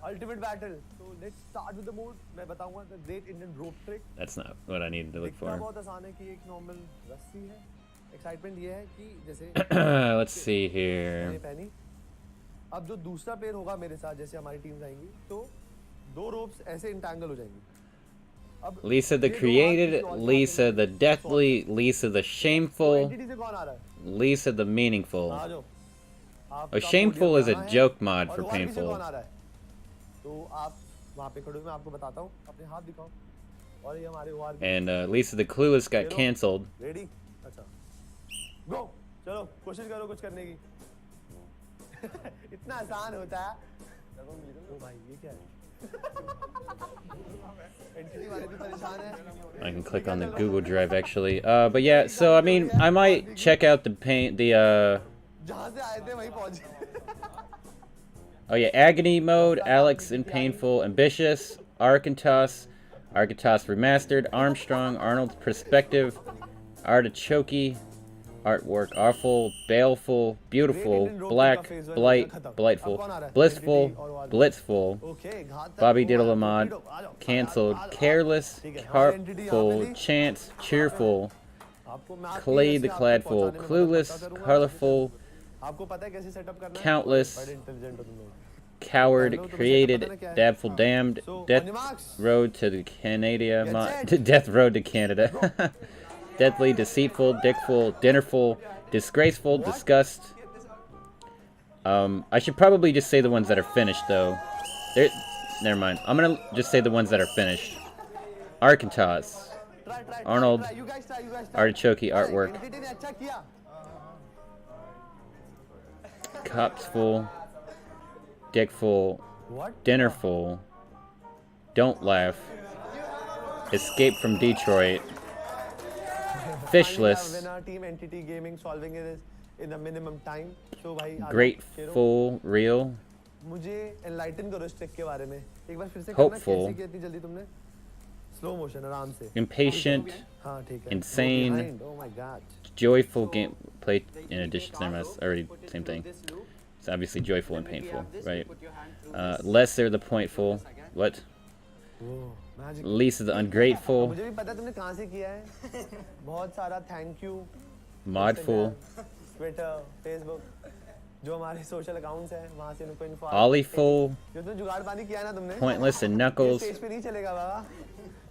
Ultimate battle. So let's start with the mode. मैं बताऊंगा the great Indian rope trick. That's not what I needed to look for. बहुत आसान है कि एक normal रस्सी है. Excitement ये है कि जैसे let's see here. अब जो दूसरा प्लेयर होगा मेरे साथ जैसे हमारी टीम जाएंगी तो दो ropes ऐसे entangle हो जाएंगी. Lisa the Created, Lisa the Deathly, Lisa the Shameful, Lisa the Meaningful. Oh, Shameful is a joke mod for Painful. And Lisa the Clueless got cancelled. Ready? Go. चलो कोशिश करो कुछ करने की. इतना आसान होता है. ओ भाई ये क्या है? I can click on the Google Drive actually. But yeah, so I mean, I might check out Oh yeah, Agony Mode, Alex and Painful, Ambitious, Arkansas Remastered, Armstrong, Arnold's Perspective, Artichoke, Artwork, Awful, Baleful, Beautiful, Black, Blightful, Blissful, Blitzful, Bobby Diddle-a-mod, Cancelled, Careless, Heartful, Chance, Cheerful, Clay the Cladful, Clueless, Colorful, Countless, Coward, Created, Dabful Damned, Death Road to Canada, Death Road to Canada. Deadly, Deceitful, Dickful, Dinnerful, Disgraceful, Disgust. I should probably just say the ones that are finished, though. Never mind. I'm gonna just say the ones that are finished. Arkansas, Arnold, Artichoke Artwork, Copsful, Dickful, Dinnerful, Don't Laugh, Escape from Detroit. Fishless. Winner, team entity gaming solving it in a minimum time. So भाई Grateful, real. मुझे enlighten करो इस trick के बारे में. एक बार फिर से Hopeful. कैसे किया इतनी जल्दी तुमने? Slow motion आराम से. Impatient. हाँ ठीक है. Insane. Oh my god. Joyful gameplay in addition to that's already same thing. It's obviously joyful and painful, right? Lesser the pointful. What? Least of the ungrateful. मुझे भी पता तुमने कहाँ से किया है. बहुत सारा thank you. Modful. Twitter, Facebook. जो हमारे social accounts हैं वहाँ से उनको info. Ollyful. जो तुम जुगाड़ पानी किया ना तुमने. Pointless and knuckles. स्टेज पे नहीं चलेगा बाबा.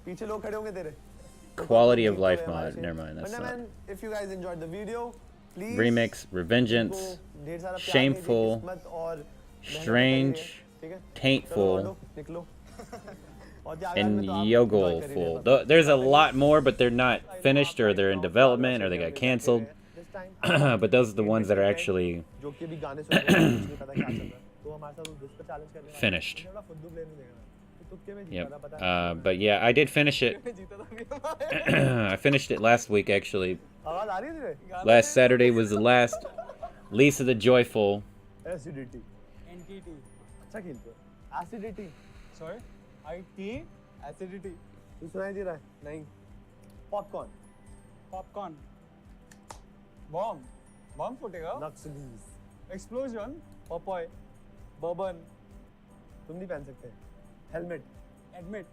पीछे लोग खड़े होंगे तेरे. Quality of life mod. Never mind. That's not. Man, if you guys enjoyed the video, please. Remix. Revengeance. Shameful. Strange. Taintful. And Yogolful. There's a lot more, but they're not finished, or they're in development, or they got canceled. But those are the ones that are actually finished. Yep. But yeah, I did finish it. I finished it last week, actually. Last Saturday was the last. Least of the joyful. Acidity. NTT. अच्छा खेलते हो. Acidity. Sorry. IT. Acidity. तू सुनाई दे रहा है? नहीं. Popcorn. Popcorn. Bomb. Bomb फूटेगा? Naxalis. Explosion. Popeye. Bourbon. तुम नहीं पहन सकते. Helmet. Admit.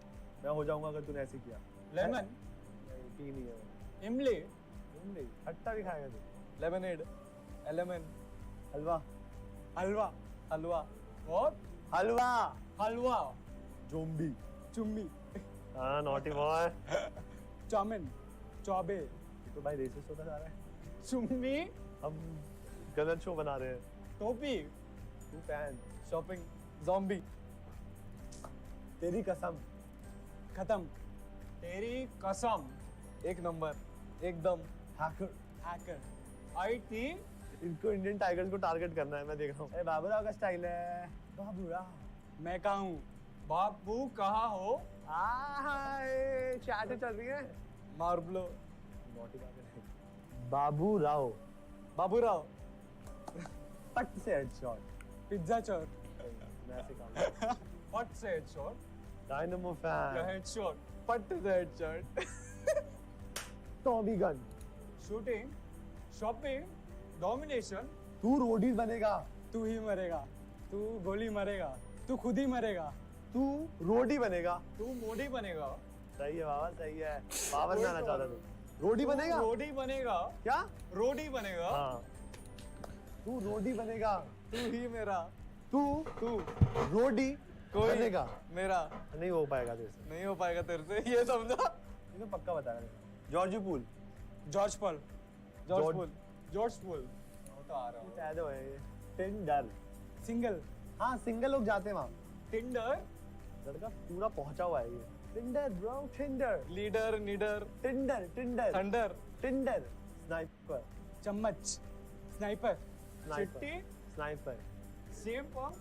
मैं हो जाऊंगा अगर तूने ऐसे किया. Lemon. नहीं पी नहीं है. Imli. Imli. खट्टा भी खाएगा तू. Lemonade. Element. Halwa. Halwa. Halwa. What? Halwa. Halwa. Zombie. Chumbi. हाँ naughty boy. चाउमिन. चौबे. ये तो भाई रेसिस्ट होता जा रहा है. चुम्बी. हम गलत शो बना रहे हैं. टोपी. तू फैन. शॉपिंग. Zombie. तेरी कसम. खत्म. तेरी कसम. एक नंबर. एकदम. हैकर. हैकर. IT. इनको इंडियन टाइगर्स को टारगेट करना है, मैं देख रहा हूँ. बाबूराव का स्टाइल है. बाबूराव. मैं कहाँ हूँ? बाबू कहाँ हो? चैट चल रही है. मार्बलो. बाबू राव. बाबू राव. पट से हेडशॉट. पिज्जा चोर. मैं ऐसे काम. पट से हेडशॉट. Dynamo fan. हेडशॉट. पट से headshot. Tommy gun. Shooting. Shopping. Domination. तू रोडीज बनेगा. तू ही मरेगा. तू गोली मरेगा. तू खुद ही मरेगा. तू रोडी बनेगा. तू मोडी बनेगा. सही है बाबा, सही है. बाबा बनाना चाहता तू. रोडी बनेगा. रोडी बनेगा. क्या? रोडी बनेगा. हाँ. तू रोडी बनेगा. तू ही मेरा. तू रोडी बनेगा. मेरा. नहीं हो पाएगा तेरे से. नहीं हो पाएगा तेरे से. ये समझा? ये तो पक्का बताया. George pool. George Paul. George pool. George pool. तो आ रहा हूँ. पैदा हुए. टिंडर. सिंगल. हाँ सिंगल लोग जाते हैं वहाँ. टिंडर. लड़का पूरा पहुँचा हुआ है ये. Tinder bro. टिंडर. लीडर. नीडर. Tinder. Tinder. Thunder. Tinder. Sniper. चम्मच. स्नाइपर. चिट्टी. स्नाइपर. Same pump.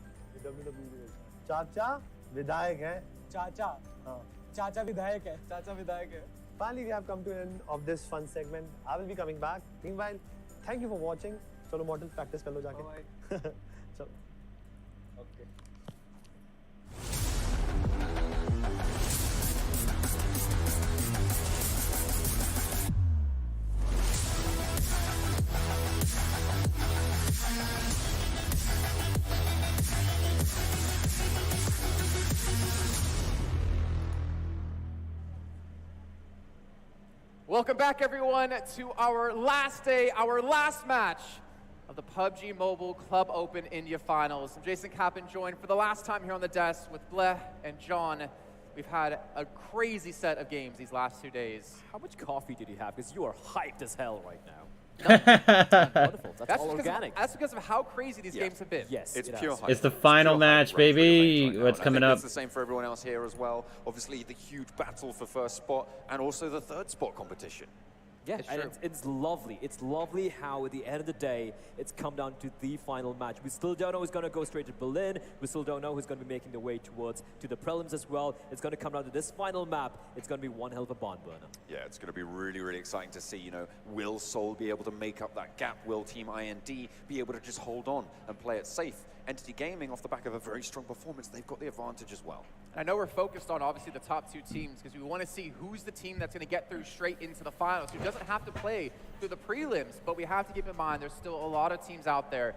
चाचा विधायक है. चाचा. हाँ. चाचा विधायक है. चाचा विधायक है. Finally, we have come to an end of this fun segment. I will be coming back. Meanwhile, thank you for watching. चलो मॉडल प्रैक्टिस कर लो जाके. चलो. Okay. Welcome back, everyone, to our last day, our last match of the PUBG Mobile Club Open India Finals. I'm Jason Kappen, joined for the last time here on the desk with Bleh and John. We've had a crazy set of games these last 2 days. How much coffee did you have? Because you are hyped as hell right now. Wonderful. That's all organic. That's because of how crazy these games have been. Yes, it's pure hype. It's the final match, baby. Right What's coming up? It's the same for everyone else here as well. Obviously, the huge battle for first spot and also the third spot competition. Yeah, and it's lovely. It's lovely how at the end of the day, it's come down to the final match. We still don't know who's going to go straight to Berlin. We still don't know who's going to be making their way towards to the prelims as well. It's going to come down to this final map. It's going to be one hell of a barn burner. Yeah, it's going to be really, really exciting to see, you know, will Seoul be able to make up that gap? Will Team IND be able to just hold on and play it safe? Entity Gaming, off the back of a very strong performance, they've got the advantage as well. I know we're focused on, obviously, the top 2 teams because we want to see who's the team that's going to get through straight into the finals, who doesn't have to play through the prelims, but we have to keep in mind there's still a lot of teams out there.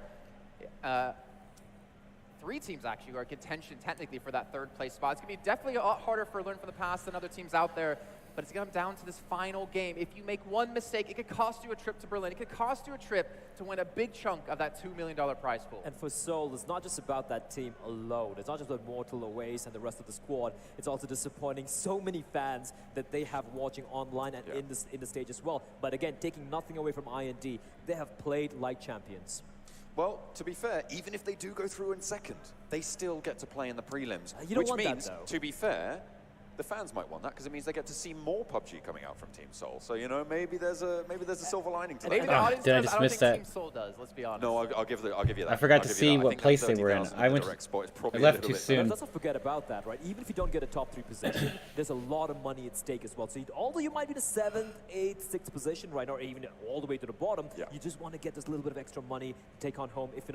3 teams, actually, who are in contention, technically, for that 3rd place spot. It's going to be definitely a lot harder for Learn from the Past than other teams out there, but it's going to come down to this final game. If you make one mistake, it could cost you a trip to Berlin. It could cost you a trip to win a big chunk of that $2 million prize pool. And for Seoul, it's not just about that team alone. It's not just about Mortal Aways and the rest of the squad. It's also disappointing so many fans that they have watching online and in the stage as well. But again, taking nothing away from IND, they have played like champions. Well, to be fair, even if they do go through in 2nd, they still get to play in the prelims. You don't which want means, that, though. to be fair, the fans might want that because it means they get to see more PUBG coming out from Team Seoul. So, you know, maybe there's a silver lining to that. Maybe the audience did I does. just I don't miss think that? Team Soul does, let's be honest. No, I'll give you that. I forgot I'll to give see you that. I what think place that they were in. 30,000 I went. direct spot is probably I left a little too bit soon. Let's not forget about that, right? Even if you don't get a top 3 position, there's a lot of money at stake as well. So although you might be the 7th, 8th, 6th position right now, or even all the way to the bottom, you just want to get this little bit of extra money to take on home if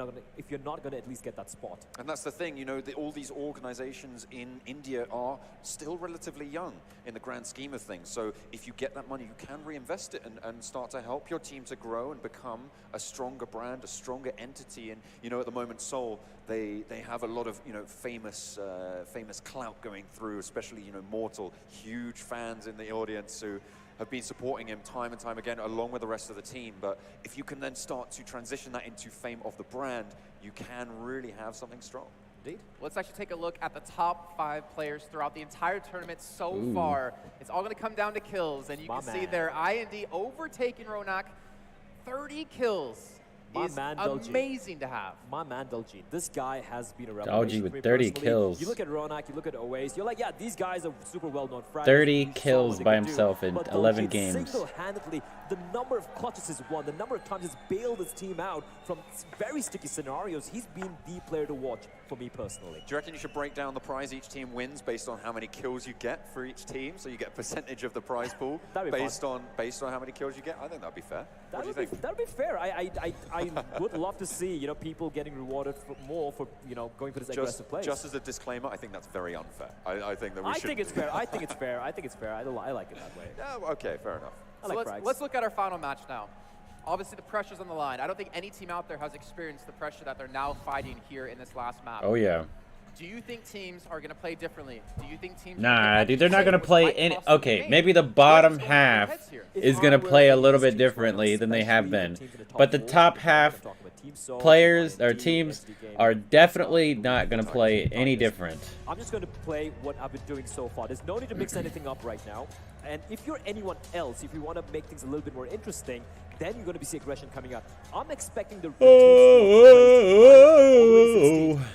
you're not going to at least get that spot. And that's the thing, you know, all these organizations in India are still relatively young in the grand scheme of things. So if you get that money, you can reinvest it and start to help your team to grow and become a stronger brand, a stronger entity. And, you know, at the moment, Seoul, they have a lot of, you know, famous clout going through, especially, you know, Mortal, huge fans in the audience who have been supporting him time and time again, along with the rest of the team. But if you can then start to transition that into fame of the brand, you can really have something strong. Indeed. Let's actually take a look at the top 5 players throughout the entire tournament so far. It's all going to come down to kills, and you can see there, IND overtaking Ronak, 30 kills. Is amazing to have. My man Dolgi, this guy has been a Dolgi revelation with 30 kills. You look at Ronak, you look at Oasis, you're like, yeah, these guys are super well-known. 30 kills by himself in 11 games. Single-handedly, the number of clutches he's won, the number of times he's bailed his team out from very sticky scenarios, he's been the player to watch for me personally. Do you reckon you should break down the prize each team wins based on how many kills you get for each team, so you get a percentage of the prize pool based on how many kills you get? I think that'd be fair. What do you think? That'd be fair. I would love to see, you know, people getting rewarded more for, you know, going for this aggressive play. Just as a disclaimer, I think that's very unfair. I think that we should. I think it's fair. I think it's fair. I think it's fair. I like it that way. Yeah, okay, fair enough. So let's look at our final match now. Obviously, the pressure's on the line. I don't think any team out there has experienced the pressure that they're now fighting here in this last map. Oh, yeah. Do you think teams are going to play differently? Do you think teams... Nah, dude, they're not going to play any... Okay, maybe the bottom half is going to play a little bit differently than they have been. But the top half players or teams are definitely not going to play any different. I'm just going to play what I've been doing so far. There's no need to mix anything up right now. And if you're anyone else, if you want to make things a little bit more interesting, then you're going to see aggression coming out. I'm expecting the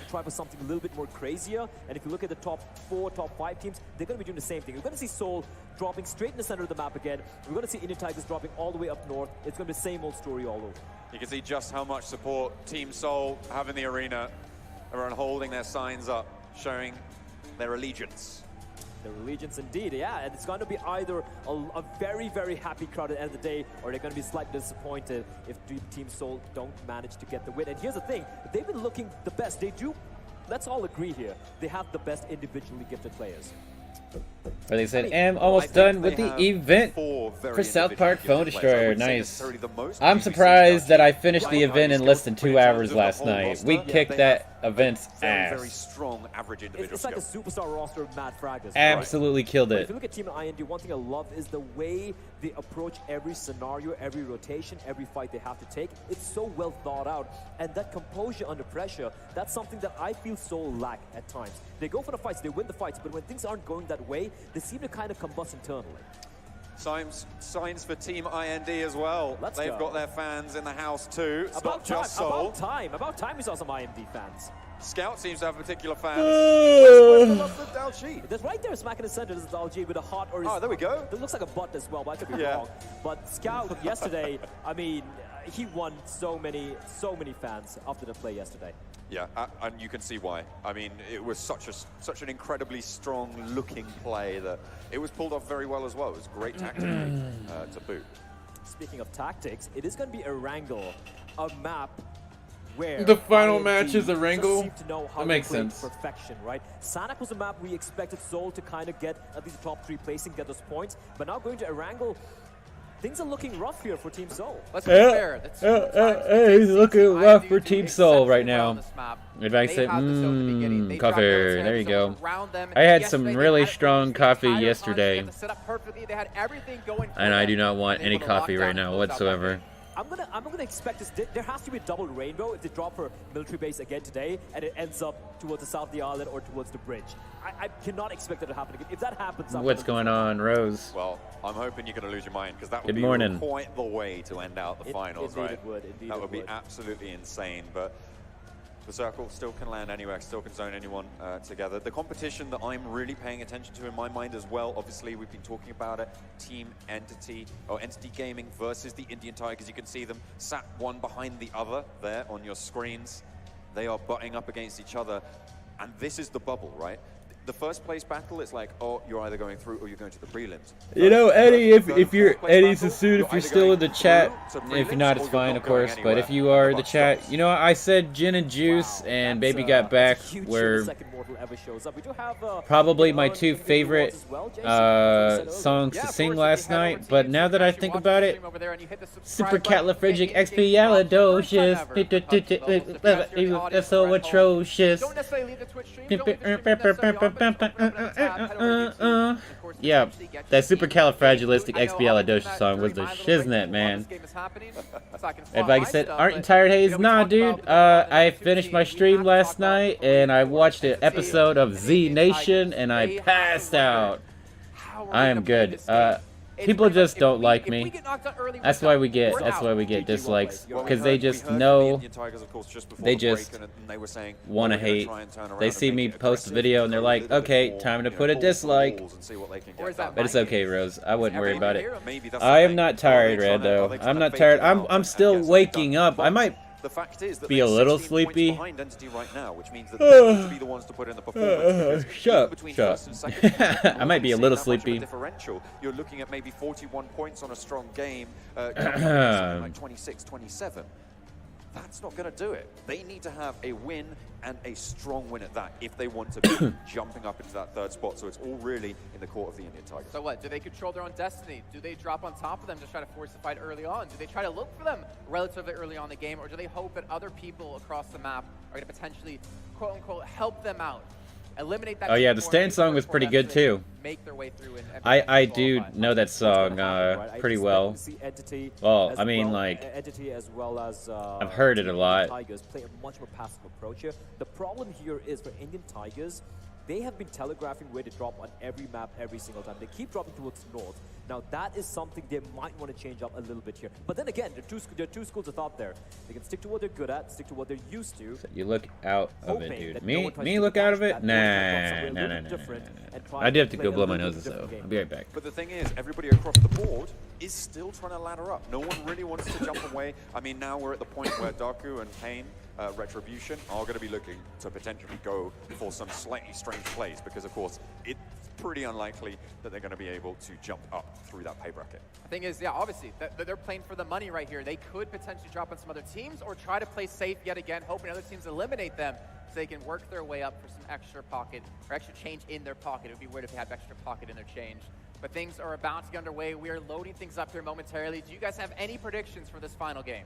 try for something a little bit more crazier. And if you look at the top 4, top 5 teams, they're going to be doing the same thing. We're going to see Seoul dropping straight in the center of the map again. We're going to see Indian Tigers dropping all the way up north. It's going to be the same old story all over. You can see just how much support Team Seoul have in the arena. Everyone holding their signs up, showing their allegiance. Their allegiance indeed, yeah, and it's going to be either a very, very happy crowd at the end of the day, or they're going to be slightly disappointed if Team Seoul don't manage to get the win. And here's the thing, they've been looking the best. They do, let's all agree here, they have the best individually gifted players. Or they said, I'm almost done with the event for South Park Phone Destroyer. Nice. I'm surprised that I finished the event in less than 2 hours last night. We kicked that event's ass. Very strong average individual It's like a superstar roster of Mad Fraggers. Absolutely killed it. If you look at Team IND, one thing I love is the way they approach every scenario, every rotation, every fight they have to take. It's so well thought out. And that composure under pressure, that's something that I feel Seoul lack at times. They go for the fights, they win the fights, but when things aren't going that way, they seem to kind of combust internally. Signs for Team IND as well. They've got their fans in the house too. It's About not just Seoul. About time we saw some IND fans. Scout seems to have particular fans. There's right there, smack in the center. This is Dalji with a heart or his... Oh, there we go. It looks like a butt as well, but I could be wrong. But Scout yesterday, I mean, he won so many fans after the play yesterday. Yeah, and you can see why. I mean, it was such an incredibly strong-looking play that it was pulled off very well as well. It was great tactically to boot. Speaking of tactics, it is going to be a wrangle, a map where the final IND match is a wrangle. just seem to know how That to makes play sense. Perfection, right? Sanak was a map we expected Seoul to kind of get at least the top 3 placing, get those points, but now going to a wrangle. Things are looking rough here for Team Seoul. Let's be fair. He's looking rough for Team Seoul right now. If I say, coffee, there you go. I had some really strong coffee yesterday, and I do not want any coffee right now whatsoever. I'm gonna expect this. There has to be a double rainbow if they drop for military base again today, and it ends up towards the south of the island or towards the bridge. I cannot expect that to happen again. If that happens, What's going on, Rose? Well, I'm hoping you're going to lose your mind because that would Good be morning. quite the way to end out the finals, indeed right? it would, indeed that it would be would. absolutely insane. But the circle still can land anywhere, still can zone anyone together. The competition that I'm really paying attention to in my mind as well, obviously we've been talking about it, Team Entity, or Entity Gaming versus the Indian Tigers. You can see them sat one behind the other there on your screens. They are butting up against each other, and this is the bubble, right? The first place battle, it's like, oh, you're either going through or you're going to the prelims. You know, Eddie, if you're Eddie Sassoon, if you're still in the chat, if you're not, it's fine, of course. But if you are the chat, you know, I said gin and juice, and Baby Got Back were probably my 2 favorite songs to sing last night. But now that I think about it, supercalifragilisticexpialidocious, that's so atrocious. Yeah, that supercalifragilisticexpialidocious song was the shiznit, man. If I said, aren't you tired, Haze? Nah, dude. I finished my stream last night, and I watched an episode of Z Nation, and I passed out. I am good. People just don't like me. That's why we get dislikes, because they just know, they just want to hate. They see me post a video and they're like, okay, time to put a dislike. But it's okay, Rose. I wouldn't worry about it. I am not tired, Red, though. I'm not tired. I'm still waking up. I might The fact is that be a little sleepy. Behind Entity right now, which means that they need to be the ones to put in the performance. Shut up. I might be a little sleepy. Differential. You're looking at maybe 41 points on a strong game, something like 26, 27. That's not going to do it. They need to have a win and a strong win at that if they want to be jumping up into that 3rd spot. So it's all really in the court of the Indian Tigers. So what? Do they control their own destiny? Do they drop on top of them to try to force the fight early on? Do they try to look for them relatively early on in the game? Or do they hope that other people across the map are going to potentially, quote unquote, help them out? Eliminate that. Oh yeah, the Stan song was pretty good too. Make their way through I do know that song pretty well. Well, I mean, like, Entity as well as I've heard it a lot. Tigers play a much more passive approach here. The problem here is for Indian Tigers, they have been telegraphing where to drop on every map every single time. They keep dropping towards north. Now that is something they might want to change up a little bit here. But then again, there are two schools of thought there. They can stick to what they're good at, stick to what they're used to. So you look out of it, dude. Me look out of it? Nah. I do have to go blow my nose, though. I'll be right back. But the thing is, everybody across the board is still trying to ladder up. No one really wants to jump away. I mean, now we're at the point where Daku and Pain, Retribution, are going to be looking to potentially go for some slightly strange plays because, of course, it's pretty unlikely that they're going to be able to jump up through that pay bracket. The thing is, yeah, obviously, they're playing for the money right here. They could potentially drop on some other teams or try to play safe yet again, hoping other teams eliminate them so they can work their way up for some extra pocket or extra change in their pocket. It would be weird if they had extra pocket in their change. But things are about to get underway. We are loading things up here momentarily. Do you guys have any predictions for this final game?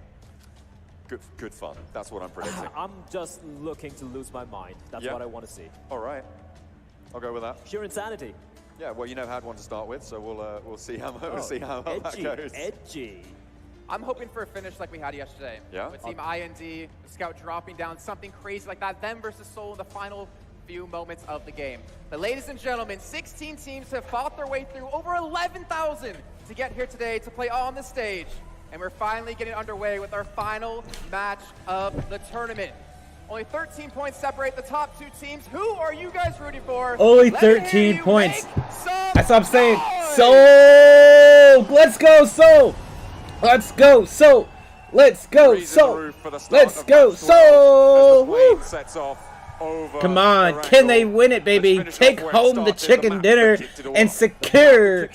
Good fun. That's what I'm predicting. I'm just looking to lose my mind. That's what I want to see. All right. I'll go with that. Pure insanity. Yeah, well, you know how I'd want to start with, so we'll see how that goes. Edgy. I'm hoping for a finish like we had yesterday. Yeah? With Team IND, the Scout dropping down, something crazy like that, them versus Seoul in the final few moments of the game. But ladies and gentlemen, 16 teams have fought their way through over 11,000 to get here today to play on the stage. And we're finally getting underway with our final match of the tournament. Only 13 points separate the top two teams. Who are you guys rooting for? Only Let me hear 13 you points. make some That's what I'm saying. noise. So let's go, so let's go, so let's go, so let's go, so. Woo. Sets off over Come on, can they win it, baby? Take home the chicken dinner and secure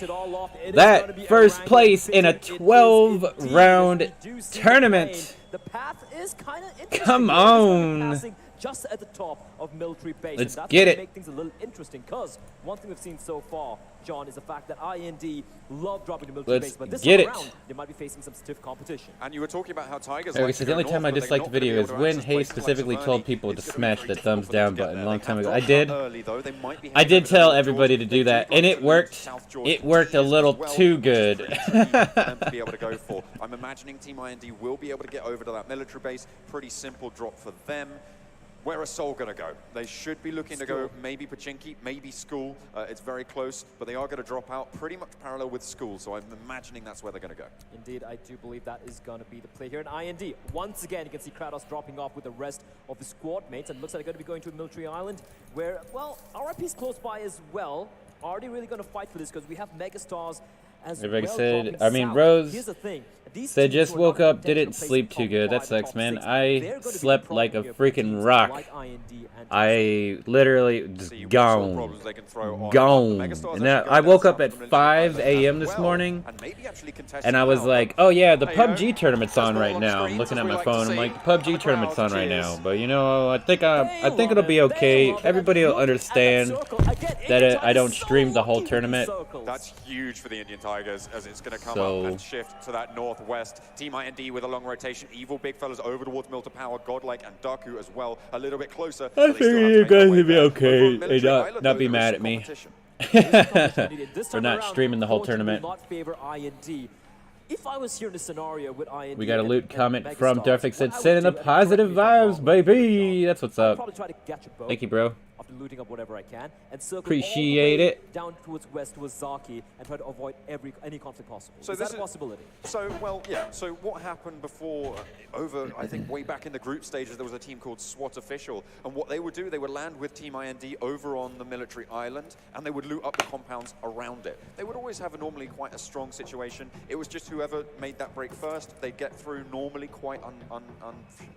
that first place in a 12-round tournament. The path is kind of interesting. Come on. Passing just at the top of military base. Let's and that's get gonna it. Make things a little interesting, because one thing we've seen so far, John, is the fact that IND love dropping the military Let's base, but this get time it. around, they might be facing some stiff competition. And you were talking about how Tigers Okay, like so to the go only time I north, but they're disliked the not gonna be video able is to when access Haze places specifically like told Towelie. people to It's gonna be smash very the difficult thumbs for them down to get button a there. long They time have ago. dropped I did. out early, though. They might be I did having tell a everybody to do that, and it worked. It worked a little too good. them to be able to go for. I'm imagining Team IND will be able to get over to that military base. Pretty simple drop for them. Where is Seoul going to go? They should be looking to go maybe Pachinki, maybe School. It's very close, but they are going to drop out pretty much parallel with School, so I'm imagining that's where they're going to go. Indeed, I do believe that is going to be the play here in IND. Once again, you can see Kratos dropping off with the rest of the squad mates, and looks like they're going to be going to a military island where, well, RIP's close by as well. Are they really going to fight for this? Because we have Megastars as Everybody well said, dropping I mean, south. Rose Here's the thing. These said teams just who are woke not up, intentional didn't placing sleep top too good. That 5 or sucks, top man. 6, I they're going to be slept the like a problem here for freaking teams rock. like IND and I literally just See what sort of gone. problems they can throw on. Gone. Megastars And actually I go woke down up at south from 5 military island a.m. as this well, morning, and maybe actually contested and I was now. like, oh yeah, the Hey, yo, PUBG tournament's on just right all now. on I'm looking at screens, my as we phone. like I'm to like, see. the PUBG And the tournament's crowd on right cheers. now. But you know, I think it'll be okay. Everybody will understand that I don't stream the whole tournament. That's huge for the Indian Tigers, as it's going to come So- up and shift to that northwest. Team IND with a long rotation. Evil big fellas over towards Milton Power, Godlike and Daku as well, a little bit closer. I but they still figured have to you make their guys way would be there. okay Over on and Military Island, not though, be there mad is at me competition. This for time not around, streaming the whole unfortunately, tournament. not favor IND. If I was here in a scenario with IND, We got a and- loot and comment from Megastars, Durfix said, what I would sending do, a and positive correct me if I'm vibes, wrong, baby. That's what's I'd up. probably try to catch a boat Thank you, bro. after looting up whatever I can, and circle Appreciate all the way it. down towards west, towards Zaki, and try to avoid any conflict possible. So is this that a possibility? So, well, yeah. So what happened before, over, I think, way back in the group stages, there was a team called SWAT Official. And what they would do, they would land with Team IND over on the military island, and they would loot up the compounds around it. They would always have normally quite a strong situation. It was just whoever made that break first, they'd get through normally quite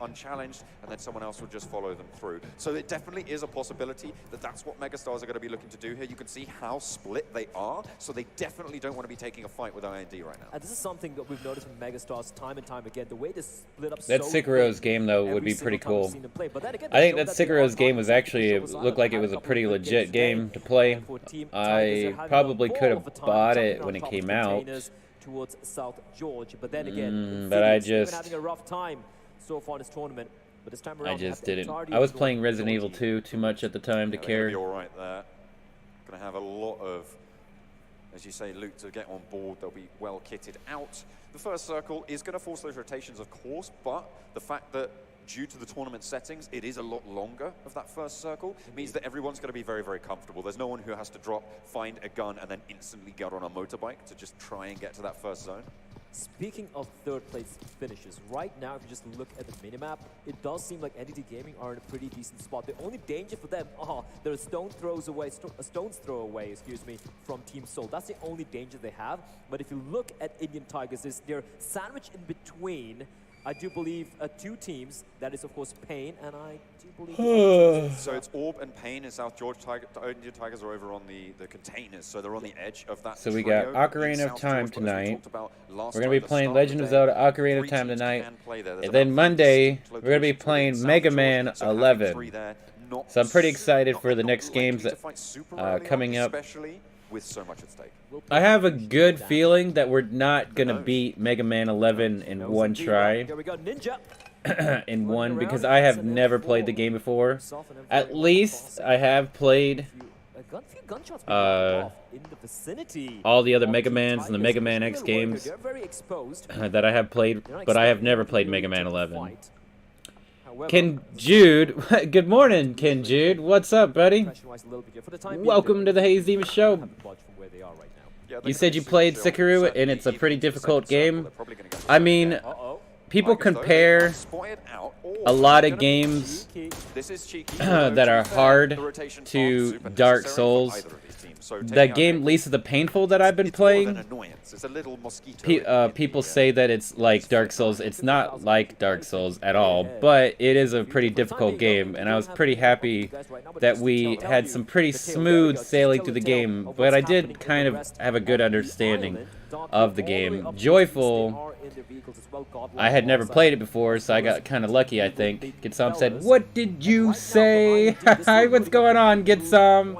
unchallenged, and then someone else would just follow them through. So it definitely is a possibility that that's what Megastars are going to be looking to do here. You can see how split they are, so they definitely don't want to be taking a fight with IND right now. And this is something that we've noticed from Megastars time and time again. The way they split up That so Sikaro's big game though would every be pretty single time we've cool. seen them play. But then again, I they think showed that they are Sikaro's game was not actually Control's looked like it Island. was Had a couple pretty of good legit games today. game to play. And for Team Tigers, I they're having probably a could ball of a have time bought jumping it on when it top of came out. containers towards South George. But then again, But I Infinity has just- been having a rough time so far in this tournament. But this time around, I they have just the didn't. entirety I of was North playing Resident Evil Georgia. 2 too much at the time to Yeah, they're gonna be care. all right there. Going to have a lot of, as you say, loot to get on board. They'll be well kitted out. The first circle is going to force those rotations, of course, but the fact that due to the tournament settings, it is a lot longer of that first circle, means that everyone's going to be very, very comfortable. There's no one who has to drop, find a gun, and then instantly get on a motorbike to just try and get to that first zone. Speaking of third place finishes, right now, if you just look at the minimap, it does seem like NTT Gaming are in a pretty decent spot. The only danger for them, they're a stone's throw away, from Team Seoul. That's the only danger they have. But if you look at Indian Tigers, they're sandwiched in between, I do believe, two teams. That is, of course, Pain, and I do believe... So it's Orb and Pain in South George. Indian Tigers are over on the containers, so they're on the edge of that So we got trio in Ocarina of South Time George, but as we tonight. talked about last We're going to be time, the playing start Legend of the Zelda day, Ocarina of 3 Time teams tonight. can play there. There's And then about Monday, 50 we're going to be locations playing within Mega South Man George, so having 11. 3 there, not So I'm pretty excited for the not next likely games to that fight super early on, coming up. especially with so much at stake. I have a good feeling that we're not going to beat Mega Man 11 in one try. Here we go, Ninja. In one, because I have never played the game before. At least I have played all the other Mega Mans and the Mega Man X games that I have played, but I have never played Mega Man 11. Ken Jude, good morning, Ken Jude. What's up, buddy? Welcome to the Haze Demon Show. You said you played Sekiro, and it's a pretty difficult game. I mean, people compare a lot of games that are hard to Dark Souls. The game Least of the Painful that I've been playing, people say that it's like Dark Souls. It's not like Dark Souls at all, but it is a pretty difficult game, and I was pretty happy that we had some pretty smooth sailing through the game, but I did kind of have a good understanding of the game. Joyful, I had never played it before, so I got kind of lucky, I think. Get Some said, "What did you say?" What's going on, Get Some?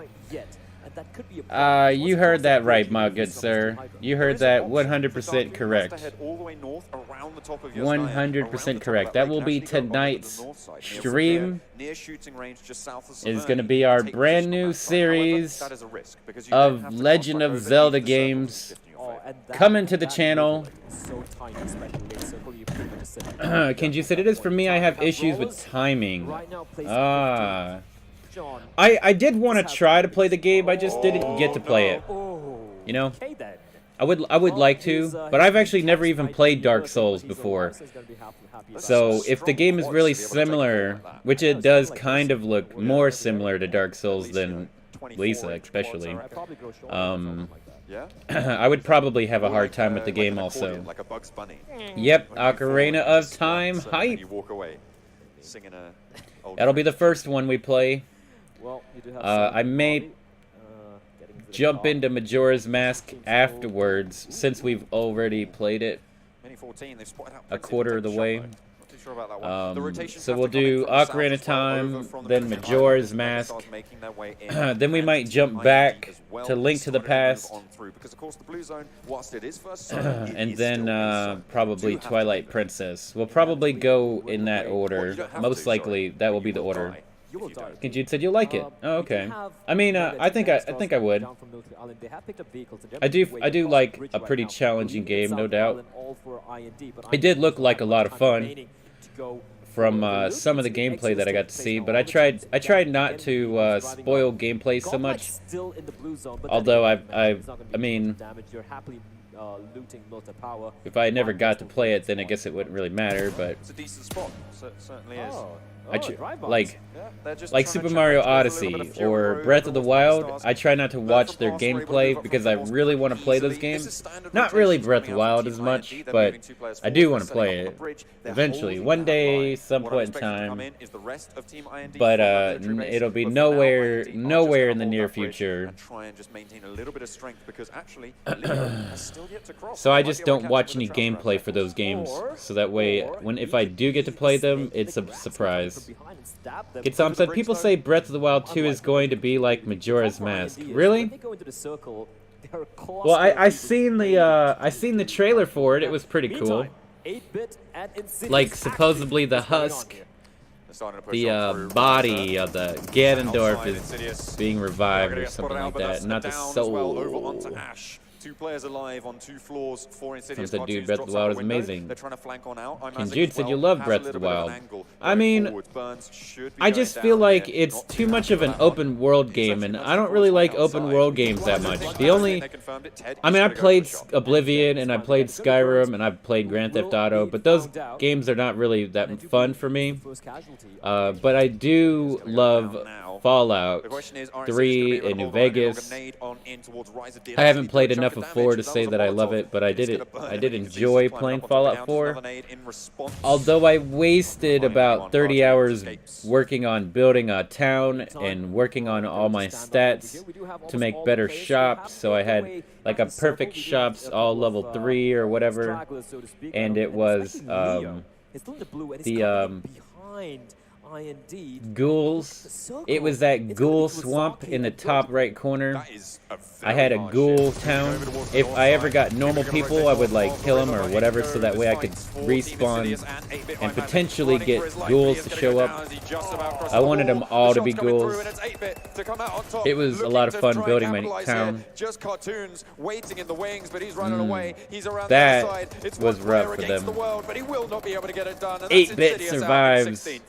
You heard that right, my good sir. You heard that 100% correct. 100% correct. That will be tonight's stream. Is going to be our brand new series of Legend of Zelda games coming to the channel. Kenji said, "It is for me. I have issues with timing." I did want to try to play the game, I just didn't get to play it. You know? I would like to, but I've actually never even played Dark Souls before. So if the game is really similar, which it does kind of look more similar to Dark Souls than Lisa especially, I would probably have a hard time with the game also. Yep, Ocarina of Time hype. That'll be the first one we play. I may jump into Majora's Mask afterwards, since we've already played it a quarter of the way. So we'll do Ocarina of Time, then Majora's Mask, then we might jump back to Link to the Past, and then probably Twilight Princess. We'll probably go in that order. Most likely, that will be the order. Kenji said you'll like it. Oh, okay. I mean, I think I would. I do like a pretty challenging game, no doubt. It did look like a lot of fun from some of the gameplay that I got to see, but I tried not to spoil gameplay so much. Although I mean, if I never got to play it, then I guess it wouldn't really matter. But it's a decent spot. Certainly is. Like Super Mario Odyssey or Breath of the Wild, I try not to watch their gameplay because I really want to play those games. Not really Breath of the Wild as much, but I do want to play it eventually, one day, some point in time. But it'll be nowhere in the near future. So I just don't watch any gameplay for those games, so that way, if I do get to play them, it's a surprise. Get Some said, people say Breath of the Wild 2 is going to be like Majora's Mask. Really? Well, I seen the trailer for it. It was pretty cool. Like supposedly the husk, the body of the Ganondorf is being revived or something like that, not the soul. 2 players alive on 2 floors, 4 Insidious. Some dude, Breath of the Wild is amazing. And Jude said you love Breath of the Wild. I mean, I just feel like it's too much of an open world game, and I don't really like open world games that much. I played Oblivion, and I played Skyrim, and I've played Grand Theft Auto, but those games are not really that fun for me. But I do love Fallout 3 and New Vegas. I haven't played enough of 4 to say that I love it, but I did enjoy playing Fallout 4. Although I wasted about 30 hours working on building a town and working on all my stats to make better shops, so I had like a perfect shops all level 3 or whatever, and it was ghouls. It was that ghoul swamp in the top right corner. I had a ghoul town. If I ever got normal people, I would like kill them or whatever, so that way I could respawn and potentially get ghouls to show up. I wanted them all to be ghouls. It was a lot of fun building my town. That was rough for them. 8-bit survives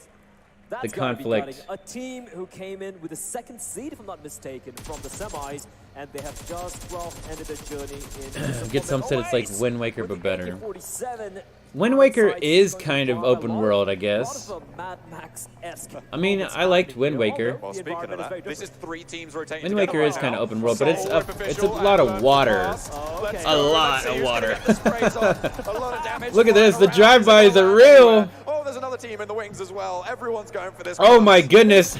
the conflict. A team who came in with the 2nd seed, if I'm not mistaken, from the semis. and they have just ended their journey in. Get some said it's like Wind Waker, but better. 47. Wind Waker is kind of open world, I guess. I mean, I liked Wind Waker. Well, speaking of that, this is 3 teams rotating. Wind Waker is kind of open world, but it's a lot of water. A lot of water. Look at this, the drive-bys are real. Oh, there's another team in the wings as well. Everyone's going for this. Oh my goodness.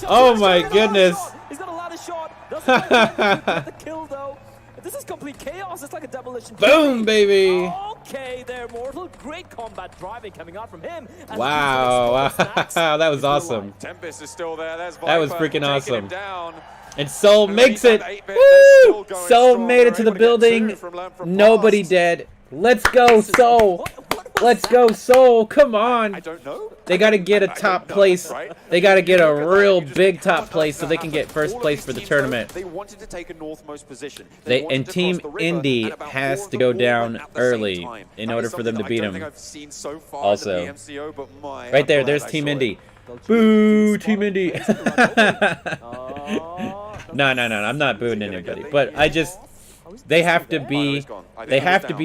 Oh my goodness. He's got a lot of shot. Doesn't quite get the kill though. This is complete chaos. It's like a demolition. Boom, baby. Okay, there, Mortal. Great combat driving coming out from him. Wow. That was awesome. Tempest is still there. There's Viper that was freaking awesome. Down. And Soul makes it. Woo! Soul made it to the building. Nobody dead. Let's go, Soul. Let's go, Soul. Come on. I don't know. They got to get a top place. They got to get a real big top place so they can get first place for the tournament. They wanted to take a northmost position. And Team Indy has to go down early in order for them to beat them. Also, right there, there's Team Indy. Boo, Team Indy. No, I'm not booing anybody, but I just they have to be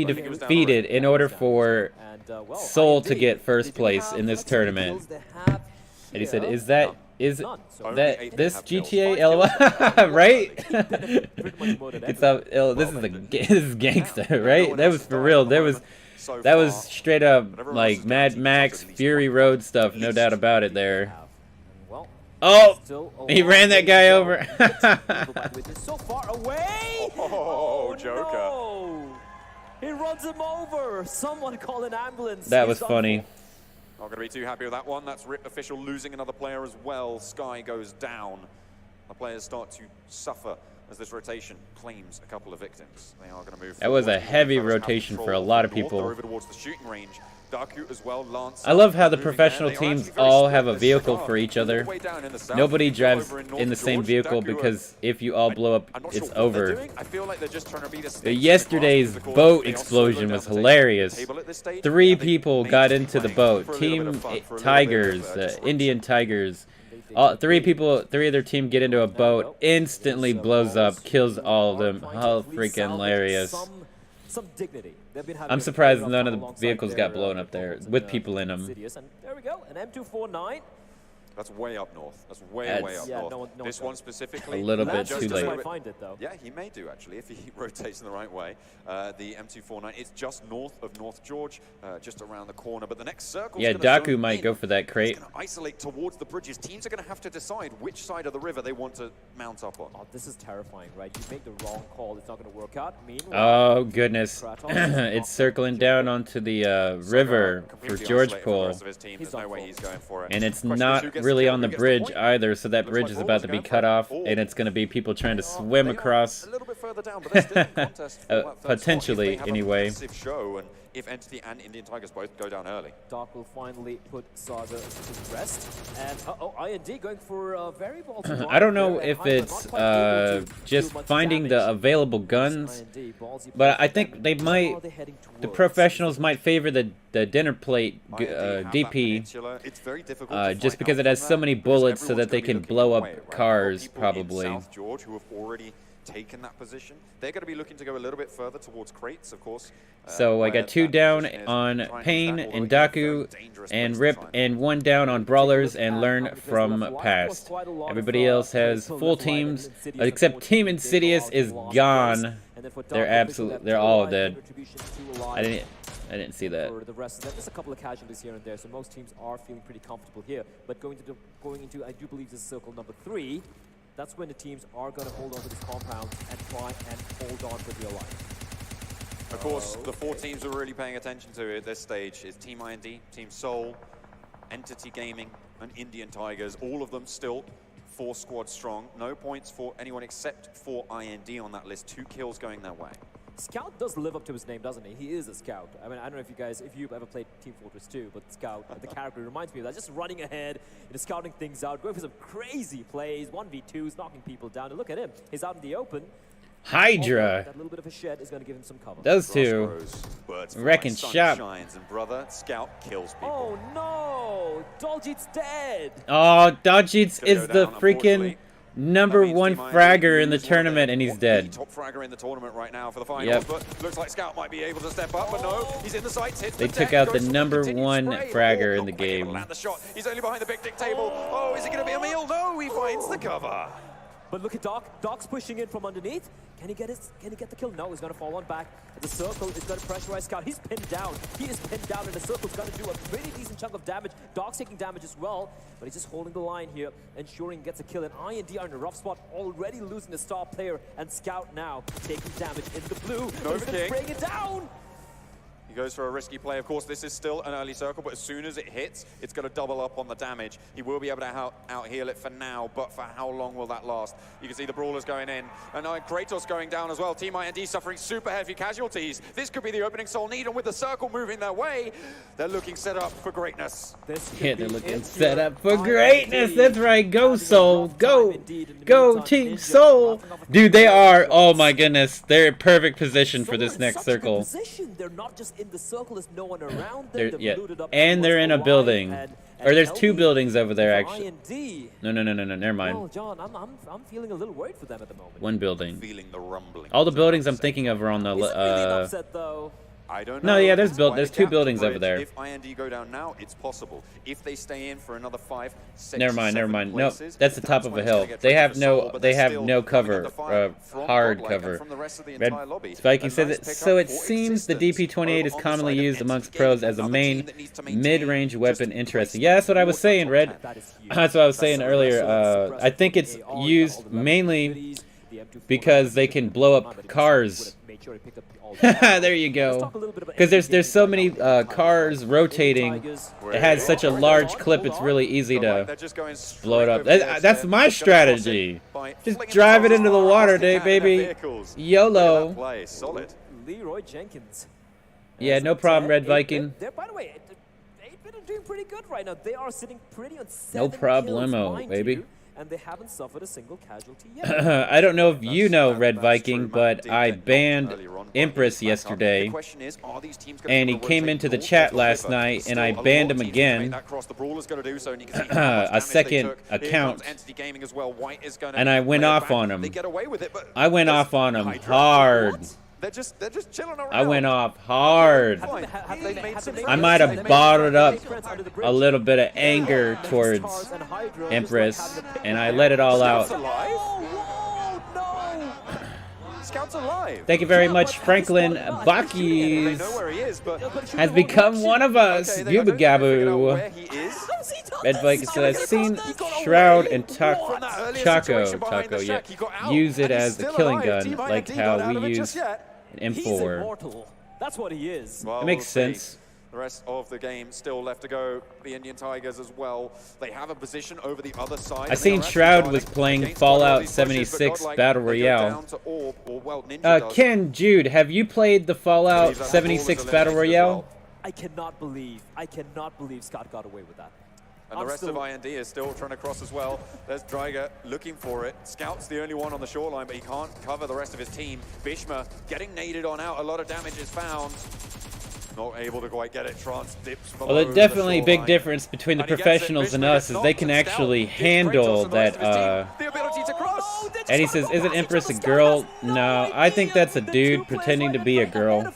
defeated in order for Soul to get first place in this tournament. And he said, is that this GTA LOL? Right? This is gangsta, right? That was for real. That was straight up like Mad Max Fury Road stuff, no doubt about it there. Oh, he ran that guy over. So far away. Oh, Joker. No. He runs him over. Someone call an ambulance. That was funny. Not going to be too happy with that one. That's RIP official losing another player as well. Sky goes down. The players start to suffer as this rotation claims a couple of victims. They are going to move. That was a heavy rotation for a lot of people. Over towards the shooting range. Daku as well, Lance. I love how the professional teams all have a vehicle for each other. Nobody drives in the same vehicle because if you all blow up, it's over. Yesterday's boat explosion was hilarious. 3 people got into the boat. Team Tigers, Indian Tigers. 3 of their team get into a boat, instantly blows up, kills all of them. How freaking hilarious. Some dignity. I'm surprised none of the vehicles got blown up there with people in them. There we go, an M249. That's way up north. That's way up north. This one specifically. A little bit too late. Yeah, he may do actually if he rotates in the right way. The M249. It's just north of North George, just around the corner. But the next circle. Yeah, Daku might go for that crate. Isolate towards the bridges. Teams are going to have to decide which side of the river they want to mount up on. Oh, this is terrifying, right? You make the wrong call, it's not going to work out. Meanwhile, oh goodness, it's circling down onto the river for George Pool, and it's not really on the bridge either, so that bridge is about to be cut off, and it's going to be people trying to swim across. Potentially, anyway. If Entity and Indian Tigers both go down early. Dark will finally put Saga to rest. And IND going for a very bold. I don't know if it's just finding the available guns, but I think they might. The professionals might favor the dinner plate DP, just because it has so many bullets, so that they can blow up cars probably. South George, who have already taken that position. They're going to be looking to go a little bit further towards crates, of course. So I got 2 down on Pain and Daku and Rip, and 1 down on Brawlers and Learn from Past. Everybody else has full teams, except Team Insidious is gone. They're all dead. I didn't see that. For the rest of them, there's a couple of casualties here and there, so most teams are feeling pretty comfortable here. But going into I do believe this is circle number 3. That's when the teams are going to hold on to this compound and try and hold on for dear life. Of course, the 4 teams we're really paying attention to at this stage is Team IND, Team Soul, Entity Gaming, and Indian Tigers. All of them still 4 squads strong. No points for anyone except for IND on that list. 2 kills going their way. Scout does live up to his name, doesn't he? He is a Scout. I mean, I don't know if you've ever played Team Fortress 2, but Scout, the character reminds me of that. Just running ahead, scouting things out, going for some crazy plays, 1v2s, knocking people down. And look at him. He's out in the open. Hydra. That little bit of a shed is going to give him some cover. Those 2 wrecking shop. Shines and brother Scout kills people. Oh no! Doljit's dead. Oh, Doljit's is the freaking #1 fragger in the tournament, and he's dead. Top fragger in the tournament right now for the finals, Yep. but looks like Scout might be able to step up, but no, he's in the sights, hits They the took deck, out the goes for continued #1 spray. fragger in the Not able to game. land the shot. He's only behind the big dick table. Oh, is it going to be a meal? No, he finds the cover. But look at Doc. Doc's pushing in from underneath. Can he get the kill? No, he's gonna fall on back. The circle is gonna pressurize Scout. He's pinned down. He is pinned down, and the circle's gonna do a pretty decent chunk of damage. Doc's taking damage as well, but he's just holding the line here, ensuring he gets a kill. And IND are in a rough spot, already losing a star player, and Scout now taking damage in the blue. Nova He's gonna King. bring it down. He goes for a risky play. Of course, this is still an early circle, but as soon as it hits, it's going to double up on the damage. He will be able to out-heal it for now, but for how long will that last? You can see the Brawlers going in, and Kratos going down as well. Team IND suffering super heavy casualties. This could be the opening Soul Need, and with the circle moving their way, they're looking set up for greatness. Yeah, they're looking set up for greatness. That's right. Go Soul. Go. Go Team Soul. Dude, they are. Oh my goodness. They're in perfect position for this next circle. They're not just in the circle, there's no one around them. They're, yeah, looted up and they're in a everyone's building. alive, Or there's two LB buildings over there, for actually. IND. No, never mind. Well, John, I'm feeling a little worried for them at the moment. One building. Feeling the rumbling. All the buildings I'm thinking of are on the. Is it really an upset, though? I don't know. No, yeah, there's That's why there's the two gap buildings to over there. If IND go down now, it's possible. If they stay in for another 5, 6, Never mind. 7 No, places, that's the top of when a it's gonna hill. get They tricky have for no, Soul, but they they're have still no coming cover, under fire from hard Godlike and cover. from the rest of the Red entire lobby. Viking A says nice it. pickup So it for seems the existence DP28 is over on the commonly side of used Entity amongst Gaming, pros as a another main team that needs to maintain mid-range weapon. just Interesting. Yeah, that's what I was saying, Red. That's what I was saying earlier. I think it's used mainly because they can blow up cars. There you go. Because there's so many cars rotating. It has such a large clip. It's really easy to blow it up. That's my strategy. Just drive it into the water, baby. YOLO. Solid. Leroy Jenkins. Yeah, no problem, Red Viking. They're, by the way, they've been doing pretty good right now. They are sitting pretty on 7 No kills, problemo, mind baby. you, and they haven't suffered a single casualty yet. I don't know if you know, Red Viking, but I banned Empress yesterday, and he came into the chat last night, and I banned him again, a second account, and I went off on him. I went off on him hard. They're just chilling around. I went off hard. I might have bottled up a little bit of anger towards Empress, and I let it all out. Scout's alive. Thank you very much, Franklin Bakis. Has become one of us. Gooba Gabu. Red Viking said, I've seen Shroud and Chaco, yeah, use it as a killing gun, like how we use an M4. That's what he is. Well, It makes sense. The rest of the game still left to go. The Indian Tigers as well. They have a position over the other side. I seen Shroud was playing Fallout 76 Battle Royale. Ken, Jude, have you played the Fallout 76 Battle Royale? I cannot believe Scott got away with that. And the rest of IND is still trying to cross as well. There's Dryger looking for it. Scout's the only one on the shoreline, but he can't cover the rest of his team. Bishma getting naded on out. A lot of damage is found. Not able to quite get it. Trance dips below. Well, there's definitely a big difference between the professionals and us, is they can actually handle that. The ability to cross. And he says, isn't Empress a girl? No, I think that's a dude pretending to be a girl.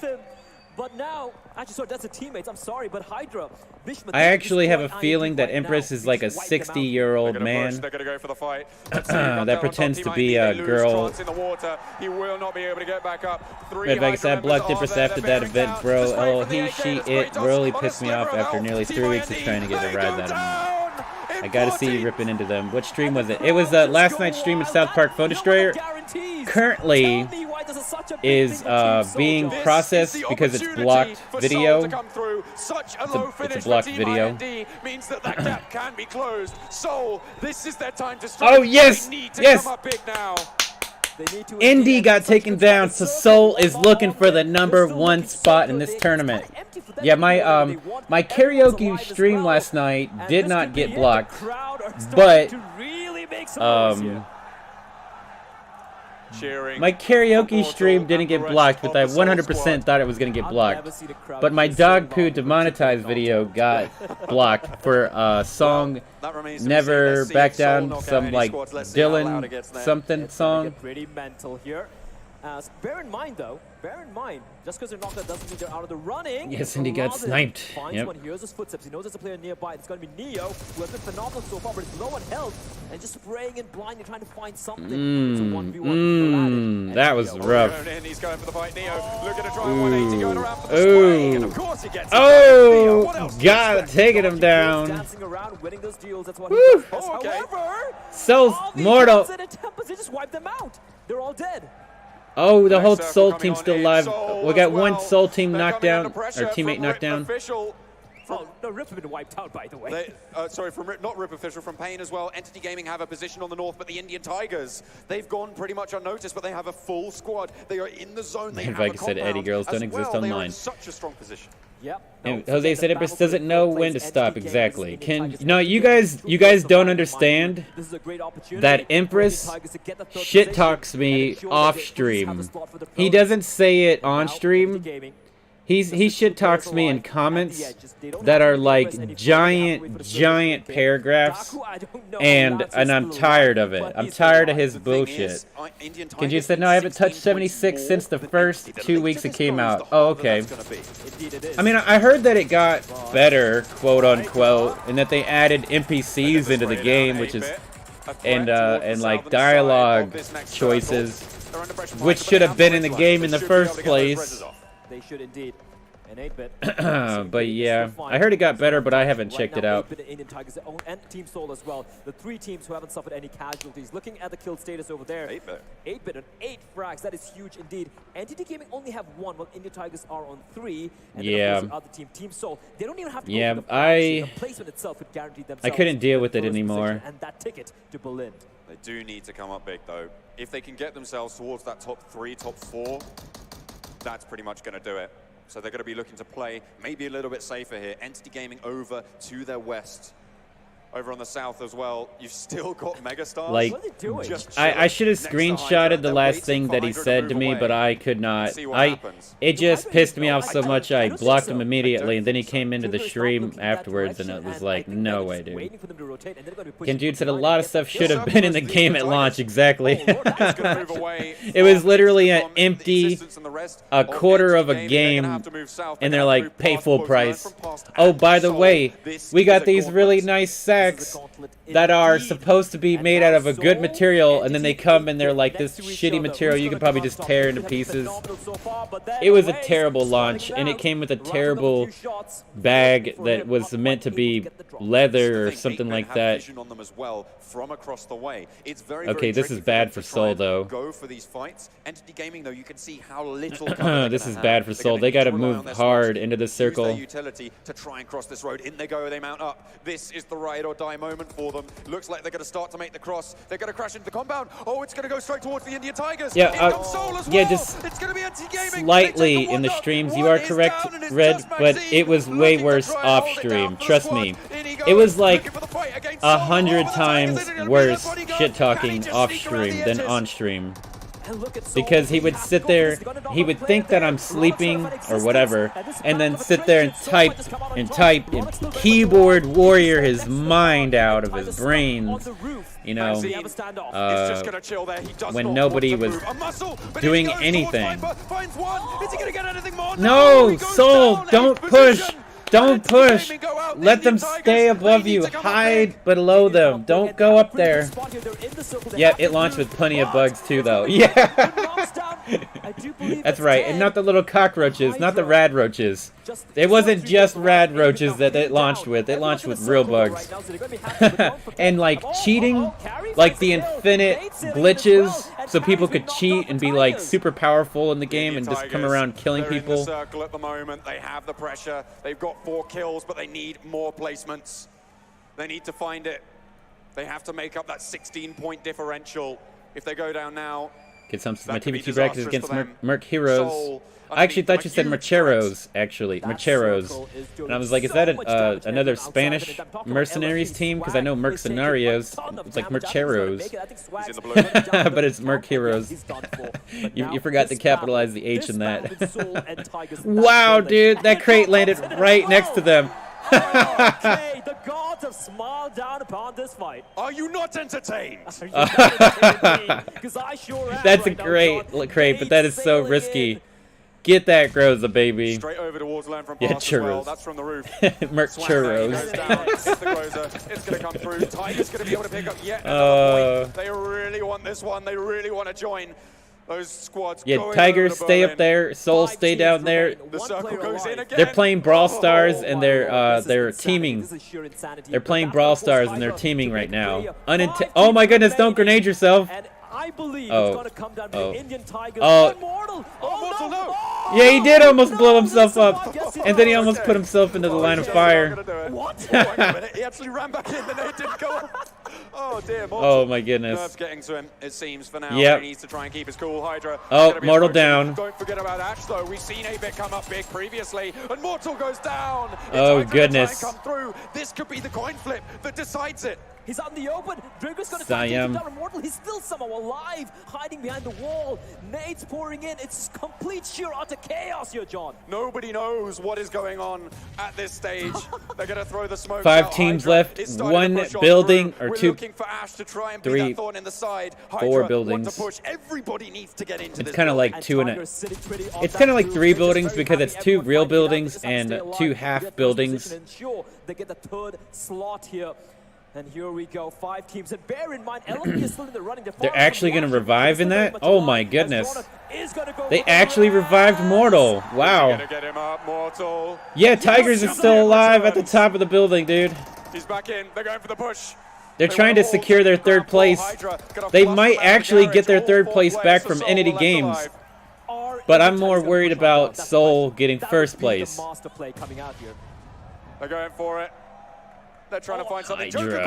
But now, actually, sorry, that's a teammate. I'm sorry, but Hydra, Bishma, I actually have a feeling that Empress is like a 60-year-old man They're gonna go for the fight. that pretends to be a girl. He will not be able to get back up. Red Vegas said, I blocked Empress after that event, bro. LOL, he, she, it really pissed me off after nearly 3 weeks of trying to get the rise out of me. I gotta see you ripping into them. What stream was it? It was last night's stream at South Park Phone Destroyer. Currently is being processed because it's blocked video. It's a blocked video. Means that gap can be closed. So this is their time to Oh yes, yes. Indy got taken down, so Soul is looking for the #1 spot in this tournament. Yeah, my karaoke stream last night did not get blocked, but cheering. My karaoke stream didn't get blocked, but I 100% thought it was going to get blocked. But my dog poo demonetized video got blocked for a song Never Back Down, some like Dylan something song. Pretty mental here. Bear in mind, though, just because they're knocked out doesn't mean they're out of the running. Yes, and he got sniped. Finds one, hears his footsteps. He knows there's a player nearby. It's going to be Neo, who has been phenomenal so far, but he's low on health and just spraying in blind and trying to find something. It's a 1v1. That was rough. He's going for the fight. Neo looking to try 180, going around for the spray, and of course he gets it. God, taking him down. Dancing around, winning those deals. That's what he does. However, so mortal. They just wiped them out. They're all dead. Oh, the whole Soul team's still alive. We got one Soul team knocked down, or teammate knocked down. Oh, no, Rip have been wiped out, by the way. Sorry, from not Rip Official, from Pain as well. Entity Gaming have a position on the north, but the Indian Tigers, they've gone pretty much unnoticed, but they have a full squad. They are in the zone. They have a said Eddie girls don't exist They are in online. such a strong position. Yep. And Jose said Empress doesn't know when to stop exactly. You guys don't understand that Empress shit talks me off stream. He doesn't say it on stream. He shit talks me in comments that are like giant paragraphs, and I'm tired of it. I'm tired of his bullshit. Kenji said, no, I haven't touched 76 since the first 2 weeks it came out. Oh, okay. I mean, I heard that it got better, quote unquote, and that they added NPCs into the game, which is and like dialogue choices, which should have been in the game in the first place. They should indeed. An 8-bit. But yeah, I heard it got better, but I haven't checked it out. Indian Tigers and Team Soul as well. The 3 teams who haven't suffered any casualties. Looking at the kill status over there. 8-bit and 8 frags. That is huge indeed. Entity Gaming only have 1, while Indian Tigers are on 3. And then of course the other team, Team Soul, they don't even have to go the placement itself would guarantee themselves. I couldn't deal with it anymore. And that ticket to Berlin. They do need to come up big though. If they can get themselves towards that top 3, top 4, that's pretty much going to do it. So they're going to be looking to play maybe a little bit safer here. Entity Gaming over to their west. Over on the south as well, you've still got Megastars. Like, I should have screenshotted the last thing that he said to me, but I could not. It just pissed me off so much I blocked him immediately, and then he came into the stream afterwards, and it was like, no way, dude. Ken Jude said a lot of stuff should have been in the game at launch, exactly. It was literally an empty, a quarter of a game, and they're like, pay full price. Oh, by the way, we got these really nice sets that are supposed to be made out of a good material, and then they come and they're like this shitty material you can probably just tear into pieces. It was a terrible launch, and it came with a terrible bag that was meant to be leather or something like that. From across the way. It's very, okay, this is bad for Soul though. Go for these fights. Entity Gaming though, you can see how little this is bad for Soul. They got to move hard into the circle. Use their utility to try and cross this road. In they go, they mount up. This is the ride or die moment for them. Looks like they're going to start to make the cross. They're going to crash into the compound. Oh, it's going to go straight towards the Indian Tigers. Yeah, Soul as yeah, well. just it's going to be Entity Gaming. Slightly in the streams. You are correct, Red, but it was way worse off stream. Trust me. It was like 100 times worse shit talking off stream than on stream, because he would sit there, he would think that I'm sleeping or whatever, and then sit there and type and keyboard warrior his mind out of his brains, you know, when nobody was doing anything. No, Soul, don't push. Don't push. Let them stay above you. Hide below them. Don't go up there. Yeah, it launched with plenty of bugs too, though. Yeah. That's right. And not the little cockroaches, not the rad roaches. It wasn't just rad roaches that it launched with. It launched with real bugs. And like cheating, like the infinite glitches, so people could cheat and be like super powerful in the game and just come around killing people. In the circle at the moment. They have the pressure. They've got 4 kills, but they need more placements. They need to find it. They have to make up that 16-point differential. If they go down now, get some. My TV2 bracket is against Merc Heroes. Soul I actually thought you said Macheros, actually. Macheros. And I was like, is that another Spanish mercenaries team? Because I know Mercenarios. It's like Macheros. But it's Merc Heroes. You forgot to capitalize the H in that. Wow, dude. That crate landed right next to them. Okay, the gods have smiled down upon this fight. Are you not entertained? That's a great crate, but that is so risky. Get that Groza, baby. Straight over towards land from yeah, pass as well. churros. That's from the roof. Merc churros. Goes down, hits the Groza. It's going to come through. Tiger's going to be able to pick up yet another point. They really want this one. They really want to join those squads. Yeah, Tigers stay up there. Soul stay down there. The circle goes in again. They're playing Brawl Stars and they're teaming. They're playing Brawl Stars and they're teaming right now. Oh my goodness! Don't grenade yourself. I believe it's going to come down to the Indian Tigers. Mortal. Mortal, no. Yeah, he did almost blow himself up. And then he almost put himself into the line of fire. What? Wait a minute. He actually ran back in. The net didn't go up. Oh, dear. Mortal. Oh, my goodness. Nerves getting to him, it seems, for now. Yep. He needs to try and keep his cool. Hydra. Oh, Mortal down. Don't forget about Ash, though. We've seen 8-Bit come up big previously. And Mortal goes down. Oh, goodness. Come through. This could be the coin flip that decides it. He's out in the open. Drago's going to try to take down Immortal. He's still somehow alive, hiding behind the wall. Nades pouring in. It's complete sheer utter chaos here, John. Nobody knows what is going on at this stage. They're going to throw the smoke. 5 teams left. 1 building or 2, 3, 4 buildings. Everybody needs to get into it's kind of like 2 and it's kind of like 3 buildings because it's 2 real buildings and 2 half buildings. They get the 3rd slot here. And here we go, 5 teams. And bear in mind, LFP is still in the running. They're actually going to revive in that? Oh my goodness. They actually revived Mortal. Wow. Yeah, Tigers is still alive at the top of the building, dude. He's back in. They're going for the push. They're trying to secure their 3rd place. They might actually get their 3rd place back from Entity Games. But I'm more worried about Soul getting 1st place. They're going for it. They're trying to find something. Joker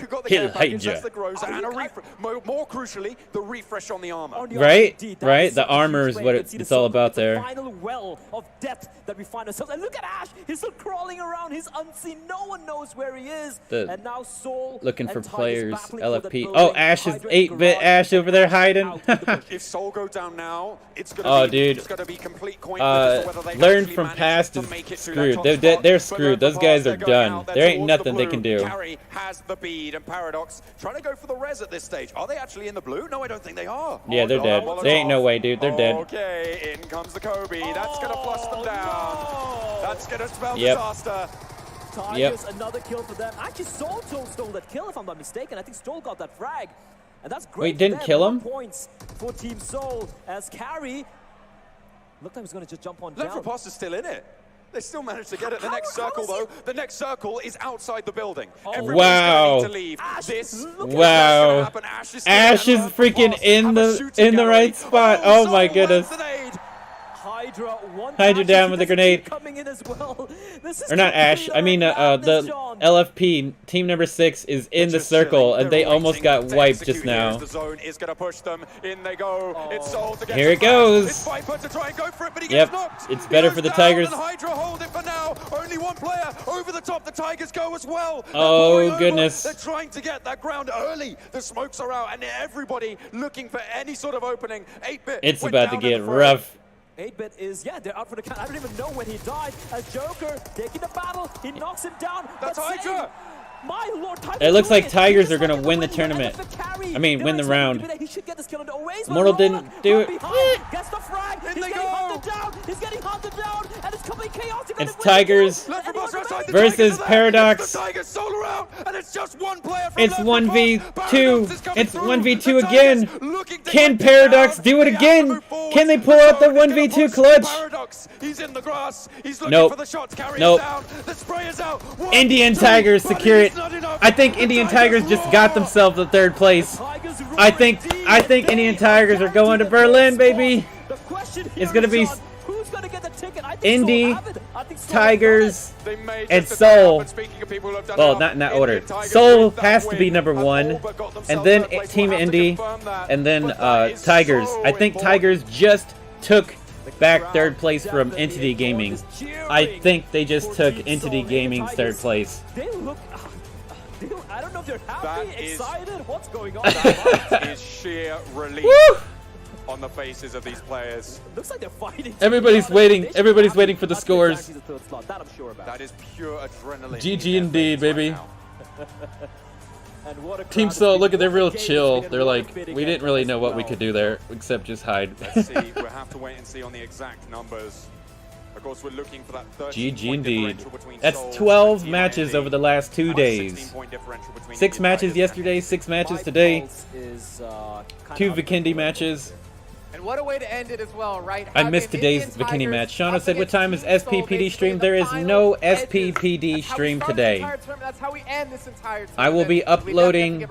got the Kill care package, Hydra. that's the Groza, and a refresh. More crucially, the refresh on the armor. Right? Right? The armor is what it's all about there. Final well of death that we find ourselves. And look at Ash. He's still crawling around. He's unseen. No one knows where he is. And now Soul looking for players. LFP. Oh, Ash is 8-bit. Ash over there hiding. If Soul go down now, it's going to be complete coin learn from past is screwed. They're screwed. Those guys are done. There ain't nothing they can do. Carry has the bead, and Paradox trying to go for the res at this stage. Are they actually in the blue? No, I don't think they are. Yeah, they're dead. They ain't no way, dude. They're dead. Okay, in comes the Kobe. That's going to flush them down. That's going to spell disaster. Tigers, another kill for them. Actually, Soul stole that kill, if I'm not mistaken. I think Soul got that frag. And that's great. Wait, didn't kill him? Points for Team Soul as Carry looked like he was going to just jump on down. Left is still in it. They still managed to get it. The next circle, though, the next circle is outside the building. Wow. Need to leave. Wow. Ash is freaking in the right spot. Oh my goodness. Hydra down with the grenade. Coming in as well. Or not Ash. I mean, the LFP team number 6 is in the circle, and they almost got wiped just now. The zone is going to push them. In they go. It's Soul to get Here it goes. It's Viper to try and go for it, but he yep. gets knocked. It's better for the Tigers. Hydra hold it for now. Only 1 player over the top. The Tigers go as well. Oh goodness. They're trying to get that ground early. The smokes are out, and everybody looking for any sort of opening. 8-Bit. It's about to get rough. 8-Bit is, they're out for the count. I don't even know when he died. As Joker taking the battle, he knocks him down. That's Hydra. My lord, it looks like Tigers are going to win the tournament. I mean, win the round. Mortal didn't do it. Gets the frag. He's getting hunted down. He's getting hunted down. And it's completely chaotic. It's Tigers versus Paradox. It's 1v2. It's 1v2 again. Can Paradox do it again? Can they pull out the 1v2 clutch? Nope. Nope. Indian Tigers secure it. I think Indian Tigers just got themselves the 3rd place. I think Indian Tigers are going to Berlin, baby. It's gonna be Indy, Tigers, and Soul. Well, not in that order. Soul has to be number 1, and then Team Indy, and then Tigers. I think Tigers just took back third place from Entity Gaming. I think they just took Entity Gaming's third place. They look. I don't know if they're happy, excited. What's going on? That is sheer relief on the faces of these players. Looks like they're fighting. Everybody's waiting. Everybody's waiting for the scores. That I'm sure about. That is pure adrenaline. GG indeed, baby. And what a Team crowd. Soul, look at, they're real chill. They're like, we didn't really know what we could do there, except just hide. Let's see. We'll have to wait and see on the exact numbers. Of course, we're looking for that 13 GG indeed. between That's Seoul 12 and matches TMIND. over the last 2 days. 6 matches yesterday, 6 matches today. 2 Vikendi matches. And what a way to end it as well, right? I missed today's Bikini match. Shauna said, what time is SPPD stream? There is no SPPD stream today. That's how we end this entire I will be uploading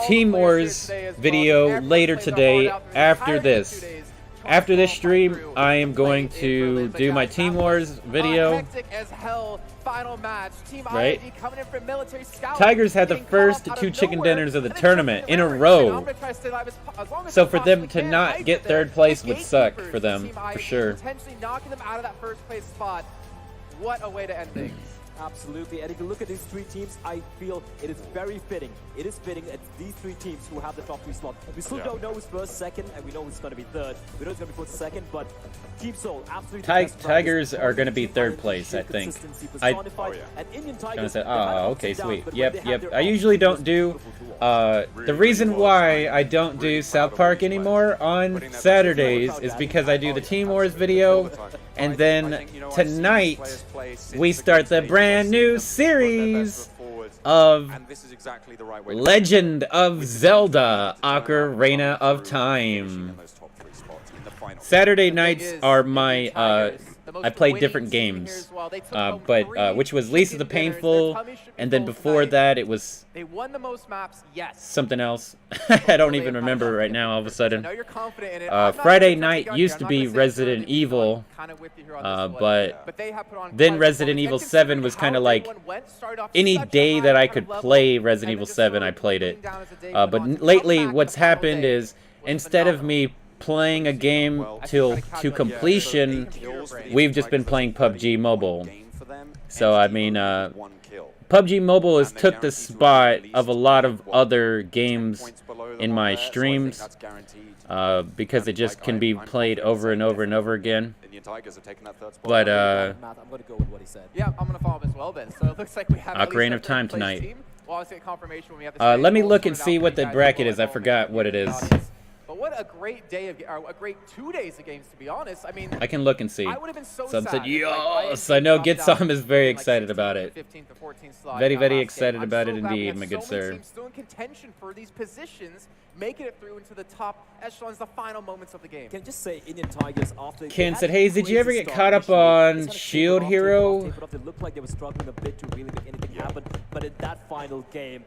Team Wars video later today after this. After this stream, I am going to do my Team Wars video. Hectic as hell. Final match. Team Right. IID coming in from military scouting. Tigers had the first 2 chicken dinners of the tournament in a row. So for them to not get third place would suck for them, for sure. Potentially knocking them out of that first place spot. What a way to end things. Absolutely, and if you look at these 3 teams, I feel it is very fitting. It is fitting that these 3 teams who have the top 3 slot. We still don't know who's first, second, and we know who's going to be third. We know who's going to be first, second, but Team Seoul absolutely. Tigers are going to be third place, I think. Okay, sweet. Yep. I usually don't do. The reason why I don't do South Park anymore on Saturdays is because I do the Team Wars video, and then tonight we start the brand new series of Legend of Zelda: Ocarina of Time. Saturday nights are my I play different games, which was Lisa the Painful, and then before that it was They won the most maps, yes. something else. I don't even remember right now. All of a sudden, I know you're confident in it. Friday night used to be Resident Evil, but then Resident Evil 7 was kind of like any day that I could play Resident Evil 7, I played it. But lately, what's happened is instead of me playing a game to completion, we've just been playing PUBG Mobile. So I mean, PUBG Mobile has took the spot of a lot of other games in my streams because it just can be played over and over and over again. But yeah, I'm gonna follow him as well then. So it looks like we have Ocarina of Time tonight. Team. Well, I'll get confirmation when we have the Let me look and see what the bracket is. I forgot what it is. But what a great day of, or a great 2 days of games, to be honest. I mean, I can look and see. I would have been so Some sad said, if, yes! I know Gitsam is very excited about it. 15th or 14th slot Very, in that very last excited game. I'm about so it glad we indeed, have my so good many sir. teams still in contention for these positions, making it through into the top echelons, the final moments of the game. Can I just say Indian Tigers after Ken said, Haze, did you ever get caught up on Shield Hero? They looked like they were struggling a bit to really make anything happen, but in that final game,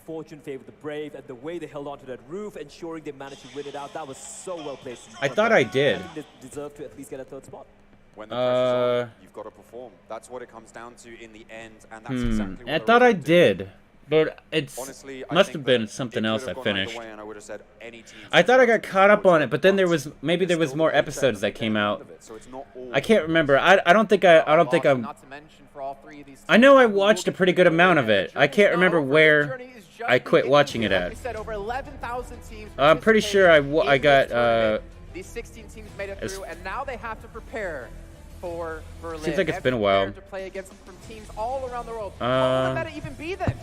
fortune favored the Brave, and the way they held onto that roof, ensuring they managed to win it out, that was so well placed. I thought I did. I think they deserve to at least get a third spot. When the pressure's on, you've got to perform. That's what it comes down to in the end, and that's exactly what I thought I did. did, but it's Honestly, I must think have been that something it else could I have gone either finished. way, and I would have said any team I thought I got caught up on it, but then there was more episodes that came out. I can't remember. I don't think I'm. I know I watched a pretty good amount of it. I can't remember where I quit watching it at. I'm pretty sure I got. These 16 teams made it through, and now they have to prepare for Berlin. Seems like it's been a while. To play against them from teams all around the world. How would that even be then?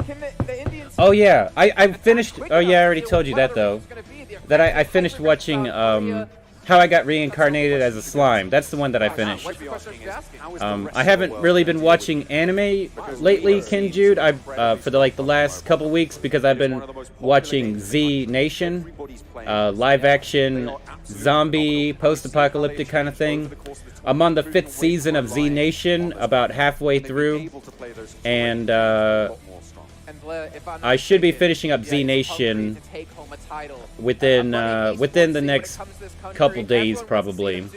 Can the Indian team Oh yeah, I finished. Oh yeah, I already told you that though. That I finished watching How I Got Reincarnated as a Slime. That's the one that I finished. I haven't really been watching anime lately, Ken Jude. For the last couple weeks because I've been watching Z Nation, live action zombie post-apocalyptic kind of thing. I'm on the 5th season of Z Nation, about halfway through, and I should be finishing up Z Nation within the next couple days probably,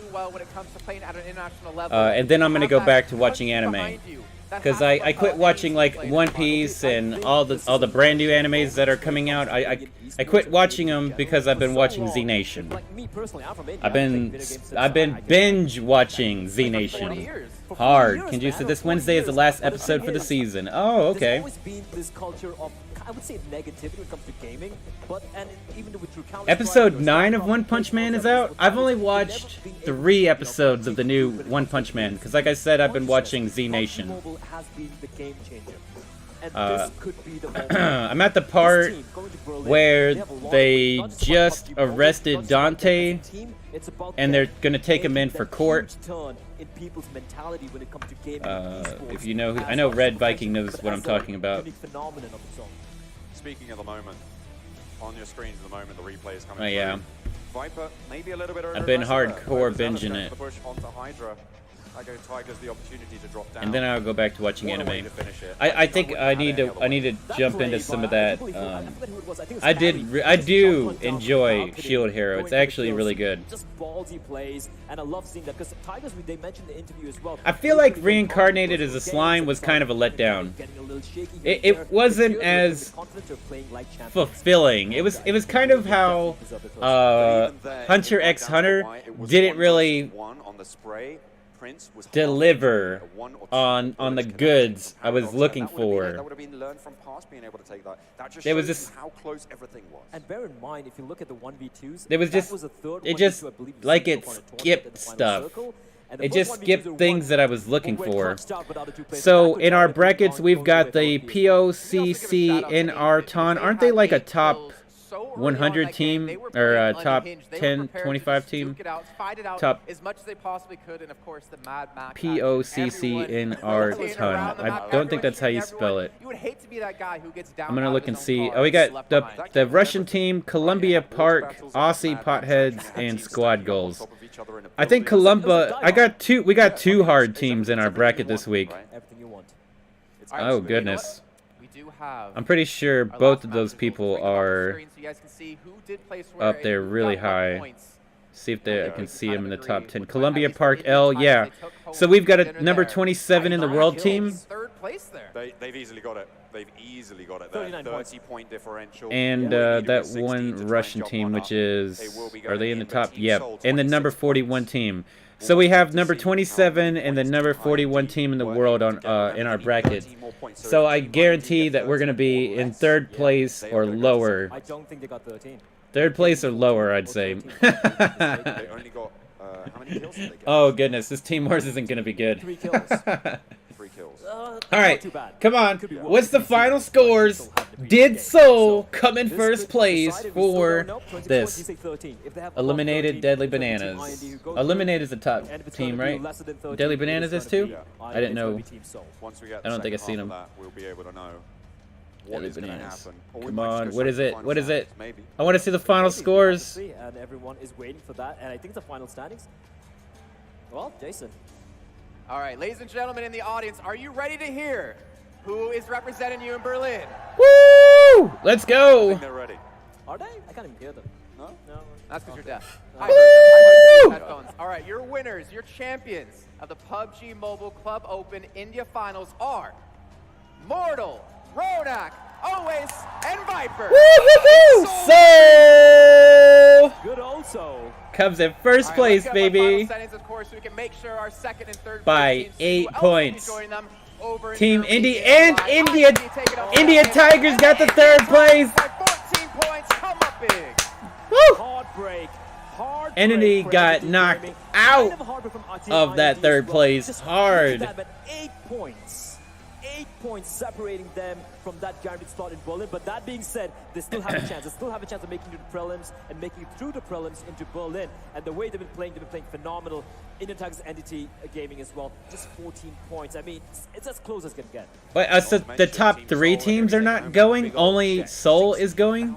and then I'm gonna go back to watching anime. because I quit watching like One Piece and all the brand new animes that are coming out. I quit watching them because I've been watching Z Nation. I've been binge watching Z Nation hard. Kenju said this Wednesday is the last episode for the season. Oh, okay. There's always been this culture of, I would say, negativity when it comes to gaming, but even with through Episode 9 of One Punch Man is out. I've only watched 3 episodes of the new One Punch Man because, like I said, I've been watching Z Nation. I'm at the part where they just arrested Dante and they're gonna take him in for court. If you know, I know Red Viking knows what I'm talking about. Speaking of the moment, on your screens at the moment, the replay is coming. Oh yeah. Viper, maybe a little bit I've been hardcore binging it. Push onto Hydra. I go Tigers the opportunity to drop down. And then I'll go back to watching anime. I think I need to jump into some of that. I do enjoy Shield Hero. It's actually really good. Just ballsy plays, and I love seeing that because Tigers, they mentioned the interview as well. I feel like Reincarnated as a Slime was kind of a letdown. It wasn't as fulfilling. It was kind of how Hunter x Hunter didn't really deliver on the goods I was looking for. That would have been learned from past being able to take that. That just There was shows this, how close everything was. And bear in mind, if you look at the 1v2s, there was just, it just, like it skipped stuff. It just skipped things that I was looking for. So in our brackets, we've got the POCC in our ton. Aren't they like a top 100 team or a top 10, 25 team? Top as much as they possibly could, and of course the Mad Max POCC in our ton. I don't think that's how you spell it. You would hate to be that guy who gets down. I'm gonna look and see. Oh, we got the Russian team, Columbia Park, Aussie Potheads, and Squad Goals. I think Columbia. We got two hard teams in our bracket this week. Oh goodness. I'm pretty sure both of those people are up there really high. See if I can see them in the top 10. Columbia Park L, yeah. So we've got a number 27 in the world team. Third place there. They've easily got it. They've easily got it there. 30-point differential. And that one Russian team, which is, are they in the top? Yep. And the number 41 team. So we have number 27 and the number 41 team in the world on in our bracket. So I guarantee that we're going to be in third place or lower. I don't think they got 13. Third place or lower, I'd say. They only got, how many kills did they get? Oh goodness, this Team Wars isn't going to be good. 3 kills. 3 kills. All right, come on. What's the final scores? Did Soul come in first place for this? Eliminated Deadly Bananas. Eliminated is the top team, right? Deadly Bananas is too? I didn't know. I don't think I've seen them. We'll be able to know. Deadly Bananas. Come on, what is it? What is it? I want to see the final scores. And everyone is waiting for that, and I think the final standings. Well, Jason. All right, ladies and gentlemen in the audience, are you ready to hear who is representing you in Berlin? Woo! Let's go! I think they're ready. Are they? I can't even hear them. No? No. That's because you're deaf. I heard them. Headphones. All right, your winners, your champions of the PUBG Mobile Club Open India Finals are Mortal, Ronak, Always, and Viper. Woo-hoo-hoo! So good also. Comes in first place, baby. Of course, so we can make sure our second and third by 8 points. Over Team Indy and India Tigers got the third place. 14 points, come up big. Woo! Heartbreak. Entity got knocked out of that third place hard. 8 points. 8 points separating them from that guaranteed spot in Berlin. But that being said, they still have a chance. They still have a chance of making it to the prelims and making it through the prelims into Berlin. And the way they've been playing phenomenal. Indian Tigers Entity Gaming as well. Just 14 points. I mean, it's as close as it can get. Wait, so the top 3 teams are not going? Only Seoul is going?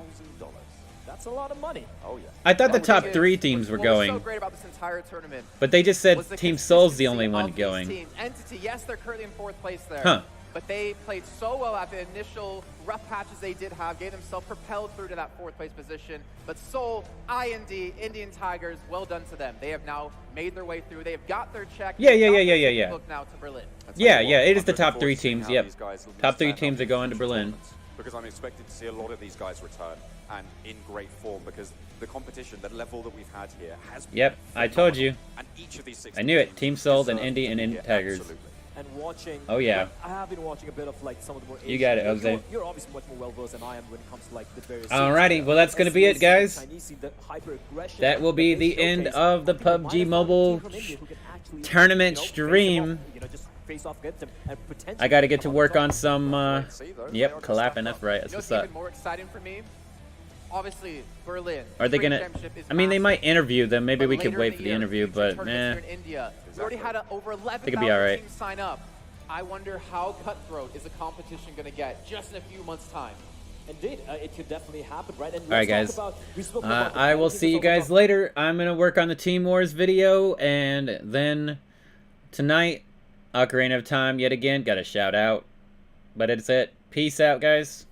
That's a lot of money. Oh, yeah. I thought the top 3 teams were going. What's so great about this entire tournament? But they just said Team Seoul's the only one going. Entity, yes, they're currently in 4th place there. Huh. but they played so well at the initial rough patches they did have, gave themselves propelled through to that 4th place position. But Seoul, IND, Indian Tigers, well done to them. They have now made their way through. They have got their check. Yeah. Look now to Berlin. Yeah, it is the top 3 teams. Yep, top 3 teams are going to Berlin. Because I'm expecting to see a lot of these guys return and in great form, because the competition, the level that we've had here has been Yep, I told you. And each of these 6 I knew it. Team Soul and Indy and Indian Tigers. And watching, oh yeah, I have been watching a bit of like some of the more. You got it, Jose. You're obviously much more well versed than I am when it comes to like the various. Alrighty, well that's gonna be it, guys. That will be the end of the PUBG Mobile tournament stream. I gotta get to work on some. Yep, collapsing. That's right. That's what's up. Even more exciting for me. Obviously, Berlin. Are they gonna? I mean, they might interview them. Maybe we could wait for the interview, but eh. We already had over 11,000 teams sign up. I wonder how cutthroat is the competition going to get just in a few months' time. Indeed, it could definitely happen, right? And all right, guys. I will see you guys later. I'm gonna work on the Team Wars video, and then tonight, Ocarina of Time yet again. Got a shout out, but it's it. Peace out, guys.